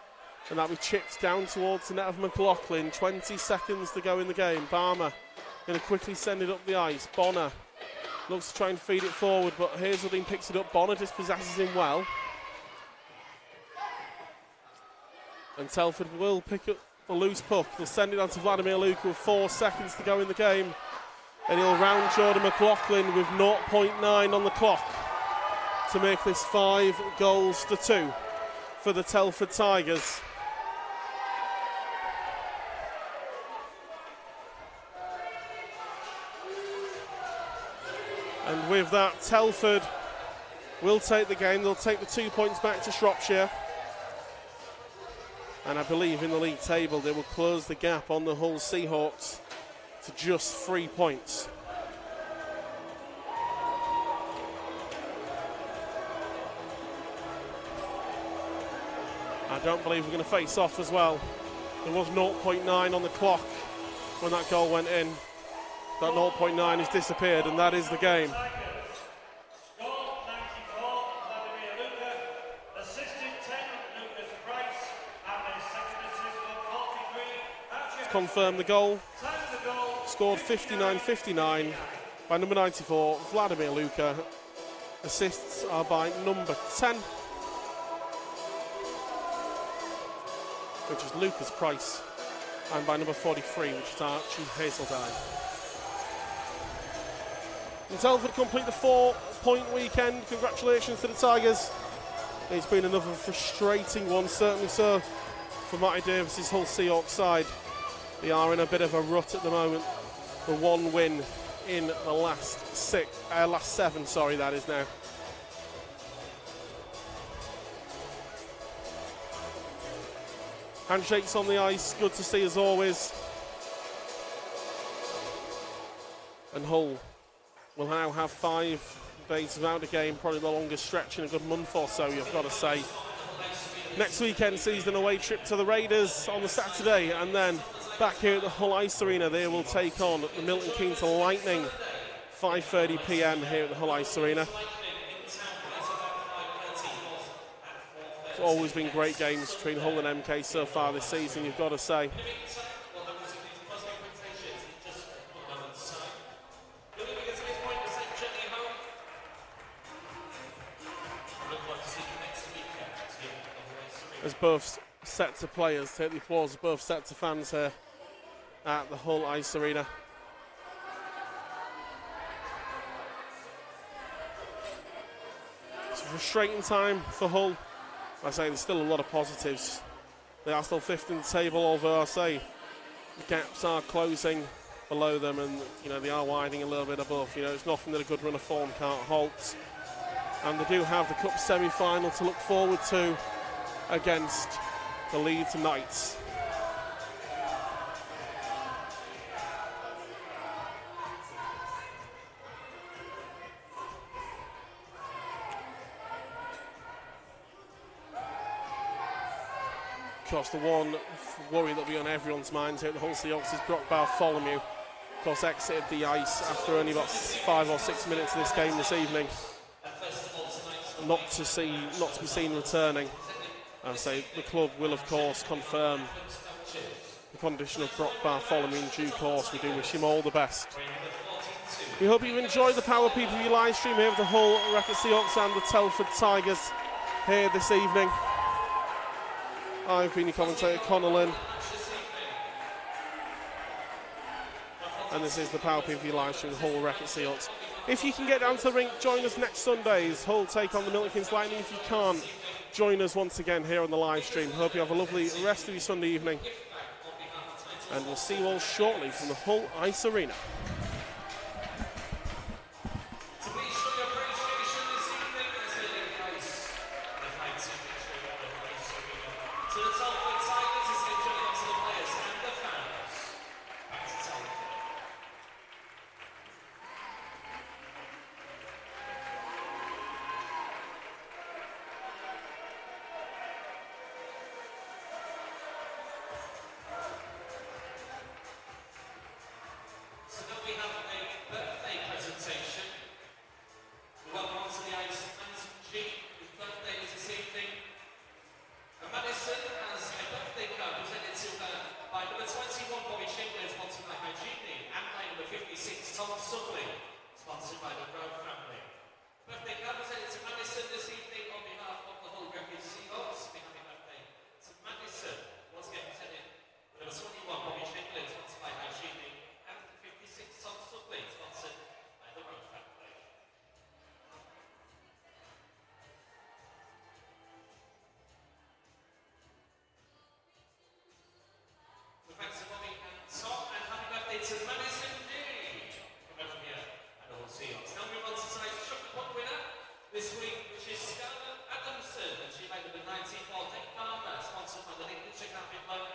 S4: And that'll be chipped down towards the net of McLaughlin. 20 seconds to go in the game. Barmer going to quickly send it up the ice. Bonner looks to try and feed it forward, but Hazeldine picks it up. Bonner dispossesses him well. And Telford will pick up the loose puck. They'll send it on to Vladimir Luka with 4 seconds to go in the game. And he'll round Jordan McLaughlin with 0.9 on the clock to make this 5-2 for the Telford Tigers. And with that, Telford will take the game. They'll take the 2 points back to Shropshire. And I believe in the league table, they will close the gap on the Hull Seahawks to just 3 points. I don't believe we're going to face off as well. There was 0.9 on the clock when that goal went in. That 0.9 has disappeared, and that is the game. Confirm the goal. Scored 59-59 by number 94, Vladimir Luka. Assists are by number 10, which is Lucas Price, and by number 43, which is Archie Hazeldine. And Telford complete the 4-point weekend. Congratulations to the Tigers. It's been another frustrating one, certainly so, for Matty Davis's Hull Seahawks side. They are in a bit of a rut at the moment. The one win in the last seven, that is now. Handshakes on the ice, good to see as always. And Hull will now have 5 days without a game, probably the longest stretch in a good month or so, you've got to say. Next weekend sees an away trip to the Raiders on the Saturday, and then back here at the Hull Ice Arena, they will take on the Milton Keynes Lightning. 5:30 p.m. here at the Hull Ice Arena. It's always been great games between Hull and MK so far this season, you've got to say. As both sets of players take the applause of both sets of fans here at the Hull Ice Arena. It's a frustrating time for Hull. I say there's still a lot of positives. They are still 5th in the table, although I say the gaps are closing below them, and they are widening a little bit above. It's nothing that a good run of form can't halt. And they do have the Cup semi-final to look forward to against the Leeds Knights. Of course, the one worry that'll be on everyone's minds here at the Hull Seahawks is Brock Bartholomew. Of course, exited the ice after only about 5 or 6 minutes of this game this evening. Not to be seen returning. I say the club will, of course, confirm the condition of Brock Bartholomew in due course. We do wish him all the best. We hope you enjoyed the Power PPV live stream here with the Hull Racket Seahawks and the Telford Tigers here this evening. I've been your commentator, Connor Lynn. And this is the Power PPV live stream with Hull Racket Seahawks. If you can get down to the rink, join us next Sunday as Hull take on the Milton Keynes Lightning. If you can't, join us once again here on the live stream. Hope you have a lovely rest of your Sunday evening. And we'll see you all shortly from the Hull Ice Arena.
S3: the link to check out in